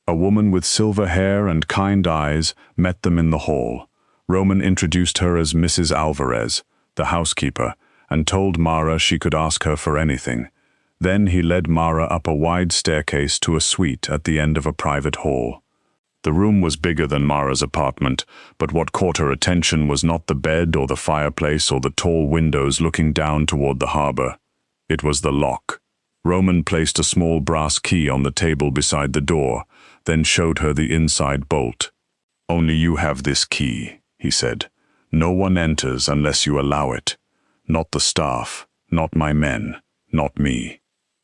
A woman with silver hair and kind eyes met them in the hall. Roman introduced her as Mrs. Alvarez, the housekeeper, and told Mara she could ask her for anything. Then he led Mara up a wide staircase to a suite at the end of a private hall. The room was bigger than Mara's apartment, but what caught her attention was not the bed or the fireplace or the tall windows looking down toward the harbor. It was the lock. Roman placed a small brass key on the table beside the door, then showed her the inside bolt. "Only you have this key," he said. "No one enters unless you allow it. Not the staff, not my men, not me."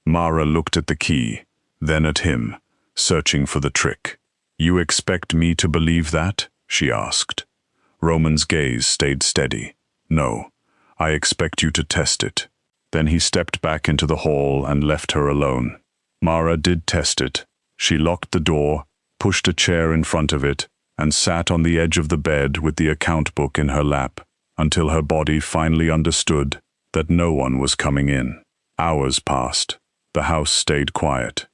Mara looked at the key, then at him, searching for the trick. "You expect me to believe that?" she asked. Roman's gaze stayed steady. "No, I expect you to test it." Then he stepped back into the hall and left her alone. Mara did test it. She locked the door, pushed a chair in front of it, and sat on the edge of the bed with the account book in her lap, until her body finally understood that no one was coming in. Hours passed. The house stayed quiet.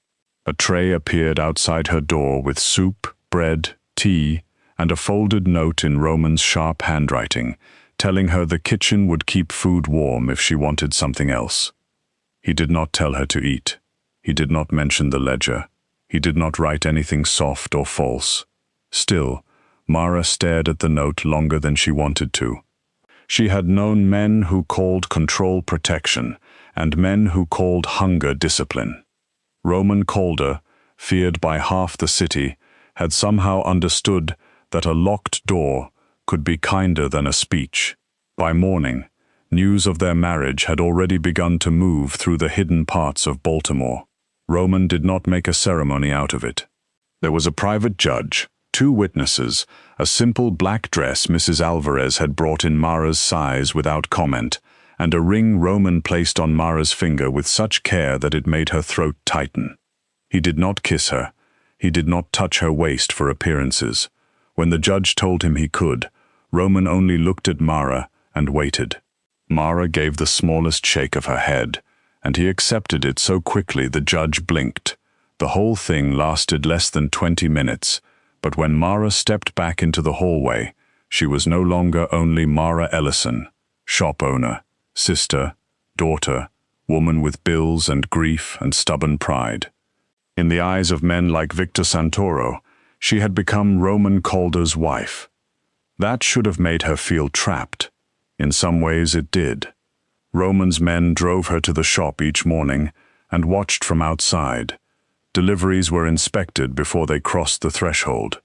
A tray appeared outside her door with soup, bread, tea, and a folded note in Roman's sharp handwriting, telling her the kitchen would keep food warm if she wanted something else. He did not tell her to eat. He did not mention the ledger. He did not write anything soft or false. Still, Mara stared at the note longer than she wanted to. She had known men who called control protection, and men who called hunger discipline. Roman Calder, feared by half the city, had somehow understood that a locked door could be kinder than a speech. By morning, news of their marriage had already begun to move through the hidden parts of Baltimore. Roman did not make a ceremony out of it. There was a private judge, 2 witnesses, a simple black dress Mrs. Alvarez had brought in Mara's size without comment, and a ring Roman placed on Mara's finger with such care that it made her throat tighten. He did not kiss her. He did not touch her waist for appearances. When the judge told him he could, Roman only looked at Mara and waited. Mara gave the smallest shake of her head, and he accepted it so quickly the judge blinked. The whole thing lasted less than 20 minutes, but when Mara stepped back into the hallway, she was no longer only Mara Ellison, shop owner, sister, daughter, woman with bills and grief and stubborn pride. In the eyes of men like Victor Santoro, she had become Roman Calder's wife. That should have made her feel trapped. In some ways it did. Roman's men drove her to the shop each morning and watched from outside. Deliveries were inspected before they crossed the threshold.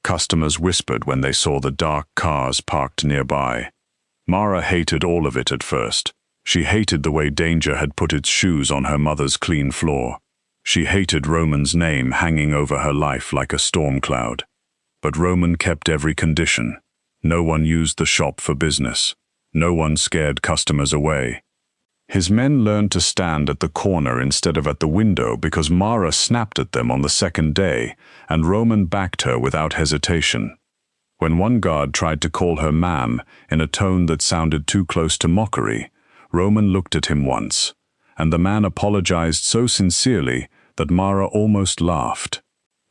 Customers whispered when they saw the dark cars parked nearby. Mara hated all of it at first. She hated the way danger had put its shoes on her mother's clean floor. She hated Roman's name hanging over her life like a storm cloud. But Roman kept every condition. No one used the shop for business. No one scared customers away. His men learned to stand at the corner instead of at the window because Mara snapped at them on the second day, and Roman backed her without hesitation. When one guard tried to call her ma'am in a tone that sounded too close to mockery, Roman looked at him once, and the man apologized so sincerely that Mara almost laughed.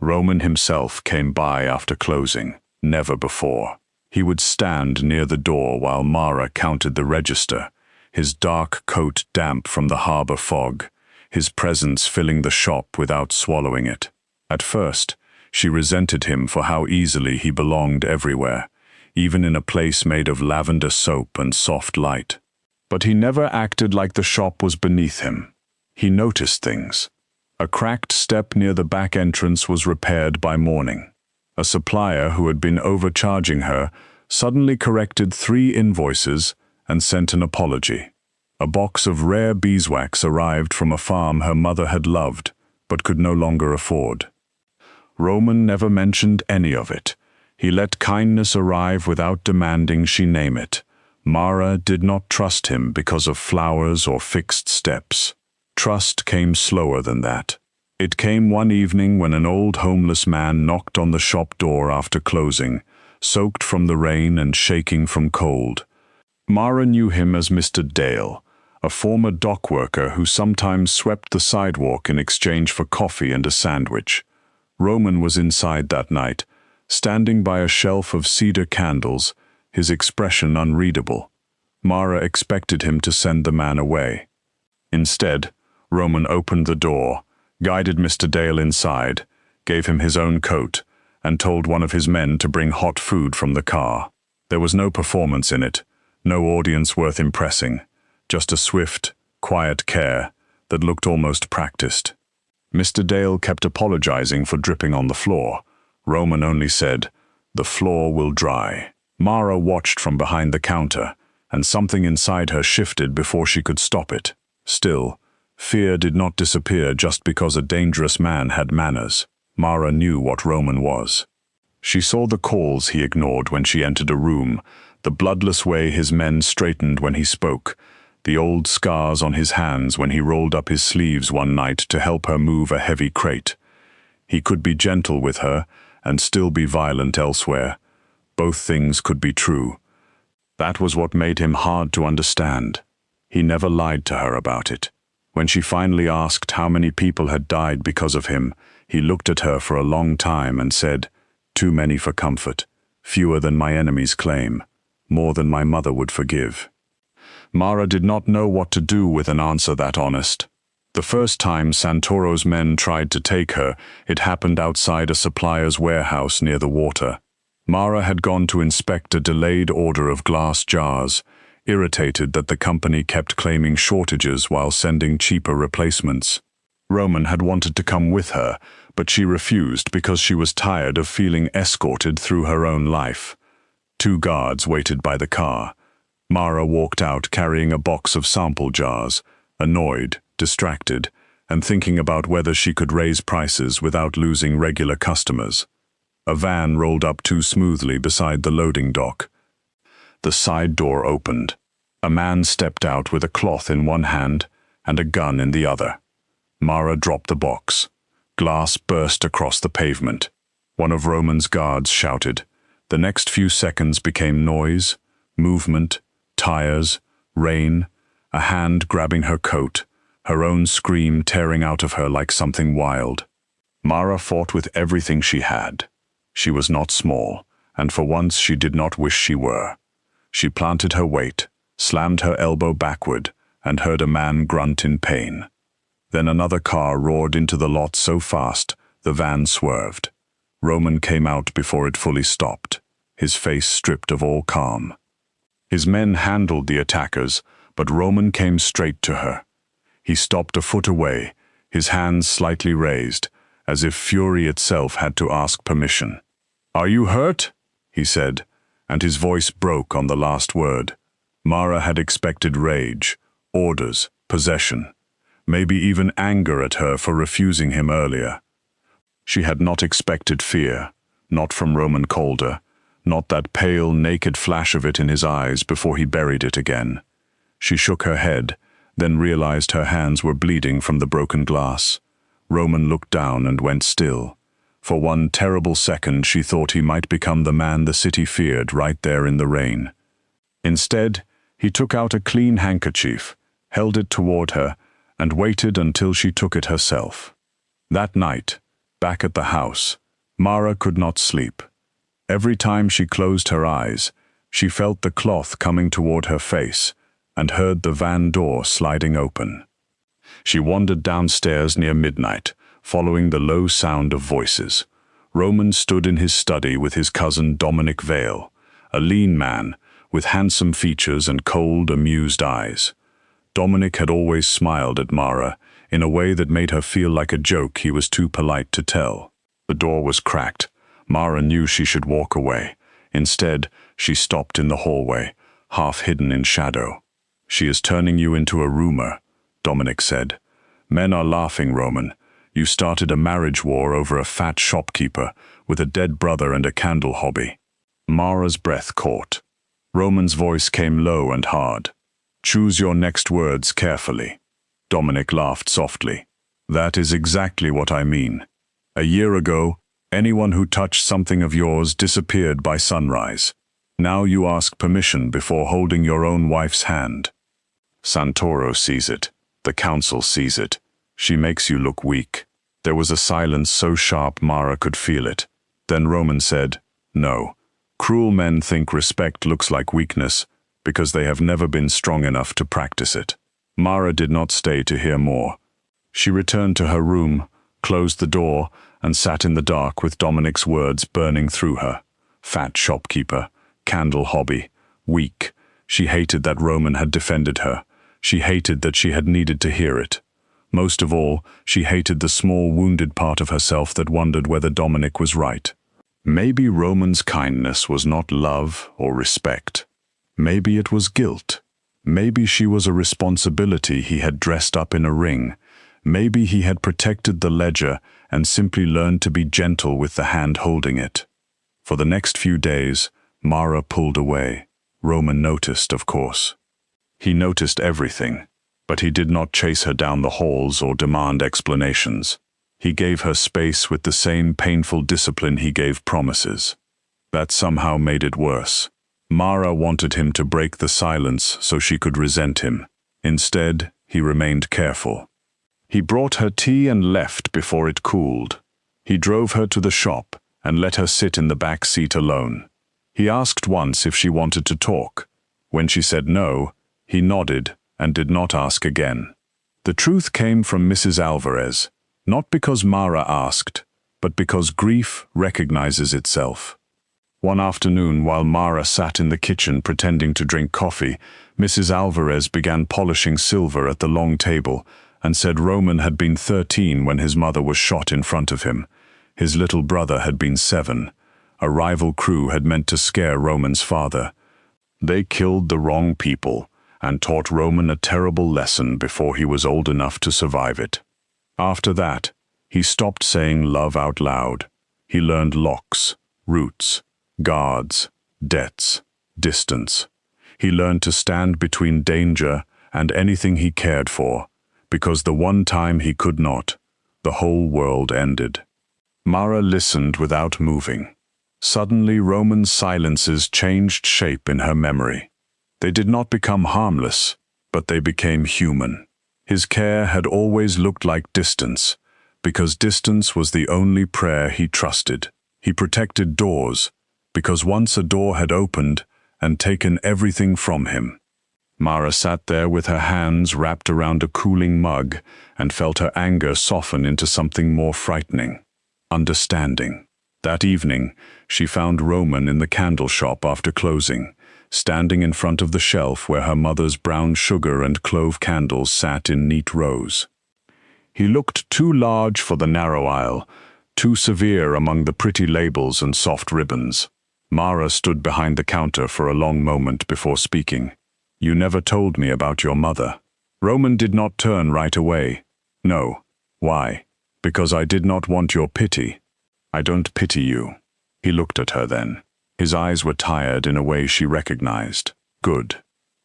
Roman himself came by after closing, never before. He would stand near the door while Mara counted the register, his dark coat damp from the harbor fog, his presence filling the shop without swallowing it. At first, she resented him for how easily he belonged everywhere, even in a place made of lavender soap and soft light. But he never acted like the shop was beneath him. He noticed things. A cracked step near the back entrance was repaired by morning. A supplier who had been overcharging her suddenly corrected 3 invoices and sent an apology. A box of rare beeswax arrived from a farm her mother had loved but could no longer afford. Roman never mentioned any of it. He let kindness arrive without demanding she name it. Mara did not trust him because of flowers or fixed steps. Trust came slower than that. It came one evening when an old homeless man knocked on the shop door after closing, soaked from the rain and shaking from cold. Mara knew him as Mr. Dale, a former dock worker who sometimes swept the sidewalk in exchange for coffee and a sandwich. Roman was inside that night, standing by a shelf of cedar candles, his expression unreadable. Mara expected him to send the man away. Instead, Roman opened the door, guided Mr. Dale inside, gave him his own coat, and told one of his men to bring hot food from the car. There was no performance in it, no audience worth impressing, just a swift, quiet care that looked almost practiced. Mr. Dale kept apologizing for dripping on the floor. Roman only said, "The floor will dry." Mara watched from behind the counter, and something inside her shifted before she could stop it. Still, fear did not disappear just because a dangerous man had manners. Mara knew what Roman was. She saw the calls he ignored when she entered a room, the bloodless way his men straightened when he spoke, the old scars on his hands when he rolled up his sleeves one night to help her move a heavy crate. He could be gentle with her and still be violent elsewhere. Both things could be true. That was what made him hard to understand. He never lied to her about it. When she finally asked how many people had died because of him, he looked at her for a long time and said, "Too many for comfort, fewer than my enemies claim, more than my mother would forgive." Mara did not know what to do with an answer that honest. The first time Santoro's men tried to take her, it happened outside a supplier's warehouse near the water. Mara had gone to inspect a delayed order of glass jars, irritated that the company kept claiming shortages while sending cheaper replacements. Roman had wanted to come with her, but she refused because she was tired of feeling escorted through her own life. 2 guards waited by the car. Mara walked out carrying a box of sample jars, annoyed, distracted, and thinking about whether she could raise prices without losing regular customers. A van rolled up too smoothly beside the loading dock. The side door opened. A man stepped out with a cloth in one hand and a gun in the other. Mara dropped the box. Glass burst across the pavement. One of Roman's guards shouted. The next few seconds became noise, movement, tires, rain, a hand grabbing her coat, her own scream tearing out of her like something wild. Mara fought with everything she had. She was not small, and for once she did not wish she were. She planted her weight, slammed her elbow backward, and heard a man grunt in pain. Then another car roared into the lot so fast, the van swerved. Roman came out before it fully stopped, his face stripped of all calm. His men handled the attackers, but Roman came straight to her. He stopped a foot away, his hands slightly raised, as if fury itself had to ask permission. "Are you hurt?" he said, and his voice broke on the last word. Mara had expected rage, orders, possession, maybe even anger at her for refusing him earlier. She had not expected fear, not from Roman Calder, not that pale, naked flash of it in his eyes before he buried it again. She shook her head, then realized her hands were bleeding from the broken glass. Roman looked down and went still. For one terrible second she thought he might become the man the city feared right there in the rain. Instead, he took out a clean handkerchief, held it toward her, and waited until she took it herself. That night, back at the house, Mara could not sleep. Every time she closed her eyes, she felt the cloth coming toward her face and heard the van door sliding open. She wandered downstairs near midnight, following the low sound of voices. Roman stood in his study with his cousin Dominic Vale, a lean man with handsome features and cold, amused eyes. Dominic had always smiled at Mara in a way that made her feel like a joke he was too polite to tell. The door was cracked. Mara knew she should walk away. Instead, she stopped in the hallway, half hidden in shadow. "She is turning you into a rumor," Dominic said. "Men are laughing, Roman. You started a marriage war over a fat shopkeeper with a dead brother and a candle hobby." Mara's breath caught. Roman's voice came low and hard. "Choose your next words carefully." Dominic laughed softly. "That is exactly what I mean. A year ago, anyone who touched something of yours disappeared by sunrise. Now you ask permission before holding your own wife's hand. Santoro sees it. The council sees it. She makes you look weak." There was a silence so sharp Mara could feel it. Then Roman said, "No. Cruel men think respect looks like weakness because they have never been strong enough to practice it." Mara did not stay to hear more. She returned to her room, closed the door, and sat in the dark with Dominic's words burning through her. Fat shopkeeper, candle hobby, weak. She hated that Roman had defended her. She hated that she had needed to hear it. Most of all, she hated the small wounded part of herself that wondered whether Dominic was right. Maybe Roman's kindness was not love or respect. Maybe it was guilt. Maybe she was a responsibility he had dressed up in a ring. Maybe he had protected the ledger and simply learned to be gentle with the hand holding it. For the next few days, Mara pulled away. Roman noticed, of course. He noticed everything, but he did not chase her down the halls or demand explanations. He gave her space with the same painful discipline he gave promises. That somehow made it worse. Mara wanted him to break the silence so she could resent him. Instead, he remained careful. He brought her tea and left before it cooled. He drove her to the shop and let her sit in the back seat alone. He asked once if she wanted to talk. When she said no, he nodded and did not ask again. The truth came from Mrs. Alvarez, not because Mara asked, but because grief recognizes itself. One afternoon, while Mara sat in the kitchen pretending to drink coffee, Mrs. Alvarez began polishing silver at the long table, and said Roman had been 13 when his mother was shot in front of him. His little brother had been 7. A rival crew had meant to scare Roman's father. They killed the wrong people and taught Roman a terrible lesson before he was old enough to survive it. After that, he stopped saying love out loud. He learned locks, roots, guards, debts, distance. He learned to stand between danger and anything he cared for, because the one time he could not, the whole world ended. Mara listened without moving. Suddenly, Roman's silences changed shape in her memory. They did not become harmless, but they became human. His care had always looked like distance, because distance was the only prayer he trusted. He protected doors, because once a door had opened and taken everything from him. Mara sat there with her hands wrapped around a cooling mug and felt her anger soften into something more frightening. Understanding. That evening, she found Roman in the candle shop after closing, standing in front of the shelf where her mother's brown sugar and clove candles sat in neat rows. He looked too large for the narrow aisle, too severe among the pretty labels and soft ribbons. Mara stood behind the counter for a long moment before speaking. "You never told me about your mother." Roman did not turn right away. "No. Why?" "Because I did not want your pity." "I don't pity you." He looked at her then. His eyes were tired in a way she recognized. "Good."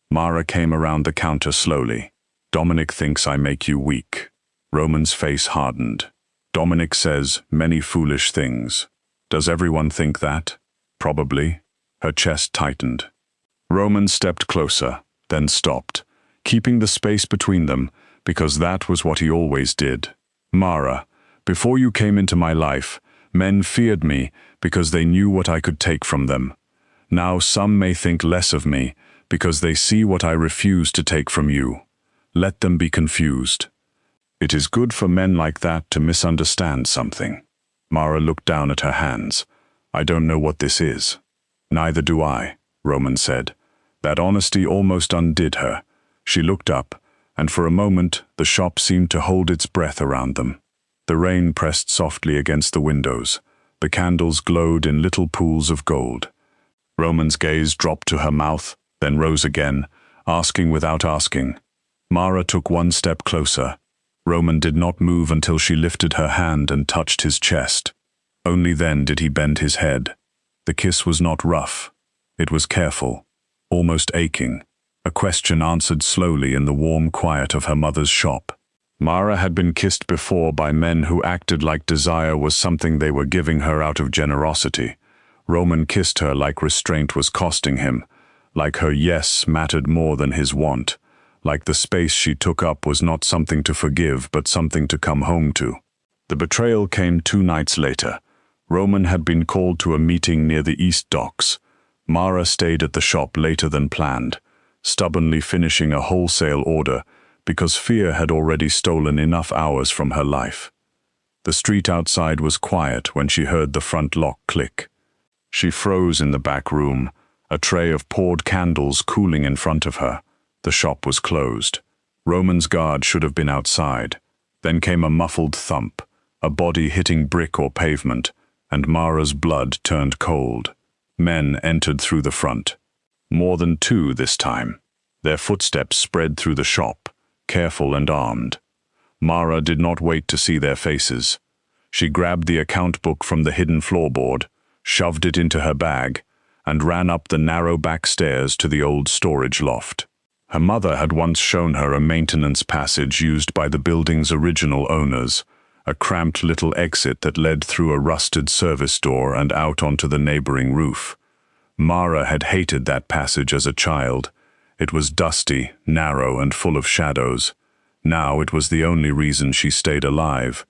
Mara came around the counter slowly. "Dominic thinks I make you weak." Roman's face hardened. "Dominic says many foolish things. Does everyone think that?" "Probably." Her chest tightened. Roman stepped closer, then stopped, keeping the space between them, because that was what he always did. "Mara, before you came into my life, men feared me because they knew what I could take from them. Now some may think less of me because they see what I refuse to take from you. Let them be confused. It is good for men like that to misunderstand something." Mara looked down at her hands. "I don't know what this is." "Neither do I," Roman said. That honesty almost undid her. She looked up, and for a moment the shop seemed to hold its breath around them. The rain pressed softly against the windows. The candles glowed in little pools of gold. Roman's gaze dropped to her mouth, then rose again, asking without asking. Mara took one step closer. Roman did not move until she lifted her hand and touched his chest. Only then did he bend his head. The kiss was not rough. It was careful, almost aching, a question answered slowly in the warm quiet of her mother's shop. Mara had been kissed before by men who acted like desire was something they were giving her out of generosity. Roman kissed her like restraint was costing him, like her yes mattered more than his want, like the space she took up was not something to forgive but something to come home to. The betrayal came 2 nights later. Roman had been called to a meeting near the East Docks. Mara stayed at the shop later than planned, stubbornly finishing a wholesale order because fear had already stolen enough hours from her life. The street outside was quiet when she heard the front lock click. She froze in the back room, a tray of poured candles cooling in front of her. The shop was closed. Roman's guard should have been outside. Then came a muffled thump, a body hitting brick or pavement, and Mara's blood turned cold. Men entered through the front. More than 2 this time. Their footsteps spread through the shop, careful and armed. Mara did not wait to see their faces. She grabbed the account book from the hidden floorboard, shoved it into her bag, and ran up the narrow back stairs to the old storage loft. Her mother had once shown her a maintenance passage used by the building's original owners, a cramped little exit that led through a rusted service door and out onto the neighboring roof. Mara had hated that passage as a child. It was dusty, narrow, and full of shadows. Now it was the only reason she stayed alive.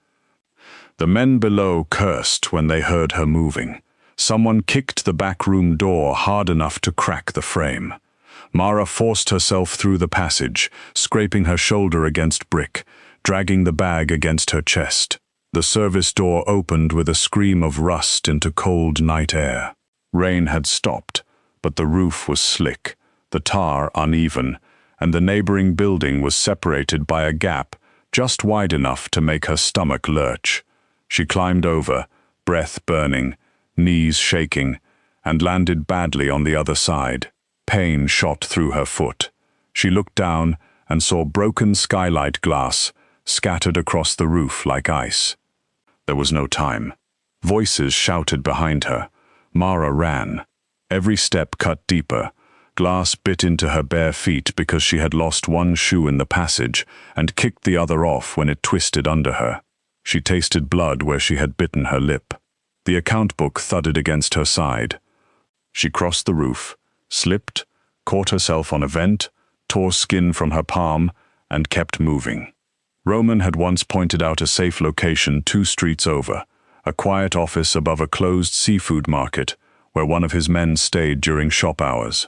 The men below cursed when they heard her moving. Someone kicked the back room door hard enough to crack the frame. Mara forced herself through the passage, scraping her shoulder against brick, dragging the bag against her chest. The service door opened with a scream of rust into cold night air. Rain had stopped, but the roof was slick, the tar uneven, and the neighboring building was separated by a gap just wide enough to make her stomach lurch. She climbed over, breath burning, knees shaking, and landed badly on the other side. Pain shot through her foot. She looked down and saw broken skylight glass scattered across the roof like ice. There was no time. Voices shouted behind her. Mara ran. Every step cut deeper. Glass bit into her bare feet because she had lost one shoe in the passage and kicked the other off when it twisted under her. She tasted blood where she had bitten her lip. The account book thudded against her side. She crossed the roof, slipped, caught herself on a vent, tore skin from her palm, and kept moving. Roman had once pointed out a safe location 2 streets over, a quiet office above a closed seafood market where one of his men stayed during shop hours.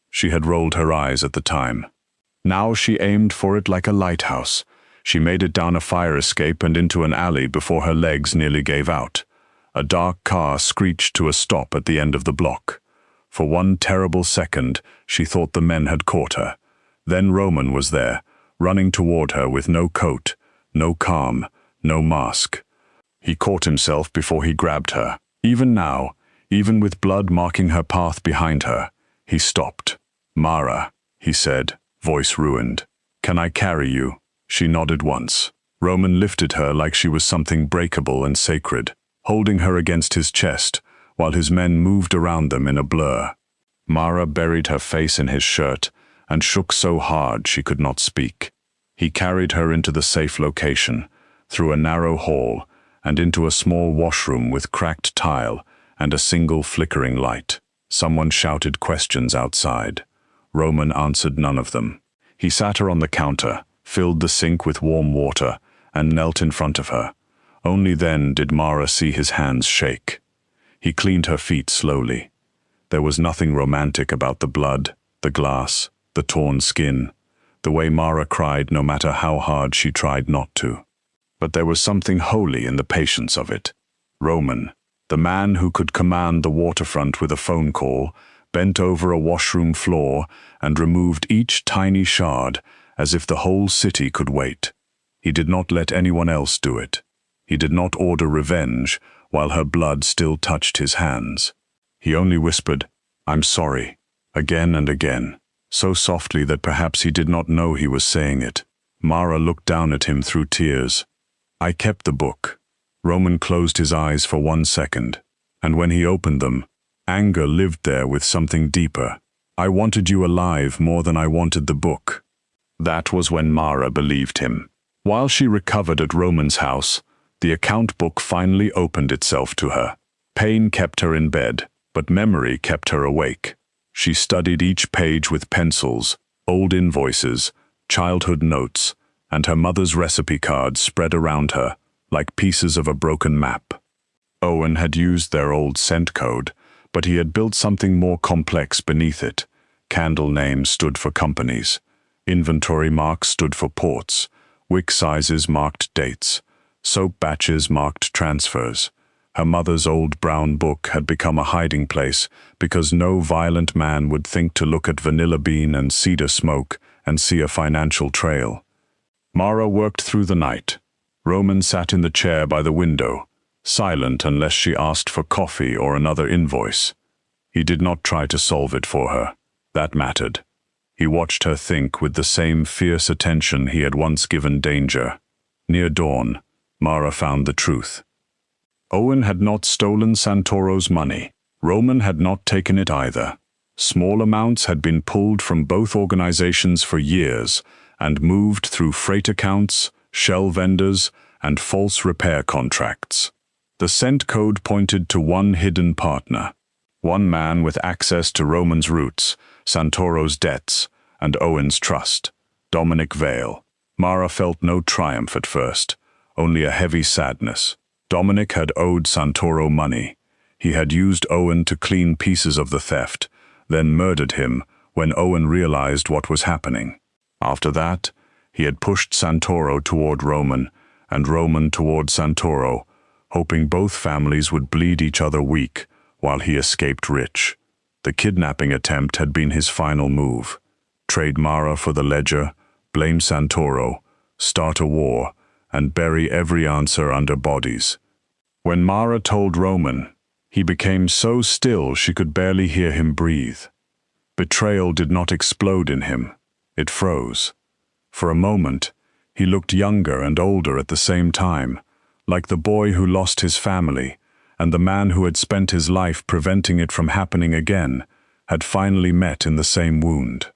She had rolled her eyes at the time. Now she aimed for it like a lighthouse. She made it down a fire escape and into an alley before her legs nearly gave out. A dark car screeched to a stop at the end of the block. For one terrible second, she thought the men had caught her. Then Roman was there, running toward her with no coat, no calm, no mask. He caught himself before he grabbed her. Even now, even with blood marking her path behind her, he stopped. "Mara," he said, voice ruined. "Can I carry you?" She nodded once. Roman lifted her like she was something breakable and sacred, holding her against his chest, while his men moved around them in a blur. Mara buried her face in his shirt and shook so hard she could not speak. He carried her into the safe location, through a narrow hall, and into a small washroom with cracked tile and a single flickering light. Someone shouted questions outside. Roman answered none of them. He sat her on the counter, filled the sink with warm water, and knelt in front of her. Only then did Mara see his hands shake. He cleaned her feet slowly. There was nothing romantic about the blood, the glass, the torn skin, the way Mara cried no matter how hard she tried not to. But there was something holy in the patience of it. Roman, the man who could command the waterfront with a phone call, bent over a washroom floor and removed each tiny shard as if the whole city could wait. He did not let anyone else do it. He did not order revenge while her blood still touched his hands. He only whispered, "I'm sorry," again and again, so softly that perhaps he did not know he was saying it. Mara looked down at him through tears. "I kept the book." Roman closed his eyes for 1 second, and when he opened them, anger lived there with something deeper. "I wanted you alive more than I wanted the book." That was when Mara believed him. While she recovered at Roman's house, the account book finally opened itself to her. Pain kept her in bed, but memory kept her awake. She studied each page with pencils, old invoices, childhood notes, and her mother's recipe cards spread around her, like pieces of a broken map. Owen had used their old scent code, but he had built something more complex beneath it. Candle names stood for companies. Inventory marks stood for ports. Wick sizes marked dates. Soap batches marked transfers. Her mother's old brown book had become a hiding place because no violent man would think to look at vanilla bean and cedar smoke and see a financial trail. Mara worked through the night. Roman sat in the chair by the window, silent unless she asked for coffee or another invoice. He did not try to solve it for her. That mattered. He watched her think with the same fierce attention he had once given danger. Near dawn, Mara found the truth. Owen had not stolen Santoro's money. Roman had not taken it either. Small amounts had been pulled from both organizations for years and moved through freight accounts, shell vendors, and false repair contracts. The scent code pointed to one hidden partner. One man with access to Roman's roots, Santoro's debts, and Owen's trust. Dominic Vale. Mara felt no triumph at first, only a heavy sadness. Dominic had owed Santoro money. He had used Owen to clean pieces of the theft, then murdered him when Owen realized what was happening. After that, he had pushed Santoro toward Roman, and Roman toward Santoro, hoping both families would bleed each other weak while he escaped rich. The kidnapping attempt had been his final move. Trade Mara for the ledger, blame Santoro, start a war, and bury every answer under bodies. When Mara told Roman, he became so still she could barely hear him breathe. Betrayal did not explode in him, it froze. For a moment, he looked younger and older at the same time, like the boy who lost his family, and the man who had spent his life preventing it from happening again, had finally met in the same wound.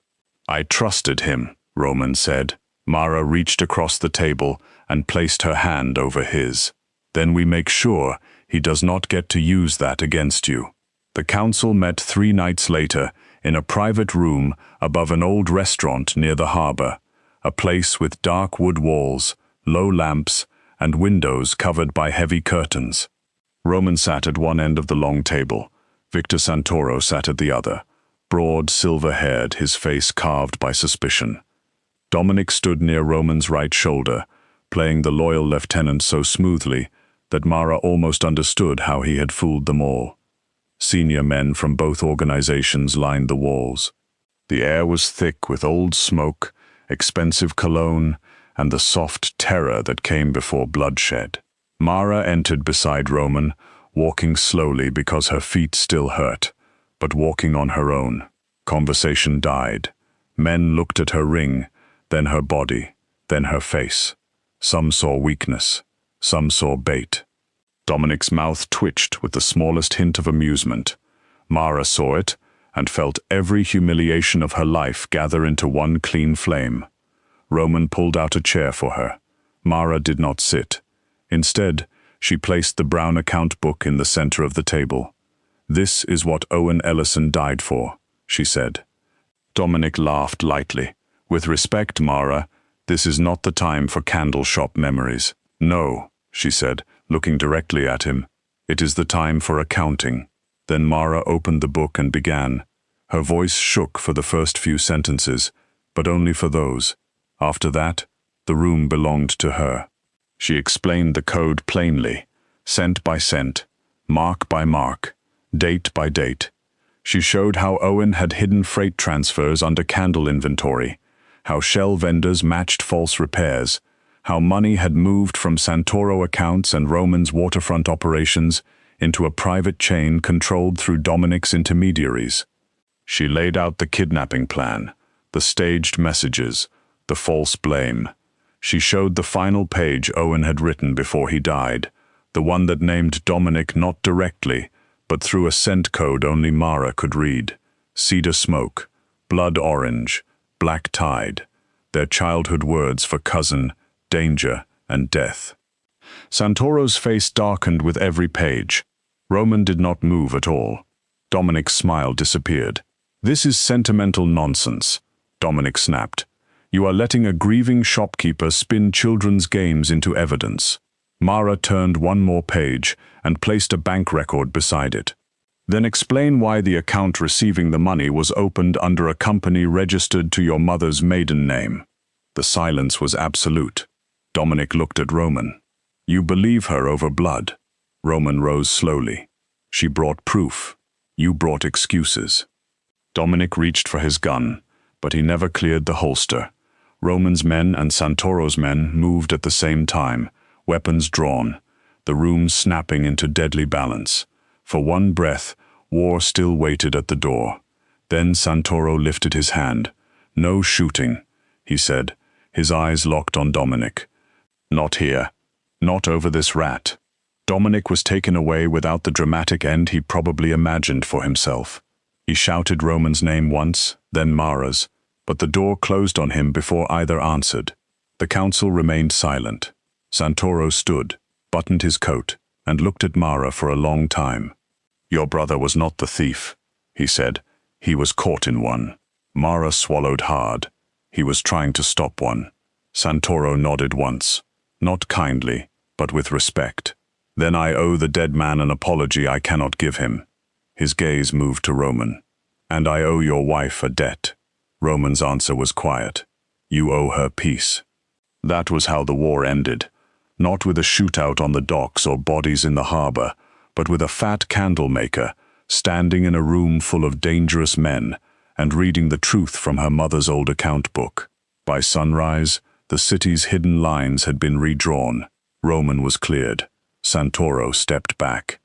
"I trusted him," Roman said. Mara reached across the table and placed her hand over his. "Then we make sure he does not get to use that against you." The council met 3 nights later in a private room above an old restaurant near the harbor, a place with dark wood walls, low lamps, and windows covered by heavy curtains. Roman sat at one end of the long table. Victor Santoro sat at the other, broad, silver-haired, his face carved by suspicion. Dominic stood near Roman's right shoulder, playing the loyal lieutenant so smoothly that Mara almost understood how he had fooled them all. Senior men from both organizations lined the walls. The air was thick with old smoke, expensive cologne, and the soft terror that came before bloodshed. Mara entered beside Roman, walking slowly because her feet still hurt, but walking on her own. Conversation died. Men looked at her ring, then her body, then her face. Some saw weakness, some saw bait. Dominic's mouth twitched with the smallest hint of amusement. Mara saw it and felt every humiliation of her life gather into one clean flame. Roman pulled out a chair for her. Mara did not sit. Instead, she placed the brown account book in the center of the table. "This is what Owen Ellison died for," she said. Dominic laughed lightly. "With respect, Mara, this is not the time for candle shop memories." "No," she said, looking directly at him. "It is the time for accounting." Then Mara opened the book and began. Her voice shook for the first few sentences, but only for those. After that, the room belonged to her. She explained the code plainly, cent by cent, mark by mark, date by date. She showed how Owen had hidden freight transfers under candle inventory, how shell vendors matched false repairs, how money had moved from Santoro accounts and Roman's waterfront operations into a private chain controlled through Dominic's intermediaries. She laid out the kidnapping plan, the staged messages, the false blame. She showed the final page Owen had written before he died, the one that named Dominic not directly, but through a scent code only Mara could read. Cedar smoke, blood orange, black tide, their childhood words for cousin, danger, and death. Santoro's face darkened with every page. Roman did not move at all. Dominic's smile disappeared. "This is sentimental nonsense," Dominic snapped. "You are letting a grieving shopkeeper spin children's games into evidence." Mara turned one more page and placed a bank record beside it. "Then explain why the account receiving the money was opened under a company registered to your mother's maiden name." The silence was absolute. Dominic looked at Roman. "You believe her over blood." Roman rose slowly. "She brought proof. You brought excuses." Dominic reached for his gun, but he never cleared the holster. Roman's men and Santoro's men moved at the same time, weapons drawn, the room snapping into deadly balance. For one breath, war still waited at the door. Then Santoro lifted his hand. "No shooting," he said, his eyes locked on Dominic. "Not here. Not over this rat." Dominic was taken away without the dramatic end he probably imagined for himself. He shouted Roman's name once, then Mara's, but the door closed on him before either answered. The council remained silent. Santoro stood, buttoned his coat, and looked at Mara for a long time. "Your brother was not the thief," he said. "He was caught in one." Mara swallowed hard. He was trying to stop one. Santoro nodded once, not kindly, but with respect. "Then I owe the dead man an apology I cannot give him." His gaze moved to Roman. "And I owe your wife a debt." Roman's answer was quiet. "You owe her peace." That was how the war ended. Not with a shootout on the docks or bodies in the harbor, but with a fat candle maker standing in a room full of dangerous men and reading the truth from her mother's old account book. By sunrise, the The city's hidden lines had been redrawn. Roman was cleared. Santoro stepped back.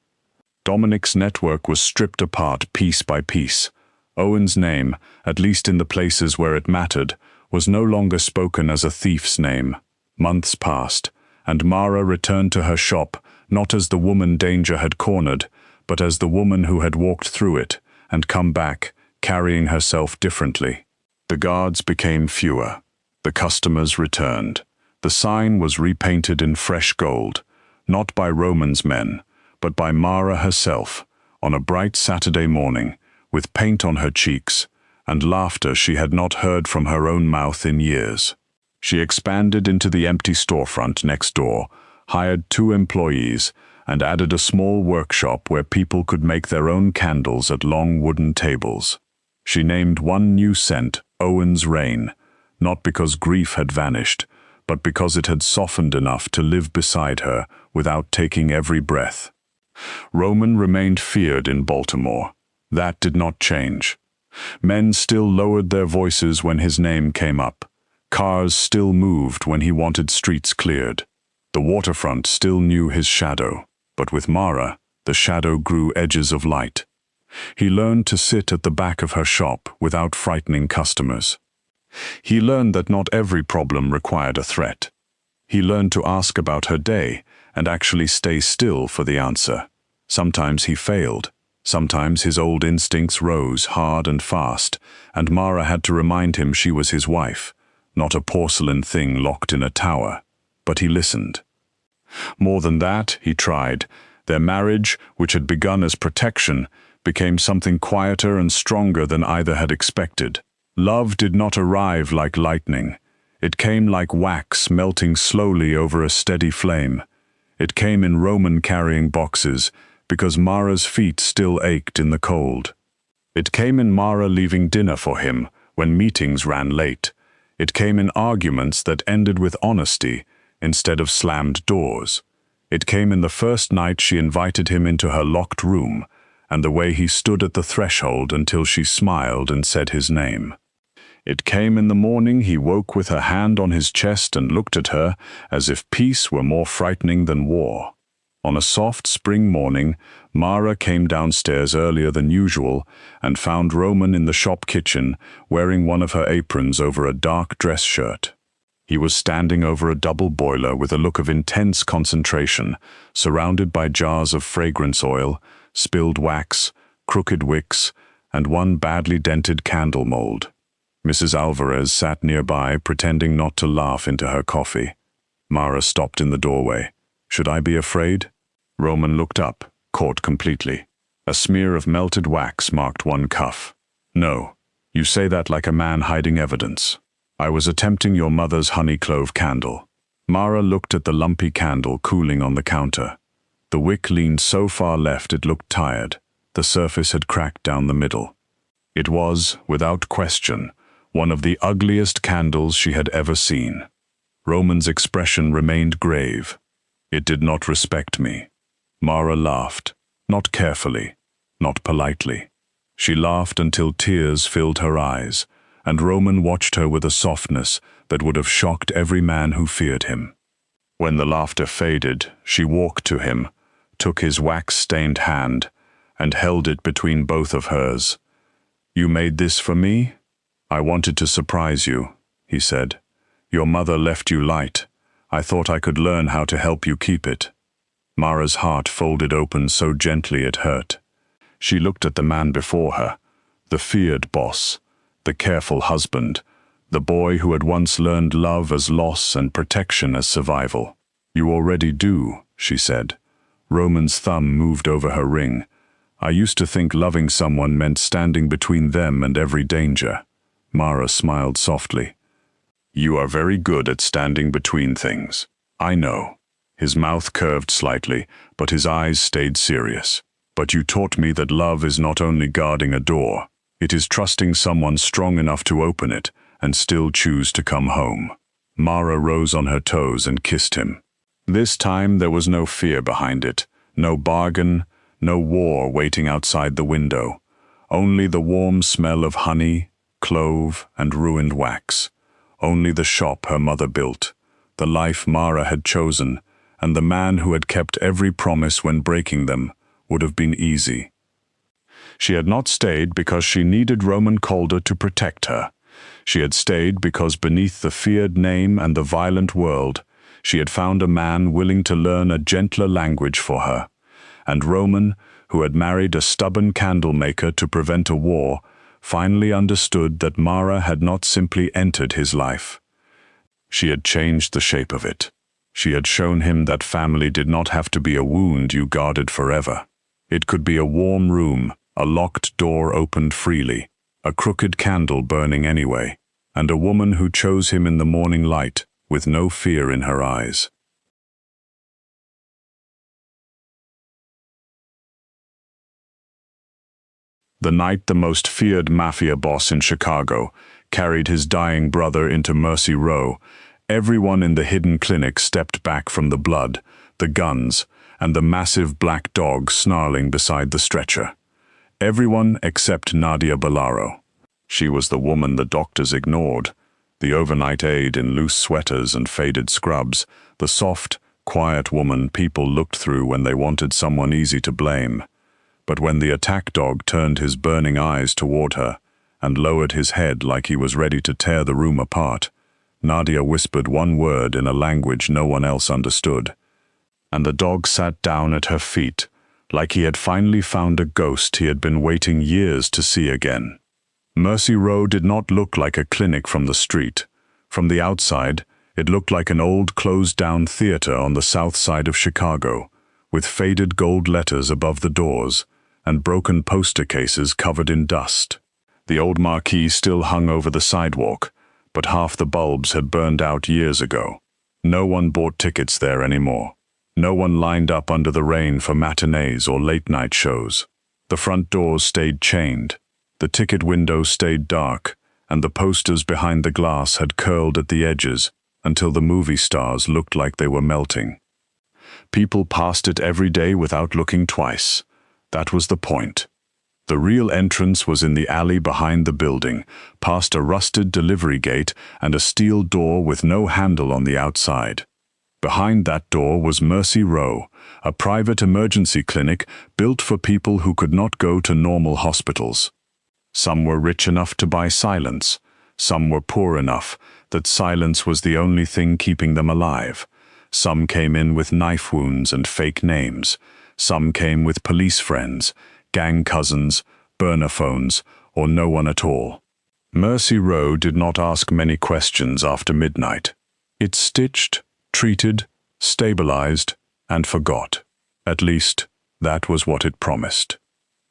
Dominic's network was stripped apart piece by piece. Owen's name, at least in the places where it mattered, was no longer spoken as a thief's name. Months passed, and Mara returned to her shop not as the woman danger had cornered, but as the woman who had walked through it and come back, carrying herself differently. The guards became fewer. The customers returned. The sign was repainted in fresh gold, not by Roman's men, but by Mara herself, on a bright Saturday morning, with paint on her cheeks and laughter she had not heard from her own mouth in years. She expanded into the empty storefront next door, hired 2 employees, and added a small workshop where people could make their own candles at long wooden tables. She named one new scent Owen's Rain, not because grief had vanished, but because it had softened enough to live beside her without taking every breath. Roman remained feared in Baltimore. That did not change. Men still lowered their voices when his name came up. Cars still moved when he wanted streets cleared. The waterfront still knew his shadow, but with Mara, the shadow grew edges of light. He learned to sit at the back of her shop without frightening customers. He learned that not every problem required a threat. He learned to ask about her day and actually stay still for the answer. Sometimes he failed. Sometimes his old instincts rose hard and fast, and Mara had to remind him she was his wife, not a porcelain thing locked in a tower. But he listened. More than that, he tried. Their marriage, which had begun as protection, became something quieter and stronger than either had expected. Love did not arrive like lightning. It came like wax melting slowly over a steady flame. It came in Roman carrying boxes, because Mara's feet still ached in the cold. It came in Mara leaving dinner for him when meetings ran late. It came in arguments that ended with honesty instead of slammed doors. It came in the first night she invited him into her locked room, and the way he stood at the threshold until she smiled and said his name. It came in the morning he woke with her hand on his chest and looked at her as if peace were more frightening than war. On a soft spring morning, Mara came downstairs earlier than usual and found Roman in the shop kitchen wearing one of her aprons over a dark dress shirt. He was standing over a double boiler with a look of intense concentration, surrounded by jars of fragrance oil, spilled wax, crooked wicks, and one badly dented candle mold. Mrs. Alvarez sat nearby, pretending not to laugh into her coffee. Mara stopped in the doorway. Should I be afraid? Roman looked up, caught completely. A smear of melted wax marked one cuff. No, you say that like a man hiding evidence. I was attempting your mother's honey clove candle. Mara looked at the lumpy candle cooling on the counter. The wick leaned so far left it looked tired. The surface had cracked down the middle. It was, without question, one of the ugliest candles she had ever seen. Roman's expression remained grave. It did not respect me. Mara laughed, not carefully, not politely. She laughed until tears filled her eyes, and Roman watched her with a softness that would have shocked every man who feared him. When the laughter faded, she walked to him, took his wax-stained hand, and held it between both of hers. "You made this for me? I wanted to surprise you," he said. "Your mother left you light. I thought I could learn how to help you keep it." Mara's heart folded open so gently it hurt. She looked at the man before her, the feared boss, the careful husband, the boy who had once learned love as loss and protection as survival. "You already do," she said. Roman's thumb moved over her ring. "I used to think loving someone meant standing between them and every danger." Mara smiled softly. "You are very good at standing between things. I know." His mouth curved slightly, but his eyes stayed serious. "But you taught me that love is not only guarding a door. It is trusting someone strong enough to open it and still choose to come home." Mara rose on her toes and kissed him. This time there was no fear behind it, no bargain, no war waiting outside the window. Only the warm smell of honey, clove, and ruined wax. only the shop her mother built, the life Mara had chosen, and the man who had kept every promise when breaking them would have been easy. She had not stayed because she needed Roman Calder to protect her. She had stayed because beneath the feared name and the violent world, she had found a man willing to learn a gentler language for her. And Roman, who had married a stubborn candlemaker to prevent a war, finally understood that Mara had not simply entered his life. She had changed the shape of it. She had shown him that family did not have to be a wound you guarded forever. It could be a warm room, a locked door opened freely, a crooked candle burning anyway, and a woman who chose him in the morning light with no fear in her eyes. The night the most feared Mafia boss in Chicago carried his dying brother into Mercy Row, everyone in the hidden clinic stepped back from the blood, the guns, and the massive black dog snarling beside the stretcher. Everyone except Nadia Bellaro. She was the woman the doctors ignored, the overnight aide in loose sweaters and faded scrubs, the soft, quiet woman people looked through when they wanted someone easy to blame. But when the attack dog turned his burning eyes toward her and lowered his head like he was ready to tear the room apart, Nadia whispered one word in a language no one else understood, and the dog sat down at her feet like he had finally found a ghost he had been waiting years to see again. Mercy Row did not look like a clinic from the street. From the outside, it looked like an old closed-down theater on the south side of Chicago, with faded gold letters above the doors and broken poster cases covered in dust. The old marquee still hung over the sidewalk, but half the bulbs had burned out years ago. No one bought tickets there anymore. No one lined up under the rain for matinees or late-night shows. The front doors stayed chained. The ticket windows stayed dark, and the posters behind the glass had curled at the edges until the movie stars looked like they were melting. People passed it every day without looking twice. That was the point. The real entrance was in the alley behind the building, past a rusted delivery gate and a steel door with no handle on the outside. Behind that door was Mercy Row, a private emergency clinic built for people who could not go to normal hospitals. Some were rich enough to buy silence. Some were poor enough that silence was the only thing keeping them alive. Some came in with knife wounds and fake names. Some came with police friends, gang cousins, burner phones, or no one at all. Mercy Row did not ask many questions after midnight. It stitched, treated, stabilized, and forgot. At least, that was what it promised.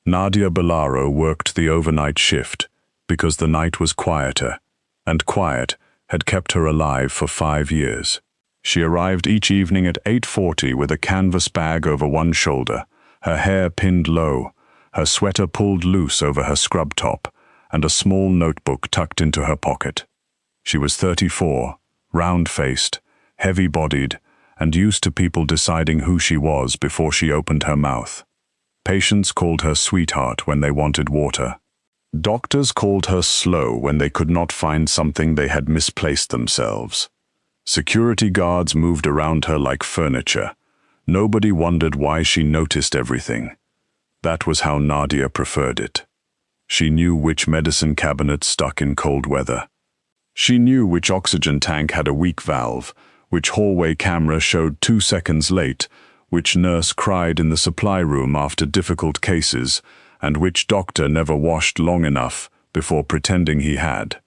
Nadia Bellaro worked the overnight shift because the night was quieter, and quiet had kept her alive for 5 years. She arrived each evening at 8:40 with a canvas bag over one shoulder, her hair pinned low, her sweater pulled loose over her scrub top, and a small notebook tucked into her pocket. She was 34, round-faced, heavy-bodied, and used to people deciding who she was before she opened her mouth. Patients called her sweetheart when they wanted water. Doctors called her slow when they could not find something they had misplaced themselves. Security guards moved around her like furniture. Nobody wondered why she noticed everything. That was how Nadia preferred it. She knew which medicine cabinet stuck in cold weather. She knew which oxygen tank had a weak valve, which hallway camera showed 2 seconds late, which nurse cried in the supply room after difficult cases, and which doctor never washed long enough before pretending he had.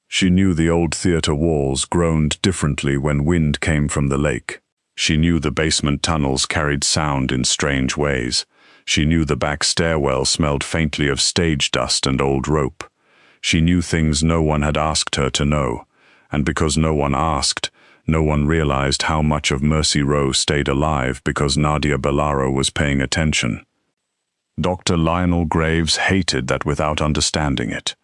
She knew the old theater walls groaned differently when wind came from the lake. She knew the basement tunnels carried sound in strange ways. She knew the back stairwell smelled faintly of stage dust and old rope. She knew things no one had asked her to know, and because no one asked, no one realized how much of Mercy Row stayed alive because Nadia Bellaro was paying attention. Dr. Lionel Graves hated that without understanding it.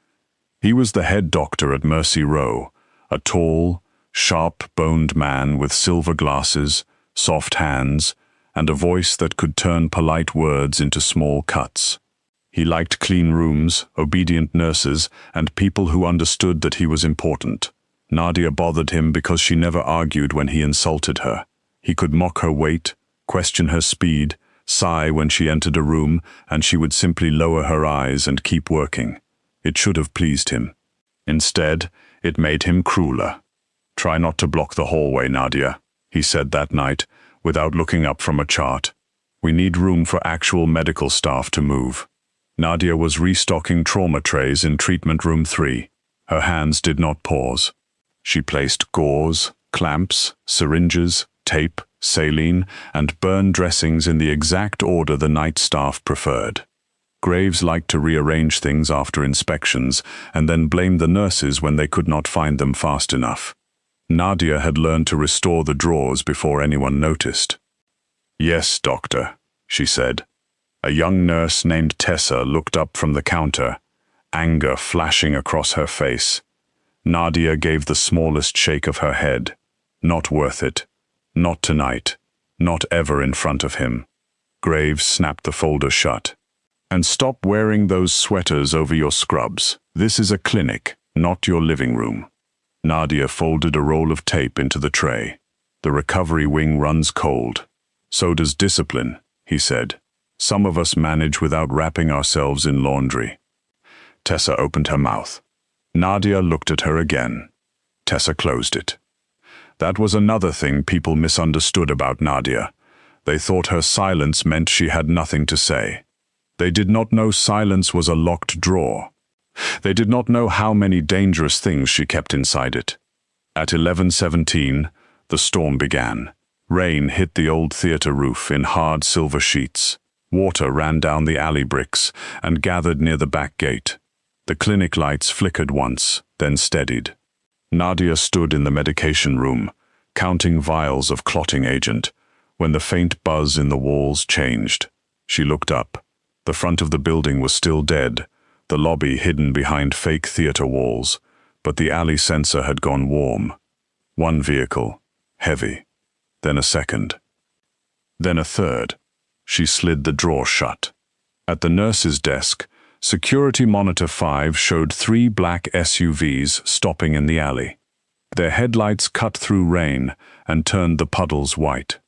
He was the head doctor at Mercy Row, a tall, sharp-boned man with silver glasses, soft hands, and a voice that could turn polite words into small cuts. He liked clean rooms, obedient nurses, and people who understood that he was important. Nadia bothered him because she never argued when he insulted her. He could mock her weight, question her speed, sigh when she entered a room, and she would simply lower her eyes and keep working. It should have pleased him. Instead, it made him crueler. "Try not to block the hallway, Nadia," he said that night, without looking up from a chart. "We need room for actual medical staff to move." Nadia was restocking trauma trays in treatment room 3. Her hands did not pause. She placed gauze, clamps, syringes, tape, saline, and burn dressings in the exact order the night staff preferred. Graves liked to rearrange things after inspections and then blame the nurses when they could not find them fast enough. Nadia had learned to restore the drawers before anyone noticed. "Yes, doctor," she said. A young nurse named Tessa looked up from the counter, anger flashing across her face. Nadia gave the smallest shake of her head. Not worth it. Not tonight. Not ever in front of him. Graves snapped the folder shut. "And stop wearing those sweaters over your scrubs. This is a clinic, not your living room." Nadia folded a roll of tape into the tray. "The recovery wing runs cold. So does discipline," he said. "Some of us manage without wrapping ourselves in laundry." Tessa opened her mouth. Nadia looked at her again. Tessa closed it. That was another thing people misunderstood about Nadia. They thought her silence meant she had nothing to say. They did not know silence was a locked drawer. They did not know how many dangerous things she kept inside it. At 11:17, the storm began. Rain hit the old theater roof in hard silver sheets. Water ran down the alley bricks and gathered near the back gate. The clinic lights flickered once, then steadied. Nadia stood in the medication room, counting vials of clotting agent, when the faint buzz in the walls changed. She looked up. The front of the building was still dead, the lobby hidden behind fake theater walls, but the alley sensor had gone warm. One vehicle, heavy. Then a second. Then a third. She slid the drawer shut. At the nurse's desk, Security Monitor 5 showed 3 black SUVs stopping in the alley. Their headlights cut through rain and turned the puddles white.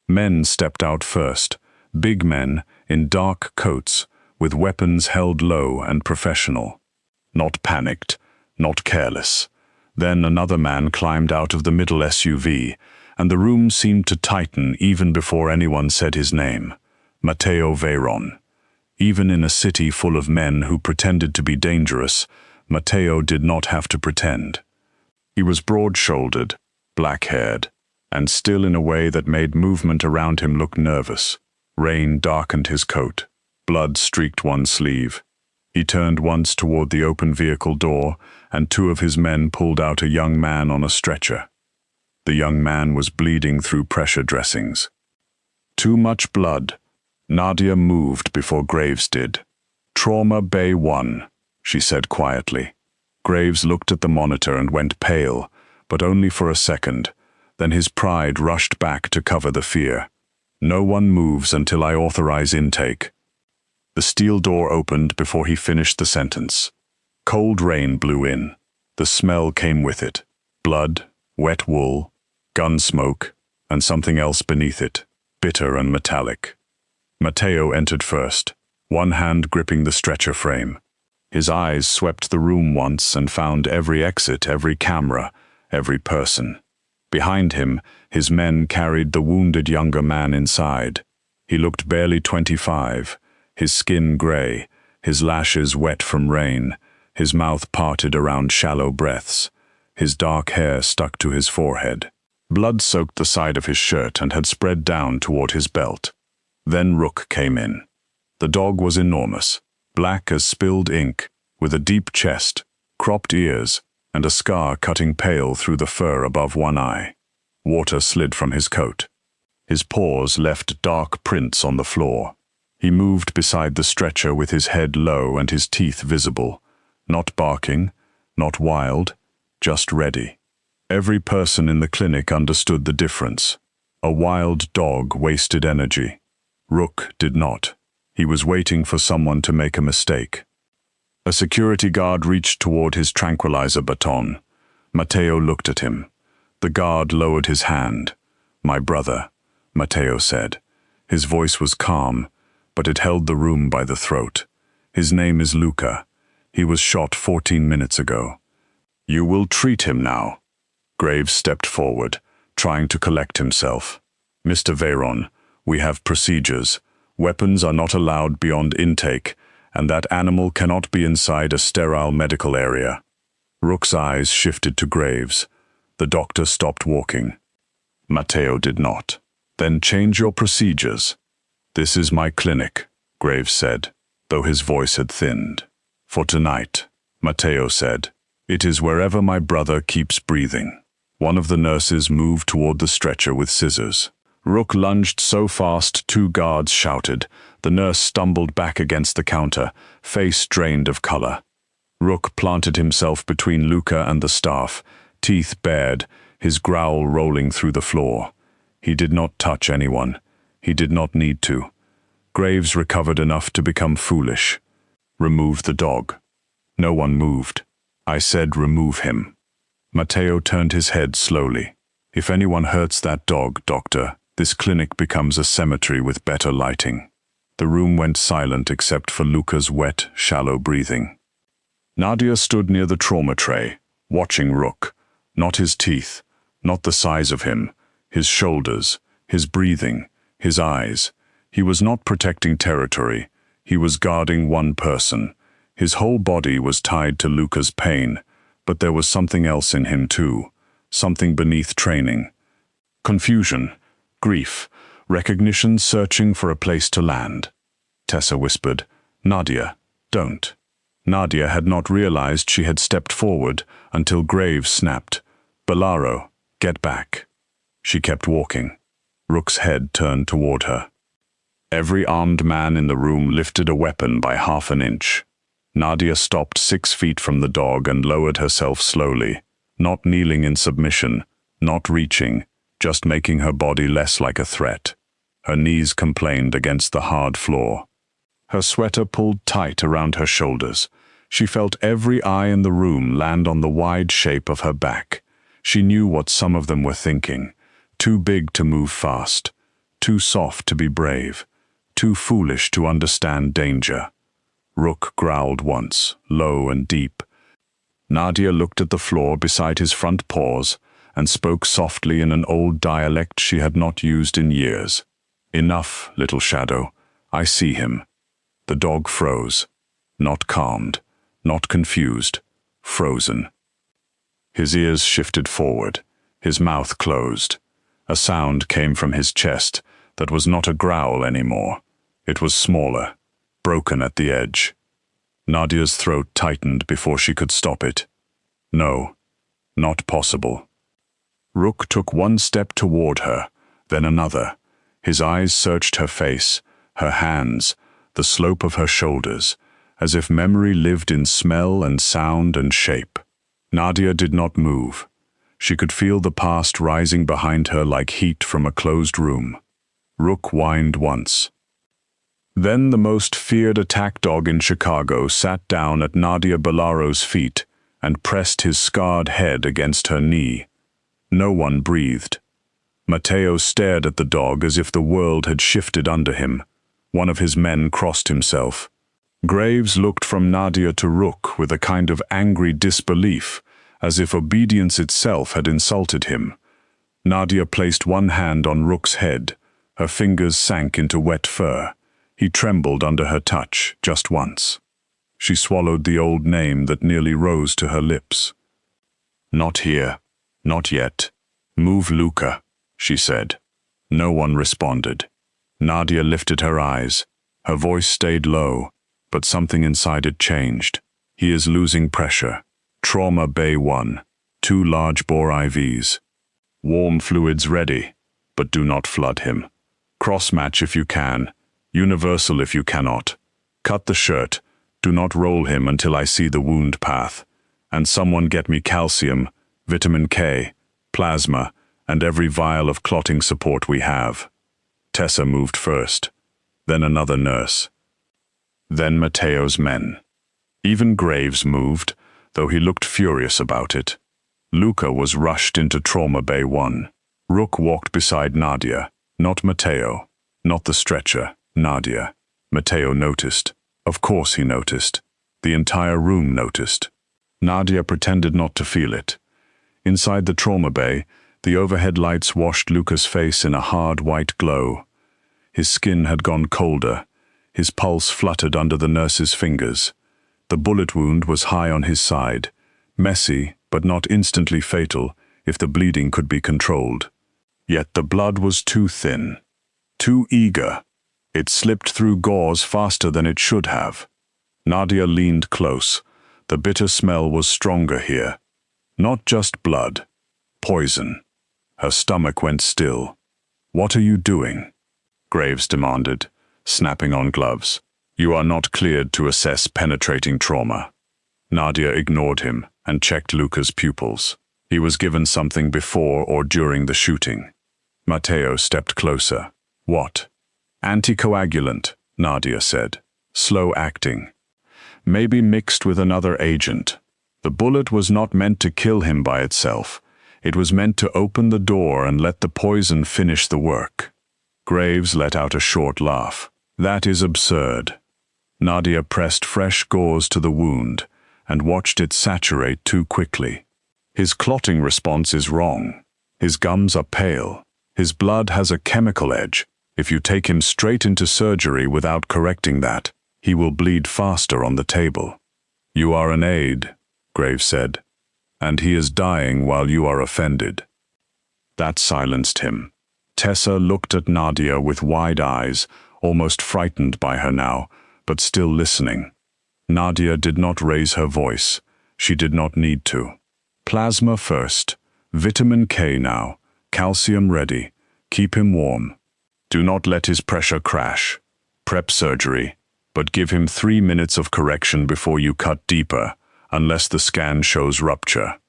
Men stepped out first, big men in dark coats, with weapons held low and professional. Not panicked, not careless. Then another man climbed out of the middle SUV, and the room seemed to tighten even before anyone said his name. Matteo Veyron. Even in a city full of men who pretended to be dangerous, Matteo did not have to pretend. He was broad-shouldered, black-haired, and still in a way that made movement around him look nervous. Rain darkened his coat. Blood streaked one sleeve. He turned once toward the open vehicle door, and 2 of his men pulled out a young man on a stretcher. The young man was bleeding through pressure dressings. Too much blood. Nadia moved before Graves did. "Trauma Bay 1, she said quietly. Graves looked at the monitor and went pale, but only for a second. Then his pride rushed back to cover the fear. "No one moves until I authorize intake." The steel door opened before he finished the sentence. Cold rain blew in. The smell came with it. Blood, wet wool, gun smoke, and something else beneath it, bitter and metallic. Matteo entered first, one hand gripping the stretcher frame. His eyes swept the room once and found every exit, every camera, every person. Behind him, his men carried the wounded younger man inside. He looked barely 25, his skin gray, his lashes wet from rain, his mouth parted around shallow breaths. His dark hair stuck to his forehead. Blood soaked the side of his shirt and had spread down toward his belt. Then Rook came in. The dog was enormous, black as spilled ink, with a deep chest, cropped ears, and a scar cutting pale through the fur above one eye. Water slid from his coat. His paws left dark prints on the floor. He moved beside the stretcher with his head low and his teeth visible, not barking, not wild, just ready. Every person in the clinic understood the difference. A wild dog wasted energy. Rook did not. He was waiting for someone to make a mistake. A security guard reached toward his tranquilizer baton. Matteo looked at him. The guard lowered his hand. "My brother," Matteo said. His voice was calm, but it held the room by the throat. "His name is Luca. He was shot 14 minutes ago. You will treat him now." Graves stepped forward, trying to collect himself. "Mr. Veyron, we have procedures. Weapons are not allowed beyond intake, and that animal cannot be inside a sterile medical area." Rook's eyes shifted to Graves. The doctor stopped walking. Matteo did not. "Then change your procedures." "This is my clinic," Graves said, though his voice had thinned. "For tonight," Matteo said. "It is wherever my brother keeps breathing." One of the nurses moved toward the stretcher with scissors. Rook lunged so fast 2 guards shouted. The nurse stumbled back against the counter, face drained of color. Rook planted himself between Luca and the staff, teeth bared, his growl rolling through the floor. He did not touch anyone. He did not need to. Graves recovered enough to become foolish. "Remove the dog." No one moved. I said, "Remove him." Matteo turned his head slowly. "If anyone hurts that dog, doctor, this clinic becomes a cemetery with better lighting." The room went silent except for Luca's wet, shallow breathing. Nadia stood near the trauma tray, watching Rook. Not his teeth, not the size of him, his shoulders, his breathing, his eyes. He was not protecting territory. He was guarding one person. His whole body was tied to Luca's pain, but there was something else in him too, something beneath training. Confusion, grief, recognition searching for a place to land. Tessa whispered, "Nadia, don't." Nadia had not realized she had stepped forward until Graves snapped, "Bolaro, get back." She kept walking. Rook's head turned toward her. Every armed man in the room lifted a weapon by half an inch. Nadia stopped 6 feet from the dog and lowered herself slowly, not kneeling in submission, not reaching, just making her body less like a threat. Her knees complained against the hard floor. Her sweater pulled tight around her shoulders. She felt every eye in the room land on the wide shape of her back. She knew what some of them were thinking. Too big to move fast, too soft to be brave, too foolish to understand danger. Rook growled once, low and deep. Nadia looked at the floor beside his front paws and spoke softly in an old dialect she had not used in years. "Enough, little shadow. I see him." The dog froze. Not calmed, not confused, frozen. His ears shifted forward, his mouth closed. A sound came from his chest that was not a growl anymore. It was smaller, broken at the edge. Nadia's throat tightened before she could stop it. No, not possible. Rook took one step toward her, then another. His eyes searched her face, her hands, the slope of her shoulders, as if memory lived in smell and sound and shape. Nadia did not move. She could feel the past rising behind her like heat from a closed room. Rook whined once. Then the most feared attack dog in Chicago sat down at Nadia Bolaro's feet and pressed his scarred head against her knee. No one breathed. Matteo stared at the dog as if the world had shifted under him. One of his men crossed himself. Graves looked from Nadia to Rook with a kind of angry disbelief, as if obedience itself had insulted him. Nadia placed one hand on Rook's head. Her fingers sank into wet fur. He trembled under her touch, just once. She swallowed the old name that nearly rose to her lips. "Not here. Not yet. Move Luca," she said. No one responded. Nadia lifted her eyes. Her voice stayed low, but something inside it changed. "He is losing pressure. Trauma Bay 1. 2 large-bore IVs. Warm fluids ready, but do not flood him. Cross-match if you can. Universal if you cannot. Cut the shirt. Do not roll him until I see the wound path. And someone get me calcium, vitamin K, plasma, and every vial of clotting support we have." Tessa moved first, then another nurse. Then Matteo's men. Even Graves moved, though he looked furious about it. Luca was rushed into Trauma Bay 1. Rook walked beside Nadia, not Matteo, not the stretcher, Nadia. Matteo noticed. Of course he noticed. The entire room noticed. Nadia pretended not to feel it. Inside the trauma bay, the overhead lights washed Luca's face in a hard white glow. His skin had gone colder. His pulse fluttered under the nurse's fingers. The bullet wound was high on his side, messy but not instantly fatal if the bleeding could be controlled. Yet the blood was too thin, too eager. It slipped through gauze faster than it should have. Nadia leaned close. The bitter smell was stronger here. Not just blood, poison. Her stomach went still. "What are you doing?" Graves demanded, snapping on gloves. "You are not cleared to assess penetrating trauma." Nadia ignored him and checked Luca's pupils. He was given something before or during the shooting. Matteo stepped closer. "What?" "Anticoagulant," Nadia said. "Slow acting. Maybe mixed with another agent. The bullet was not meant to kill him by itself. It was meant to open the door and let the poison finish the work." Graves let out a short laugh. "That is absurd." Nadia pressed fresh gauze to the wound and watched it saturate too quickly. "His clotting response is wrong. His gums are pale. His blood has a chemical edge. If you take him straight into surgery without correcting that, he will bleed faster on the table." "You are an aide," Graves said, "and he is dying while you are offended." That silenced him. Tessa looked at Nadia with wide eyes, almost frightened by her now, but still listening. Nadia did not raise her voice. She did not need to. "Plasma first. Vitamin K now. Calcium ready. Keep him warm. Do not let his pressure crash. Prep surgery, but give him 3 minutes of correction before you cut deeper, unless the scan shows rupture."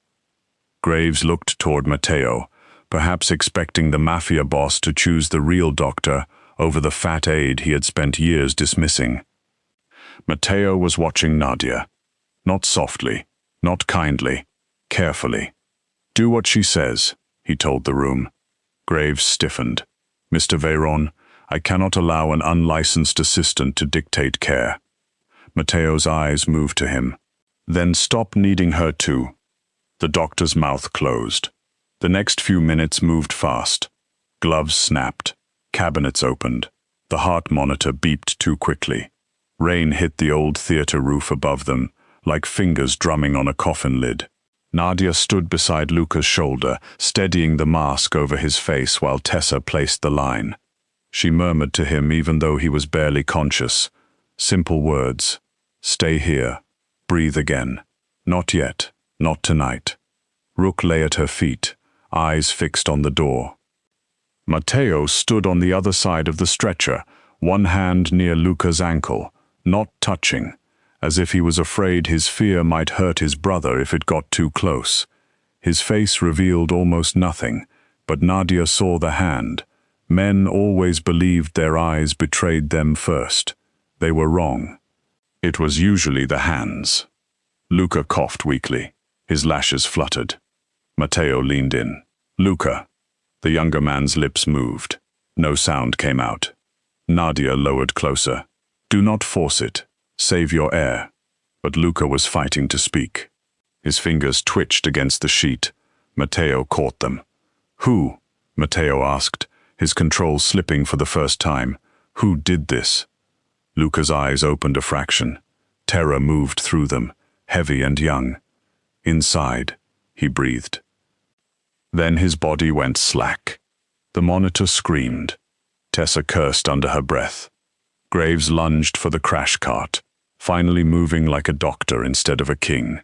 Graves looked toward Matteo, perhaps expecting the Mafia boss to choose the real doctor over the fat aide he had spent years dismissing. Matteo was watching Nadia. Not softly, not kindly, carefully. "Do what she says," he told the room. Graves stiffened. "Mr. Veyron, I cannot allow an unlicensed assistant to dictate care." Matteo's eyes moved to him. "Then stop needing her too." The doctor's mouth closed. The next few minutes moved fast. Gloves snapped. Cabinets opened. The heart monitor beeped too quickly. Rain hit the old theater roof above them, like fingers drumming on a coffin lid. Nadia stood beside Luca's shoulder, steadying the mask over his face while Tessa placed the line. She murmured to him even though he was barely conscious. Simple words. "Stay here. Breathe again. Not yet. Not tonight." Rook lay at her feet, eyes fixed on the door. Matteo stood on the other side of the stretcher, one hand near Luca's ankle, not touching, as if he was afraid his fear might hurt his brother if it got too close. His face revealed almost nothing, but Nadia saw the hand. Men always believed their eyes betrayed them first. They were wrong. It was usually the hands. Luca coughed weakly. His lashes fluttered. Matteo leaned in. "Luca." The younger man's lips moved. No sound came out. Nadia lowered closer. "Do not force it. Save your air." But Luca was fighting to speak. His fingers twitched against the sheet. Matteo caught them. "Who?" Matteo asked, his control slipping for the first time. "Who did this?" Luca's eyes opened a fraction. Terror moved through them, heavy and young. "Inside," he breathed. Then his body went slack. The monitor screamed. Tessa cursed under her breath. Graves lunged for the crash cart, finally moving like a doctor instead of a king.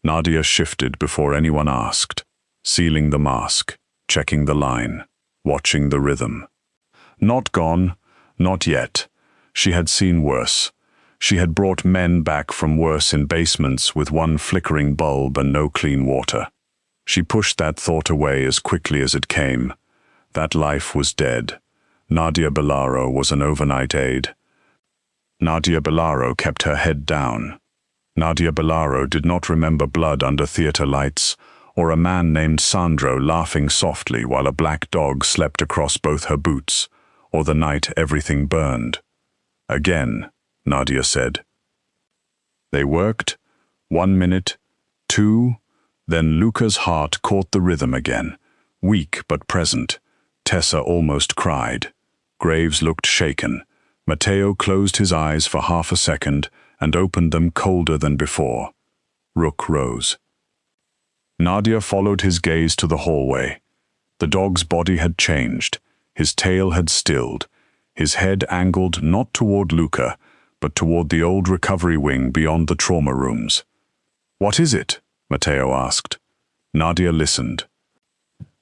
Nadia shifted before anyone asked, sealing the mask, checking the line, watching the rhythm. Not gone, not yet. She had seen worse. She had brought men back from worse in basements with one flickering bulb and no clean water. She pushed that thought away as quickly as it came. That life was dead. Nadia Bellaro was an overnight aide. Nadia Bellaro kept her head down. Nadia Bellaro did not remember blood under theater lights, or a man named Sandro laughing softly while a black dog slept across both her boots, or the night everything burned. Again, Nadia said. They worked, 1 minute, 2, then Luca's heart caught the rhythm again, weak but present. Tessa almost cried. Graves looked shaken. Matteo closed his eyes for half a second and opened them colder than before. Rook rose. Nadia followed his gaze to the hallway. The dog's body had changed. His tail had stilled. His head angled not toward Luca, but toward the old recovery wing beyond the trauma rooms. "What is it?" Matteo asked. Nadia listened.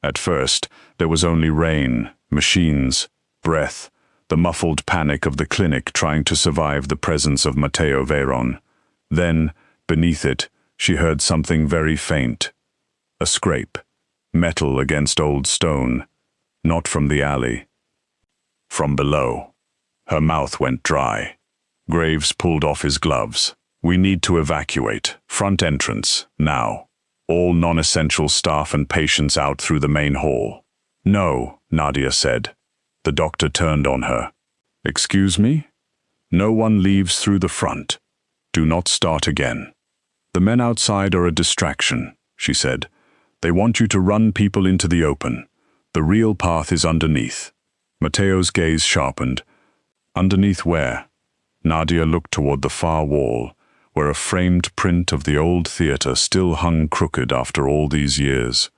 At first, there was only rain, machines, breath, the muffled panic of the clinic trying to survive the presence of Matteo Veyron. Then, beneath it, she heard something very faint. A scrape, metal against old stone, not from the alley. From below. Her mouth went dry. Graves pulled off his gloves. "We need to evacuate. Front entrance, now. All non-essential staff and patients out through the main hall." "No," Nadia said. The doctor turned on her. "Excuse me? No one leaves through the front. Do not start again. The men outside are a distraction," she said. "They want you to run people into the open. The real path is underneath." Matteo's gaze sharpened. "Underneath where?" Nadia looked toward the far wall, where a framed print of the old theater still hung crooked after all these years.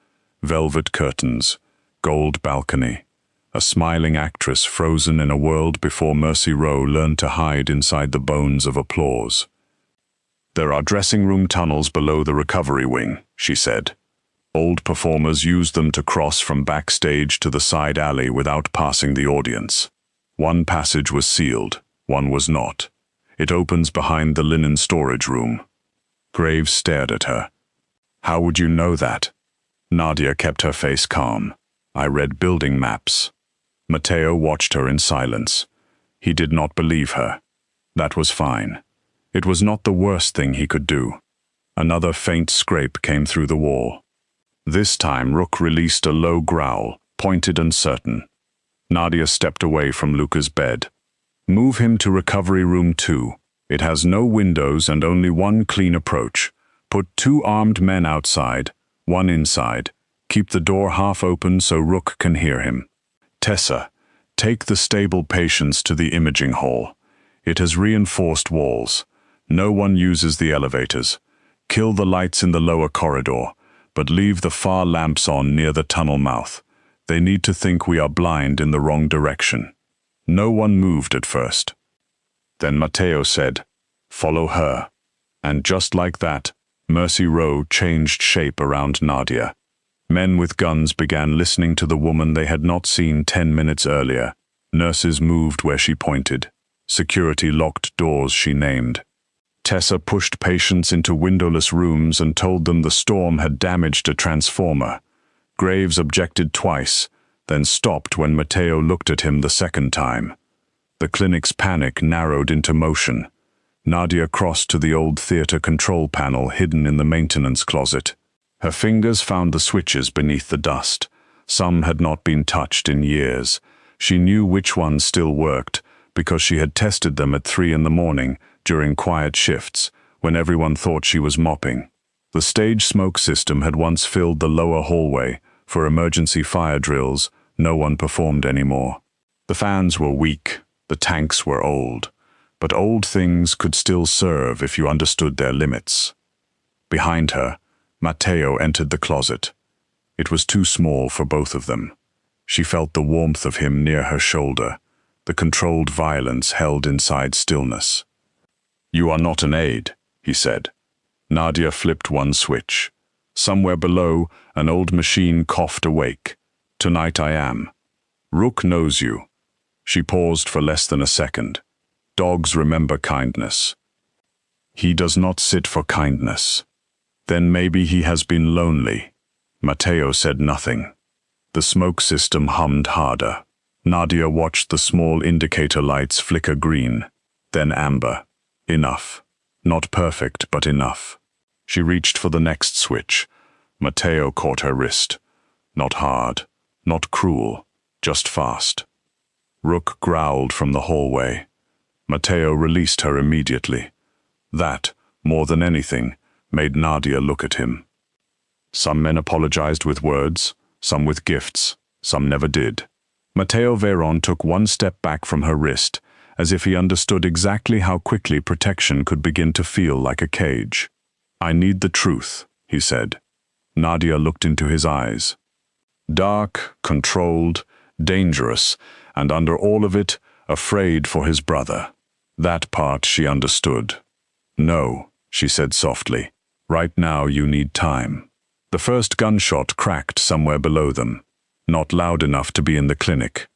Velvet curtains, gold balcony, a smiling actress frozen in a world before Mercy Rowe learned to hide inside the bones of applause. "There are dressing room tunnels below the recovery wing," she said. Old performers used them to cross from backstage to the side alley without passing the audience. One passage was sealed, one was not. It opens behind the linen storage room. Graves stared at her. "How would you know that?" Nadia kept her face calm. "I read building maps." Matteo watched her in silence. He did not believe her. That was fine. It was not the worst thing he could do. Another faint scrape came through the wall. This time Rook released a low growl, pointed and certain. Nadia stepped away from Luca's bed. "Move him to recovery room 2. It has no windows and only one clean approach. Put 2 armed men outside, 1 inside. Keep the door half open so Rook can hear him. Tessa, take the stable patients to the imaging hall. It has reinforced walls. No one uses the elevators. Kill the lights in the lower corridor, but leave the far lamps on near the tunnel mouth. They need to think we are blind in the wrong direction." No one moved at first. Then Matteo said, "Follow her." And just like that, Mercy Rowe changed shape around Nadia. Men with guns began listening to the woman they had not seen 10 minutes earlier. Nurses moved where she pointed. Security locked doors she named. Tessa pushed patients into windowless rooms and told them the storm had damaged a transformer. Graves objected twice, then stopped when Matteo looked at him the second time. The clinic's panic narrowed into motion. Nadia crossed to the old theater control panel hidden in the maintenance closet. Her fingers found the switches beneath the dust. Some had not been touched in years. She knew which ones still worked, because she had tested them at 3 in the morning during quiet shifts, when everyone thought she was mopping. The stage smoke system had once filled the lower hallway. For emergency fire drills, no one performed anymore. The fans were weak, the tanks were old, but old things could still serve if you understood their limits. Behind her, Matteo entered the closet. It was too small for both of them. She felt the warmth of him near her shoulder, the controlled violence held inside stillness. "You are not an aide," he said. Nadia flipped one switch. Somewhere below, an old machine coughed awake. "Tonight I am. Rook knows you." She paused for less than a second. "Dogs remember kindness." "He does not sit for kindness." "Then maybe he has been lonely." Matteo said nothing. The smoke system hummed harder. Nadia watched the small indicator lights flicker green, then amber. Enough. Not perfect, but enough. She reached for the next switch. Matteo caught her wrist. Not hard, not cruel, just fast. Rook growled from the hallway. Matteo released her immediately. That, more than anything, made Nadia look at him. Some men apologized with words, some with gifts, some never did. Matteo Veron took one step back from her wrist, as if he understood exactly how quickly protection could begin to feel like a cage. "I need the truth," he said. Nadia looked into his eyes. Dark, controlled, dangerous, and under all of it, afraid for his brother. That part she understood. "No," she said softly. "Right now you need time." The first gunshot cracked somewhere below them. Not loud enough to be in the clinic.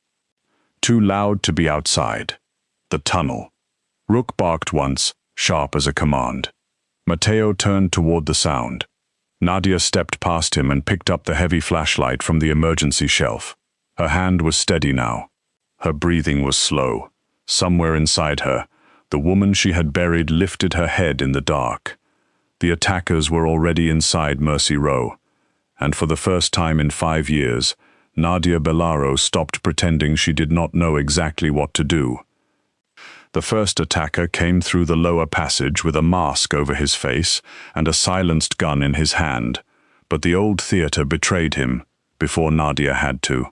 Too loud to be outside. The tunnel. Rook barked once, sharp as a command. Matteo turned toward the sound. Nadia stepped past him and picked up the heavy flashlight from the emergency shelf. Her hand was steady now. Her breathing was slow. Somewhere inside her, the woman she had buried lifted her head in the dark. The attackers were already inside Mercy Row, and for the first time in 5 years, Nadia Bellaro stopped pretending she did not know exactly what to do. The first attacker came through the lower passage with a mask over his face and a silenced gun in his hand, but the old theater betrayed him before Nadia had to.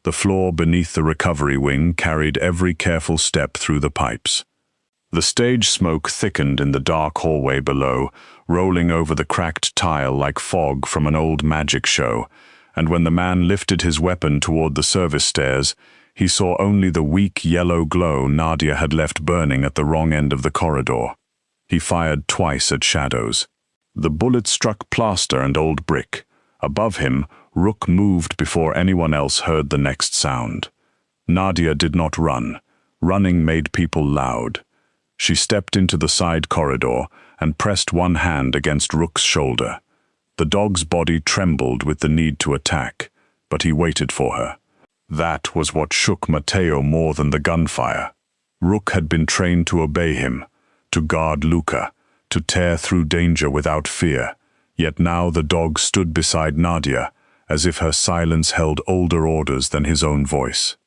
The floor beneath the recovery wing carried every careful step through the pipes. The stage smoke thickened in the dark hallway below, rolling over the cracked tile like fog from an old magic show, and when the man lifted his weapon toward the service stairs, he saw only the weak yellow glow Nadia had left burning at the wrong end of the corridor. He fired twice at shadows. The bullet struck plaster and old brick. Above him, Rook moved before anyone else heard the next sound. Nadia did not run. Running made people loud. She stepped into the side corridor and pressed one hand against Rook's shoulder. The dog's body trembled with the need to attack, but he waited for her. That was what shook Matteo more than the gunfire. Rook had been trained to obey him, to guard Luca, to tear through danger without fear. Yet now the dog stood beside Nadia, as if her silence held older orders than his own voice.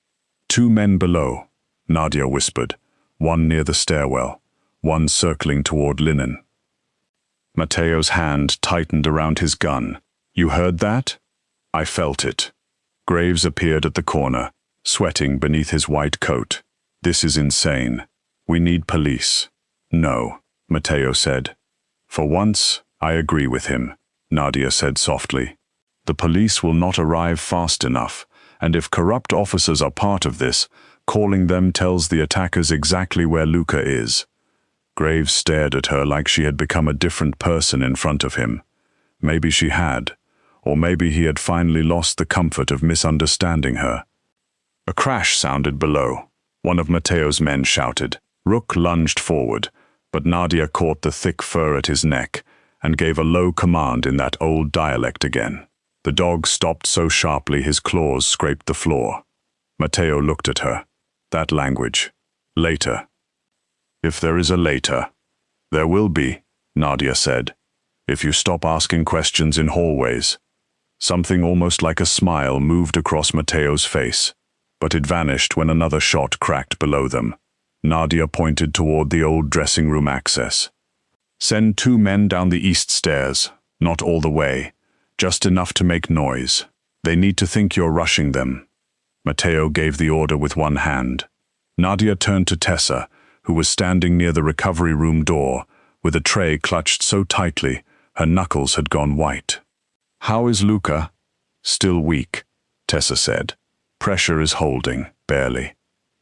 "2 men below," Nadia whispered, one near the stairwell, one circling toward linen. Matteo's hand tightened around his gun. "You heard that?" "I felt it." Graves appeared at the corner, sweating beneath his white coat. "This is insane. We need police." "No," Matteo said. "For once, I agree with him," Nadia said softly. "The police will not arrive fast enough, and if corrupt officers are part of this, calling them tells the attackers exactly where Luca is." Graves stared at her like she had become a different person in front of him. Maybe she had, or maybe he had finally lost the comfort of misunderstanding her. A crash sounded below. One of Matteo's men shouted. Rook lunged forward, but Nadia caught the thick fur at his neck and gave a low command in that old dialect again. The dog stopped so sharply his claws scraped the floor. Matteo looked at her. That language. Later. "If there is a later." "There will be," Nadia said, "if you stop asking questions in hallways." Something almost like a smile moved across Matteo's face, but it vanished when another shot cracked below them. Nadia pointed toward the old dressing room access. "Send 2 men down the east stairs, not all the way, just enough to make noise. They need to think you're rushing them." Matteo gave the order with one hand. Nadia turned to Tessa, who was standing near the recovery room door, with a tray clutched so tightly her knuckles had gone white. "How is Luca?" "Still weak," Tessa said. "Pressure is holding, barely."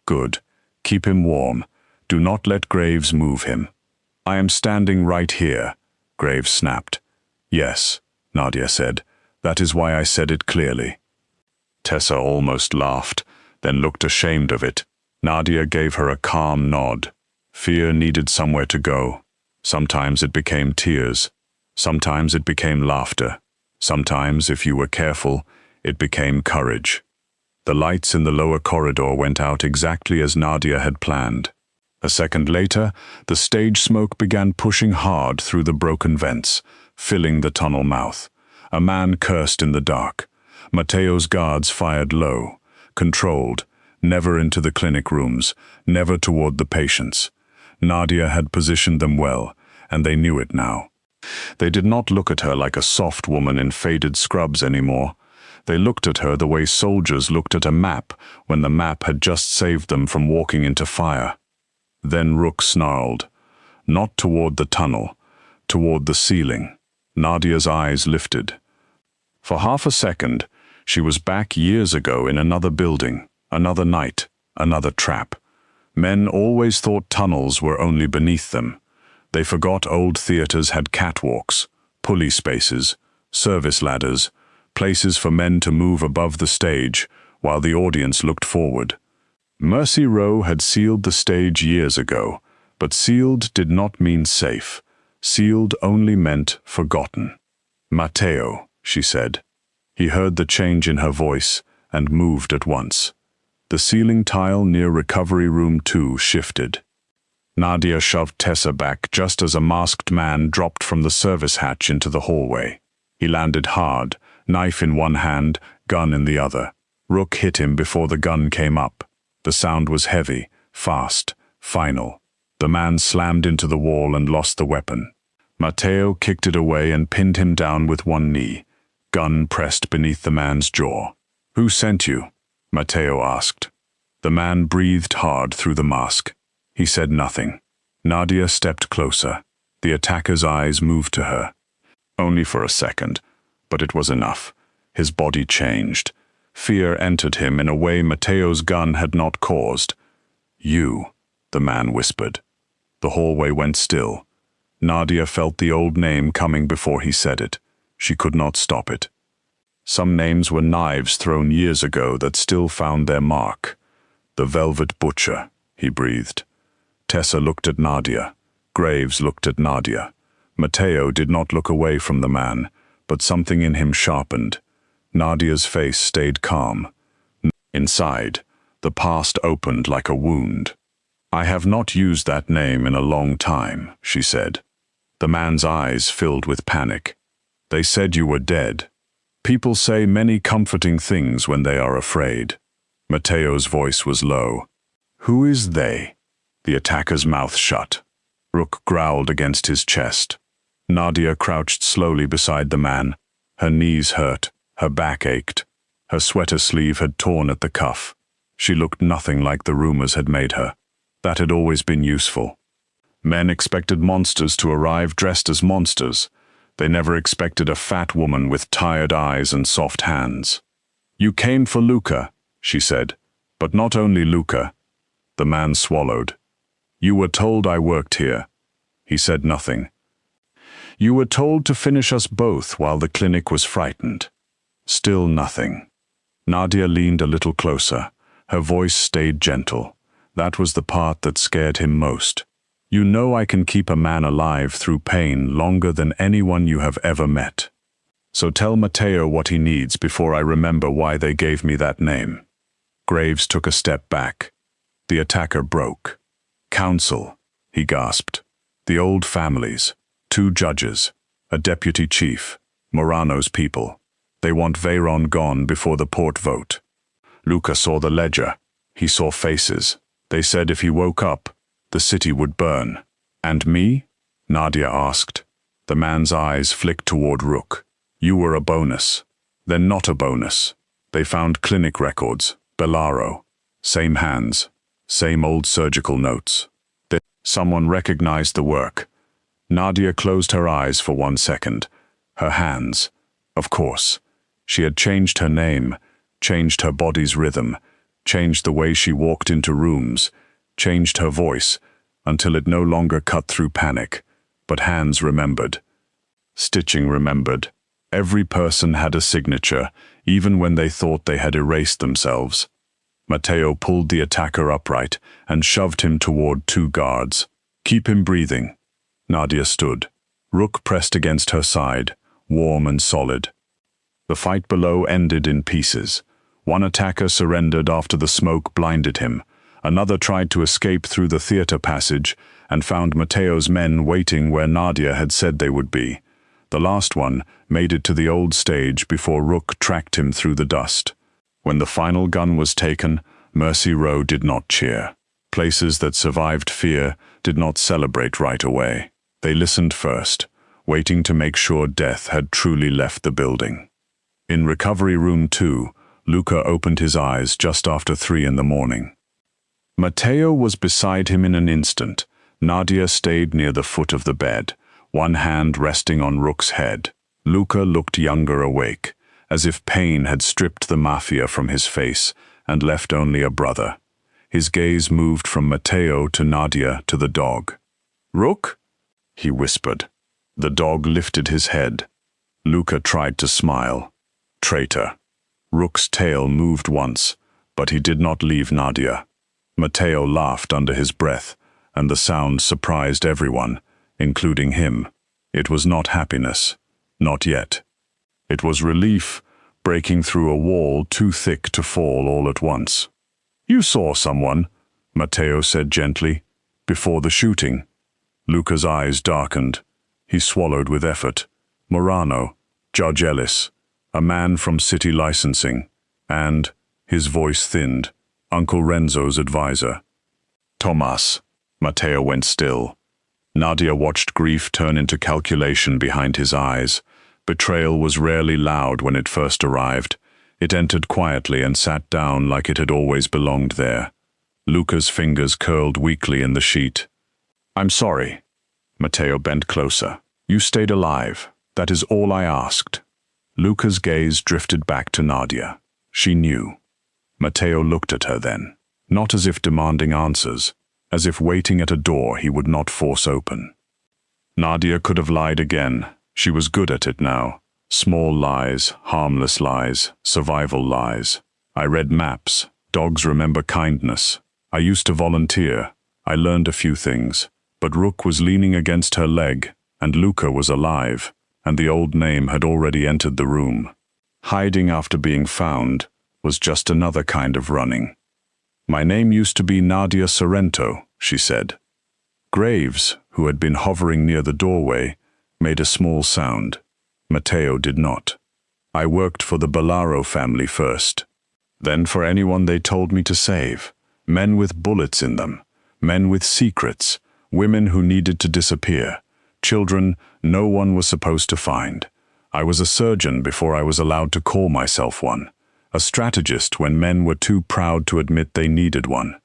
"Good. Keep him warm. Do not let Graves move him." "I am standing right here," Graves snapped. "Yes," Nadia said. "That is why I said it clearly." Tessa almost laughed, then looked ashamed of it. Nadia gave her a calm nod. Fear needed somewhere to go. Sometimes it became tears. Sometimes it became laughter. Sometimes, if you were careful, it became courage. The lights in the lower corridor went out exactly as Nadia had planned. A second later, the stage smoke began pushing hard through the broken vents, filling the tunnel mouth. A man cursed in the dark. Matteo's guards fired low, controlled, never into the clinic rooms, never toward the patients. Nadia had positioned them well, and they knew it now. They did not look at her like a soft woman in faded scrubs anymore. They looked at her the way soldiers looked at a map when the map had just saved them from walking into fire. Then Rook snarled. Not toward the tunnel, toward the ceiling. Nadia's eyes lifted. For half a second, she was back years ago in another building, another night, another trap. Men always thought tunnels were only beneath them. They forgot old theaters had catwalks, pulley spaces, service ladders, places for men to move above the stage while the audience looked forward. Mercy Row had sealed the stage years ago, but sealed did not mean safe. Sealed only meant forgotten. Matteo, she said. He heard the change in her voice and moved at once. The ceiling tile near Recovery Room 2 shifted. Nadia shoved Tessa back just as a masked man dropped from the service hatch into the hallway. He landed hard, knife in one hand, gun in the other. Rook hit him before the gun came up. The sound was heavy, fast, final. The man slammed into the wall and lost the weapon. Matteo kicked it away and pinned him down with one knee. Gun pressed beneath the man's jaw. "Who sent you?" Matteo asked. The man breathed hard through the mask. He said nothing. Nadia stepped closer. The attacker's eyes moved to her. Only for a second, but it was enough. His body changed. Fear entered him in a way Matteo's gun had not caused. "You," the man whispered. The hallway went still. Nadia felt the old name coming before he said it. She could not stop it. Some names were knives thrown years ago that still found their mark. "The Velvet Butcher," he breathed. Tessa looked at Nadia. Graves looked at Nadia. Matteo did not look away from the man, but something in him sharpened. Nadia's face stayed calm. Inside, the past opened like a wound. "I have not used that name in a long time," she said. The man's eyes filled with panic. "They said you were dead. People say many comforting things when they are afraid." Matteo's voice was low. "Who is they?" The attacker's mouth shut. Rook growled against his chest. Nadia crouched slowly beside the man. Her knees hurt, her back ached. Her sweater sleeve had torn at the cuff. She looked nothing like the rumors had made her. That had always been useful. Men expected monsters to arrive dressed as monsters. They never expected a fat woman with tired eyes and soft hands. "You came for Luca," she said. "But not only Luca." The man swallowed. "You were told I worked here." He said nothing. "You were told to finish us both while the clinic was frightened." Still nothing. Nadia leaned a little closer. Her voice stayed gentle. That was the part that scared him most. "You know I can keep a man alive through pain longer than anyone you have ever met. So tell Matteo what he needs before I remember why they gave me that name." Graves took a step back. The attacker broke. "Council," he gasped. "The old families. 2 judges. A deputy chief. Morano's people. They want Veyron gone before the port vote." Luca saw the ledger. He saw faces. They said if he woke up, the city would burn. "And me?" Nadia asked. The man's eyes flicked toward Rook. "You were a bonus." "Then not a bonus." They found clinic records. Bellaro. Same hands. Same old surgical notes. Someone recognized the work. Nadia closed her eyes for 1 second. Her hands. Of course. She had changed her name, changed her body's rhythm, changed the way she walked into rooms, changed her voice, until it no longer cut through panic. But hands remembered. Stitching remembered. Every person had a signature, even when they thought they had erased themselves. Matteo pulled the attacker upright and shoved him toward 2 guards. "Keep him breathing." Nadia stood. Rook pressed against her side, warm and solid. The fight below ended in pieces. One attacker surrendered after the smoke blinded him. Another tried to escape through the theater passage and found Matteo's men waiting where Nadia had said they would be. The last one made it to the old stage before Rook tracked him through the dust. When the final gun was taken, Mercy Row did not cheer. Places that survived fear did not celebrate right away. They listened first, waiting to make sure death had truly left the building. In Recovery Room 2, Luca opened his eyes just after 3 in the morning. Matteo was beside him in an instant. Nadia stayed near the foot of the bed, one hand resting on Rook's head. Luca looked younger awake, as if pain had stripped the Mafia from his face and left only a brother. His gaze moved from Matteo to Nadia to the dog. "Rook?" he whispered. The dog lifted his head. Luca tried to smile. Traitor. Rook's tail moved once, but he did not leave Nadia. Matteo laughed under his breath, and the sound surprised everyone, including him. It was not happiness. Not yet. It was relief, breaking through a wall too thick to fall all at once. "You saw someone," Matteo said gently, "before the shooting." Luca's eyes darkened. He swallowed with effort. "Morano, Judge Ellis, a man from city licensing, and," his voice thinned, "Uncle Renzo's advisor." "Tomas." Matteo went still. Nadia watched grief turn into calculation behind his eyes. Betrayal was rarely loud when it first arrived. It entered quietly and sat down like it had always belonged there. Luca's fingers curled weakly in the sheet. "I'm sorry." Matteo bent closer. "You stayed alive. That is all I asked." Luca's gaze drifted back to Nadia. She knew. Matteo looked at her then, not as if demanding answers, as if waiting at a door he would not force open. Nadia could have lied again. She was good at it now. Small lies, harmless lies, survival lies. "I read maps. Dogs remember kindness. I used to volunteer. I learned a few things. But Rook was leaning against her leg, and Luca was alive, and the old name had already entered the room. Hiding after being found was just another kind of running. "My name used to be Nadia Sorrento," she said. Graves, who had been hovering near the doorway, made a small sound. Matteo did not. "I worked for the Bellaro family first. Then for anyone they told me to save. Men with bullets in them. Men with secrets. Women who needed to disappear. Children no one was supposed to find. I was a surgeon before I was allowed to call myself one. A strategist when men were too proud to admit they needed one.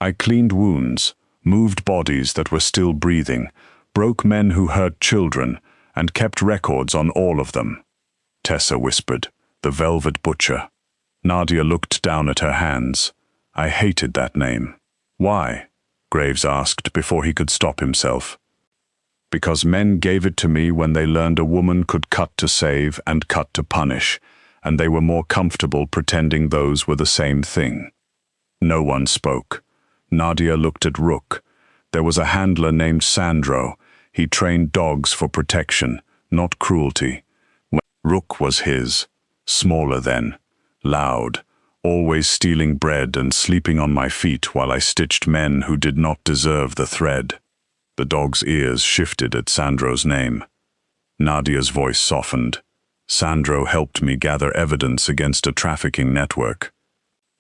I cleaned wounds, moved bodies that were still breathing, broke men who hurt children, and kept records on all of them." Tessa whispered, "The Velvet Butcher." Nadia looked down at her hands. "I hated that name." "Why?" Graves asked before he could stop himself. "Because men gave it to me when they learned a woman could cut to save and cut to punish, and they were more comfortable pretending those were the same thing." No one spoke. Nadia looked at Rook. There was a handler named Sandro. He trained dogs for protection, not cruelty. Rook was his. Smaller then. Loud. Always stealing bread and sleeping on my feet while I stitched men who did not deserve the thread. The dog's ears shifted at Sandro's name. Nadia's voice softened. Sandro helped me gather evidence against a trafficking network.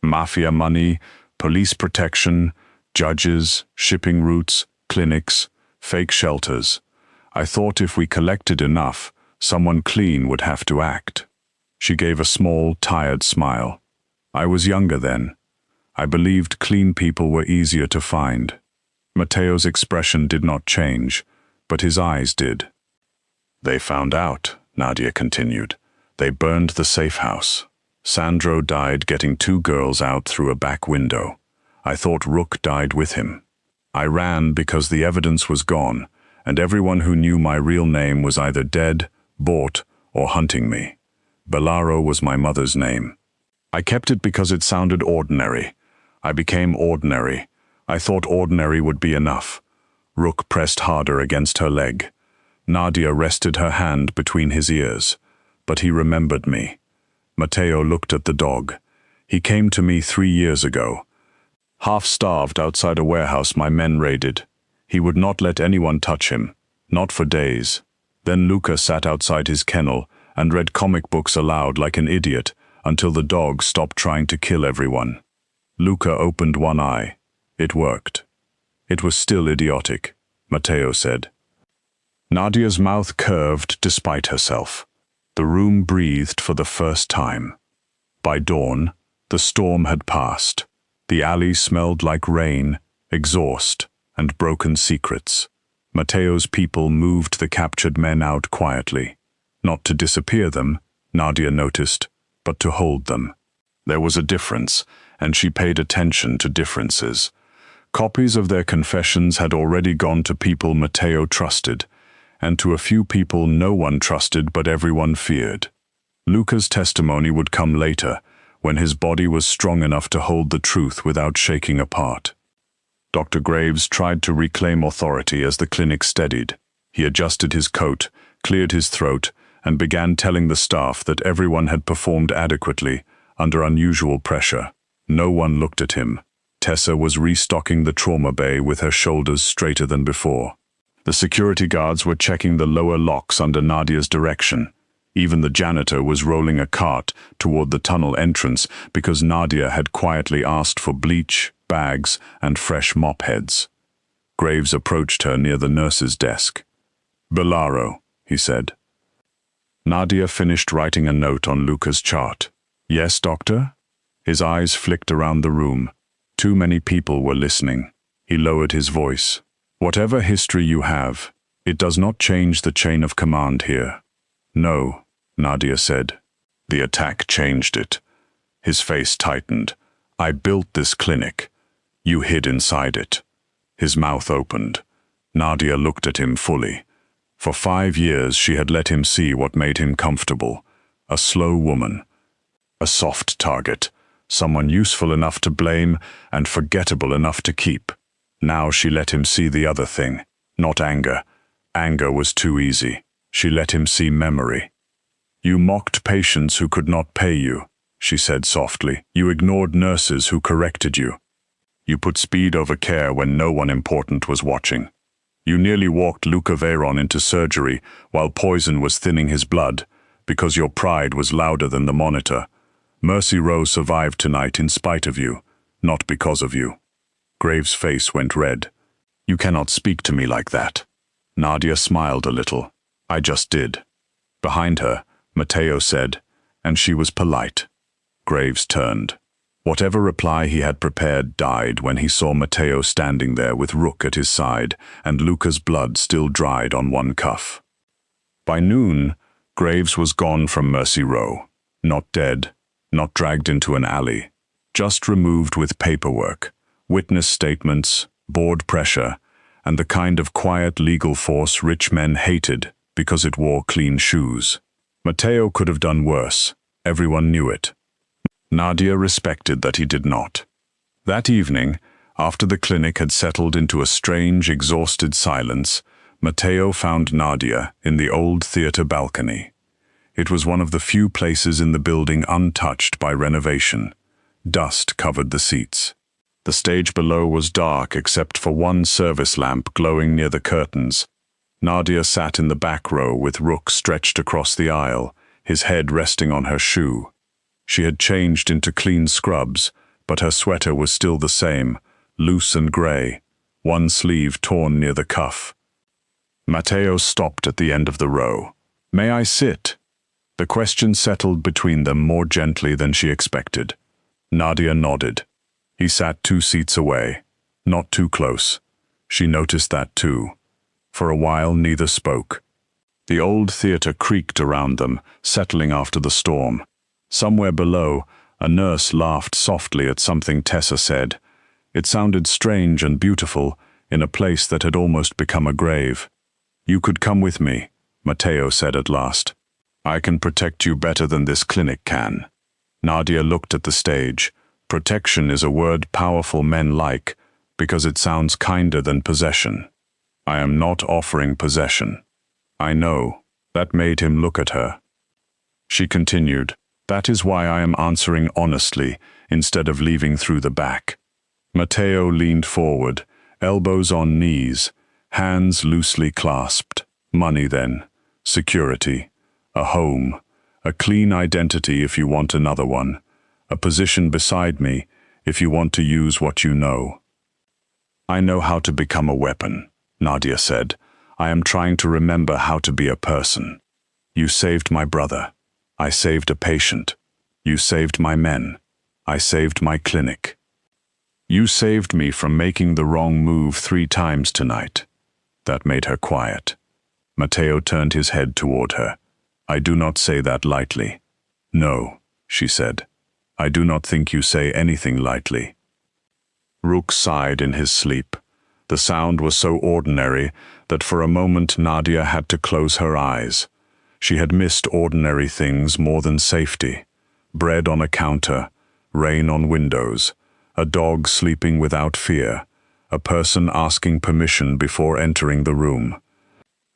Mafia money, police protection, judges, shipping routes, clinics, fake shelters. I thought if we collected enough, someone clean would have to act. She gave a small, tired smile. I was younger then. I believed clean people were easier to find. Matteo's expression did not change, but his eyes did. "They found out," Nadia continued. "They burned the safe house. Sandro died getting 2 girls out through a back window. I thought Rook died with him. I ran because the evidence was gone, and everyone who knew my real name was either dead, bought, or hunting me. Bellaro was my mother's name. I kept it because it sounded ordinary. I became ordinary. I thought ordinary would be enough." Rook pressed harder against her leg. Nadia rested her hand between his ears. But he remembered me. Matteo looked at the dog. "He came to me 3 years ago. Half-starved outside a warehouse my men raided. He would not let anyone touch him, not for days. Then Luca sat outside his kennel and read comic books aloud like an idiot until the dog stopped trying to kill everyone. Luca opened one eye. It worked. It was still idiotic, Matteo said. Nadia's mouth curved despite herself. The room breathed for the first time. By dawn, the storm had passed. The alley smelled like rain, exhaust, and broken secrets. Matteo's people moved the captured men out quietly. Not to disappear them, Nadia noticed, but to hold them. There was a difference, and she paid attention to differences. Copies of their confessions had already gone to people Matteo trusted, and to a few people no one trusted but everyone feared. Luca's testimony would come later, when his body was strong enough to hold the truth without shaking apart. Dr. Graves tried to reclaim authority as the clinic steadied. He adjusted his coat, cleared his throat, and began telling the staff that everyone had performed adequately, under unusual pressure. No one looked at him. Tessa was restocking the trauma bay with her shoulders straighter than before. The security guards were checking the lower locks under Nadia's direction. Even the janitor was rolling a cart toward the tunnel entrance because Nadia had quietly asked for bleach, bags, and fresh mop heads. Graves approached her near the nurse's desk. "Bolaro," he said. Nadia finished writing a note on Luca's chart. "Yes, doctor?" His eyes flicked around the room. Too many people were listening. He lowered his voice. "Whatever history you have, it does not change the chain of command here." "No," Nadia said. "The attack changed it." His face tightened. "I built this clinic. You hid inside it." His mouth opened. Nadia looked at him fully. For 5 years she had let him see what made him comfortable. A slow woman. A soft target. Someone useful enough to blame and forgettable enough to keep. Now she let him see the other thing. Not anger. Anger was too easy. She let him see memory. "You mocked patients who could not pay you," she said softly. "You ignored nurses who corrected you. You put speed over care when no one important was watching. You nearly walked Luca Veyron into surgery while poison was thinning his blood, because your pride was louder than the monitor. Mercy Row survived tonight in spite of you, not because of you." Graves' face went red. "You cannot speak to me like that." Nadia smiled a little. "I just did." Behind her, Matteo said, and she was polite. Graves turned. Whatever reply he had prepared died when he saw Matteo standing there with Rook at his side and Luca's blood still dried on one cuff. By noon, Graves was gone from Mercy Row. Not dead, not dragged into an alley, just removed with paperwork, witness statements, board pressure, and the kind of quiet legal force rich men hated because it wore clean shoes. Matteo could have done worse. Everyone knew it. Nadia respected that he did not. That evening, after the clinic had settled into a strange, exhausted silence, Matteo found Nadia in the old theater balcony. It was one of the few places in the building untouched by renovation. Dust covered the seats. The stage below was dark except for one service lamp glowing near the curtains. Nadia sat in the back row with Rook stretched across the aisle, his head resting on her shoe. She had changed into clean scrubs, but her sweater was still the same, loose and grey, one sleeve torn near the cuff. Matteo stopped at the end of the row. "May I sit?" The question settled between them more gently than she expected. Nadia nodded. He sat 2 seats away, not too close. She noticed that too. For a while neither spoke. The old theater creaked around them, settling after the storm. Somewhere below, a nurse laughed softly at something Tessa said. It sounded strange and beautiful in a place that had almost become a grave. "You could come with me," Matteo said at last. "I can protect you better than this clinic can." Nadia looked at the stage. Protection is a word powerful men like, because it sounds kinder than possession. "I am not offering possession." "I know." That made him look at her. She continued, "That is why I am answering honestly, instead of leaving through the back." Matteo leaned forward, elbows on knees, hands loosely clasped. "Money then. security, a home, a clean identity if you want another one, a position beside me if you want to use what you know. I know how to become a weapon, Nadia said. I am trying to remember how to be a person. You saved my brother. I saved a patient. You saved my men. I saved my clinic. You saved me from making the wrong move 3 times tonight. That made her quiet. Matteo turned his head toward her. I do not say that lightly. No, she said. I do not think you say anything lightly. Rook sighed in his sleep. The sound was so ordinary that for a moment Nadia had to close her eyes. She had missed ordinary things more than safety. Bread on a counter, rain on windows, a dog sleeping without fear, a person asking permission before entering the room.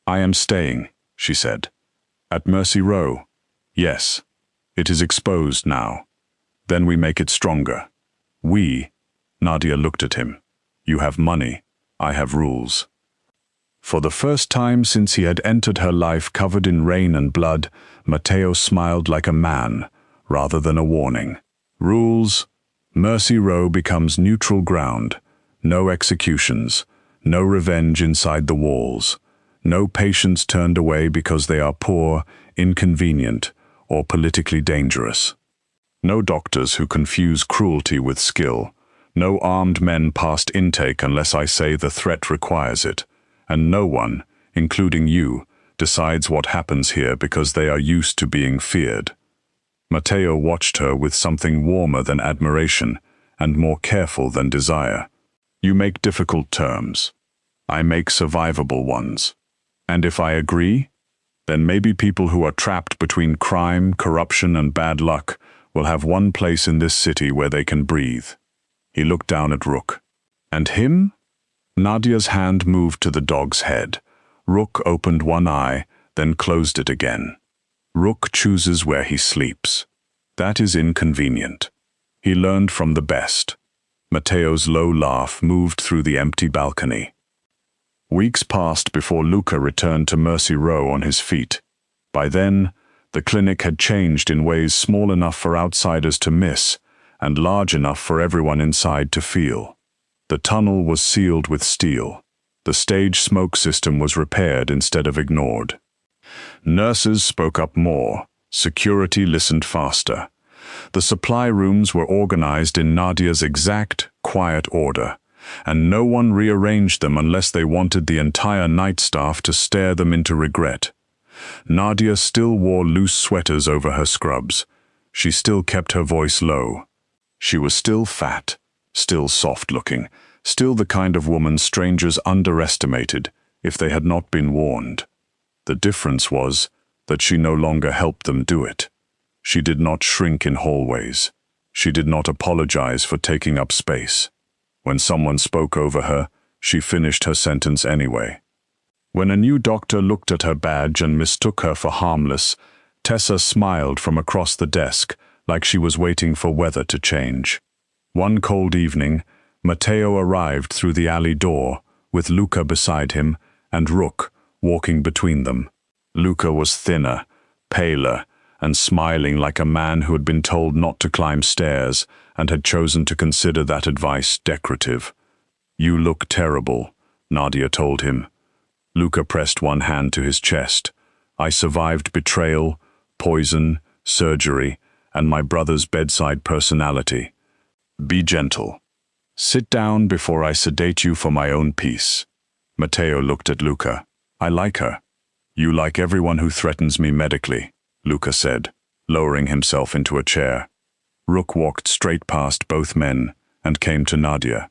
I am staying, she said. At Mercy Row? Yes. It is exposed now. Then we make it stronger. We? Nadia looked at him. You have money. I have rules. For the first time since he had entered her life covered in rain and blood, Matteo smiled like a man, rather than a warning. Rules. Mercy Row becomes neutral ground. No executions. No revenge inside the walls. No patients turned away because they are poor, inconvenient, or politically dangerous. No doctors who confuse cruelty with skill. No armed men past intake unless I say the threat requires it. And no one, including you, decides what happens here because they are used to being feared. Matteo watched her with something warmer than admiration and more careful than desire. You make difficult terms. I make survivable ones. And if I agree, then maybe people who are trapped between crime, corruption, and bad luck will have one place in this city where they can breathe. He looked down at Rook. And him? Nadia's hand moved to the dog's head. Rook opened one eye, then closed it again. Rook chooses where he sleeps. That is inconvenient. He learned from the best. Matteo's low laugh moved through the empty balcony. Weeks passed before Luca returned to Mercy Row on his feet. By then, the clinic had changed in ways small enough for outsiders to miss and large enough for everyone inside to feel. The tunnel was sealed with steel. The stage smoke system was repaired instead of ignored. Nurses spoke up more. Security listened faster. The supply rooms were organized in Nadia's exact, quiet order, and no one rearranged them unless they wanted the entire night staff to stare them into regret. Nadia still wore loose sweaters over her scrubs. She still kept her voice low. She was still fat, still soft-looking, still the kind of woman strangers underestimated if they had not been warned. The difference was that she no longer helped them do it. She did not shrink in hallways. She did not apologize for taking up space. When someone spoke over her, she finished her sentence anyway. When a new doctor looked at her badge and mistook her for Harmless, Tessa smiled from across the desk, like she was waiting for weather to change. One cold evening, Matteo arrived through the alley door, with Luca beside him and Rook walking between them. Luca was thinner, paler, and smiling like a man who had been told not to climb stairs and had chosen to consider that advice decorative. You look terrible, Nadia told him. Luca pressed one hand to his chest. I survived betrayal, poison, surgery, and my brother's bedside personality. Be gentle. Sit down before I sedate you for my own peace. Matteo looked at Luca. I like her. You like everyone who threatens me medically, Luca said, lowering himself into a chair. Rook walked straight past both men and came to Nadia.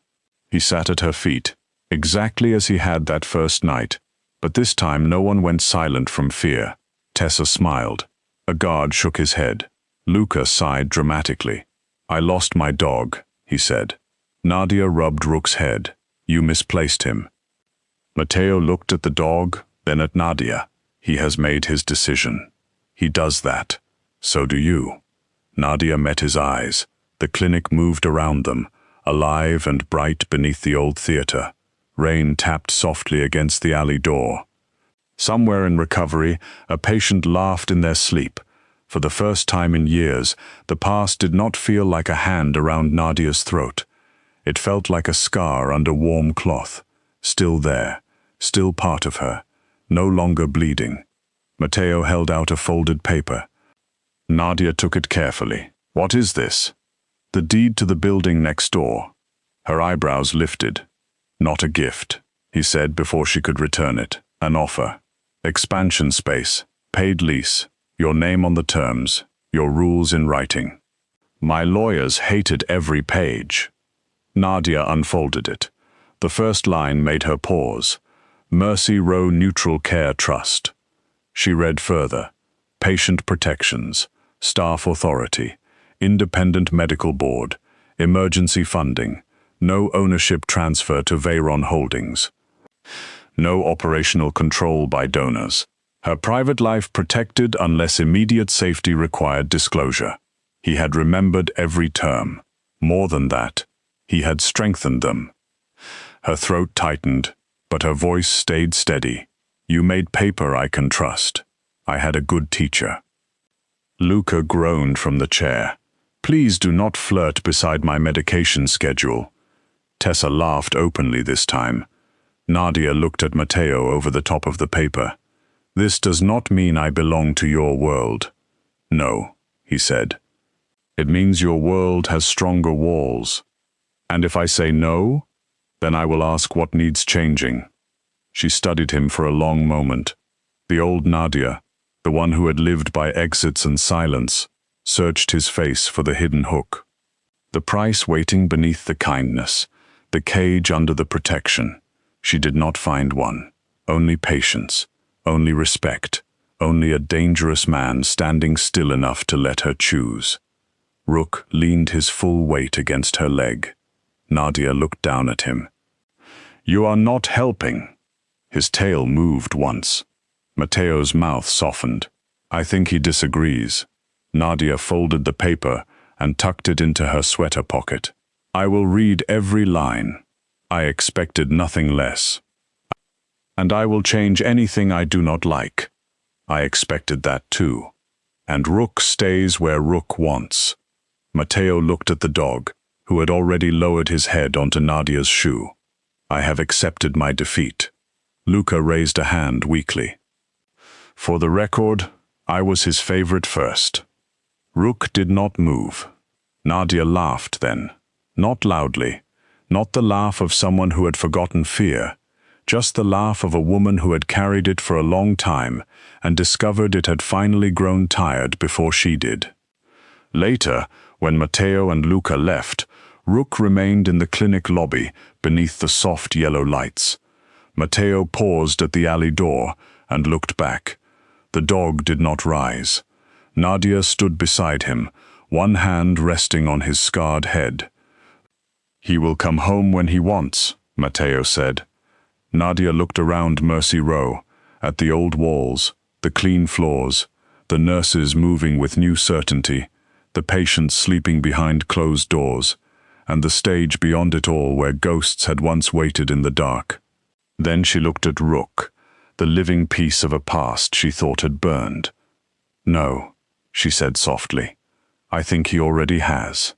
He sat at her feet, exactly as he had that first night, but this time no one went silent from fear. Tessa smiled. A guard shook his head. Luca sighed dramatically. I lost my dog, he said. Nadia rubbed Rook's head. You misplaced him. Matteo looked at the dog, then at Nadia. He has made his decision. He does that. So do you. Nadia met his eyes. The clinic moved around them, alive and bright beneath the old theater. Rain tapped softly against the alley door. Somewhere in recovery, a patient laughed in their sleep. For the first time in years, the past did not feel like a hand around Nadia's throat. It felt like a scar under warm cloth, still there, still part of her, no longer bleeding. Matteo held out a folded paper. Nadia took it carefully. "What is this?" "The deed to the building next door." Her eyebrows lifted. "Not a gift," he said before she could return it. "An offer. Expansion space, paid lease, your name on the terms, your rules in writing." My lawyers hated every page. Nadia unfolded it. The first line made her pause. Mercy Row Neutral Care Trust. She read further. Patient protections, staff authority, independent medical board, emergency funding, no ownership transfer to Veyron Holdings. No operational control by donors. Her private life protected unless immediate safety required disclosure. He had remembered every term. More than that, he had strengthened them. Her throat tightened, but her voice stayed steady. "You made paper I can trust. I had a good teacher." Luca groaned from the chair. "Please do not flirt beside my medication schedule." Tessa laughed openly this time. Nadia looked at Matteo over the top of the paper. "This does not mean I belong to your world." "No," he said. "It means your world has stronger walls. And if I say no, then I will ask what needs changing." She studied him for a long moment. The old Nadia, the one who had lived by exits and silence, searched his face for the hidden hook. The price waiting beneath the kindness, the cage under the protection. She did not find one. Only patience, only respect, only a dangerous man standing still enough to let her choose. Rook leaned his full weight against her leg. Nadia looked down at him. "You are not helping." His tail moved once. Matteo's mouth softened. "I think he disagrees." Nadia folded the paper and tucked it into her sweater pocket. "I will read every line. I expected nothing less. And I will change anything I do not like. I expected that too. And Rook stays where Rook wants." Matteo looked at the dog, who had already lowered his head onto Nadia's shoe. "I have accepted my defeat." Luca raised a hand weakly. "For the record, I was his favorite first." Rook did not move. Nadia laughed then, not loudly, not the laugh of someone who had forgotten fear, just the laugh of a woman who had carried it for a long time and discovered it had finally grown tired before she did. Later, when Matteo and Luca left, Rook remained in the clinic lobby beneath the soft yellow lights. Matteo paused at the alley door and looked back. The dog did not rise. Nadia stood beside him, one hand resting on his scarred head. "He will come home when he wants," Matteo said. Nadia looked around Mercy Row, at the old walls, the clean floors, the nurses moving with new certainty, the patients sleeping behind closed doors, and the stage beyond it all where ghosts had once waited in the dark. Then she looked at Rook, the living piece of a past she thought had burned. "No," she said softly. "I think he already has."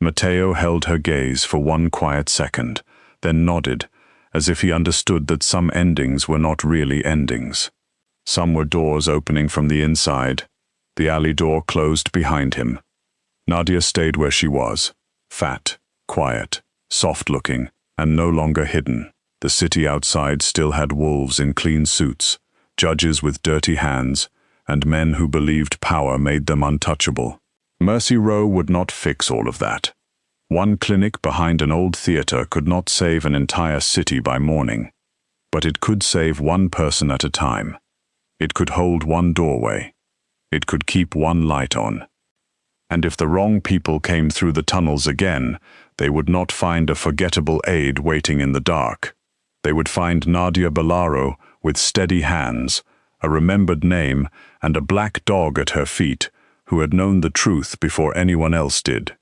Matteo held her gaze for one quiet second, then nodded, as if he understood that some endings were not really endings. Some were doors opening from the inside. The alley door closed behind him. Nadia stayed where she was, fat, quiet, soft-looking, and no longer hidden. The city outside still had wolves in clean suits, judges with dirty hands, and men who believed power made them untouchable. Mercy Row would not fix all of that. One clinic behind an old theater could not save an entire city by morning, but it could save one person at a time. It could hold one doorway. It could keep one light on. And if the wrong people came through the tunnels again, they would not find a forgettable aide waiting in the dark. They would find Nadia Bellaro with steady hands, a remembered name, and a black dog at her feet who had known the truth before anyone else did.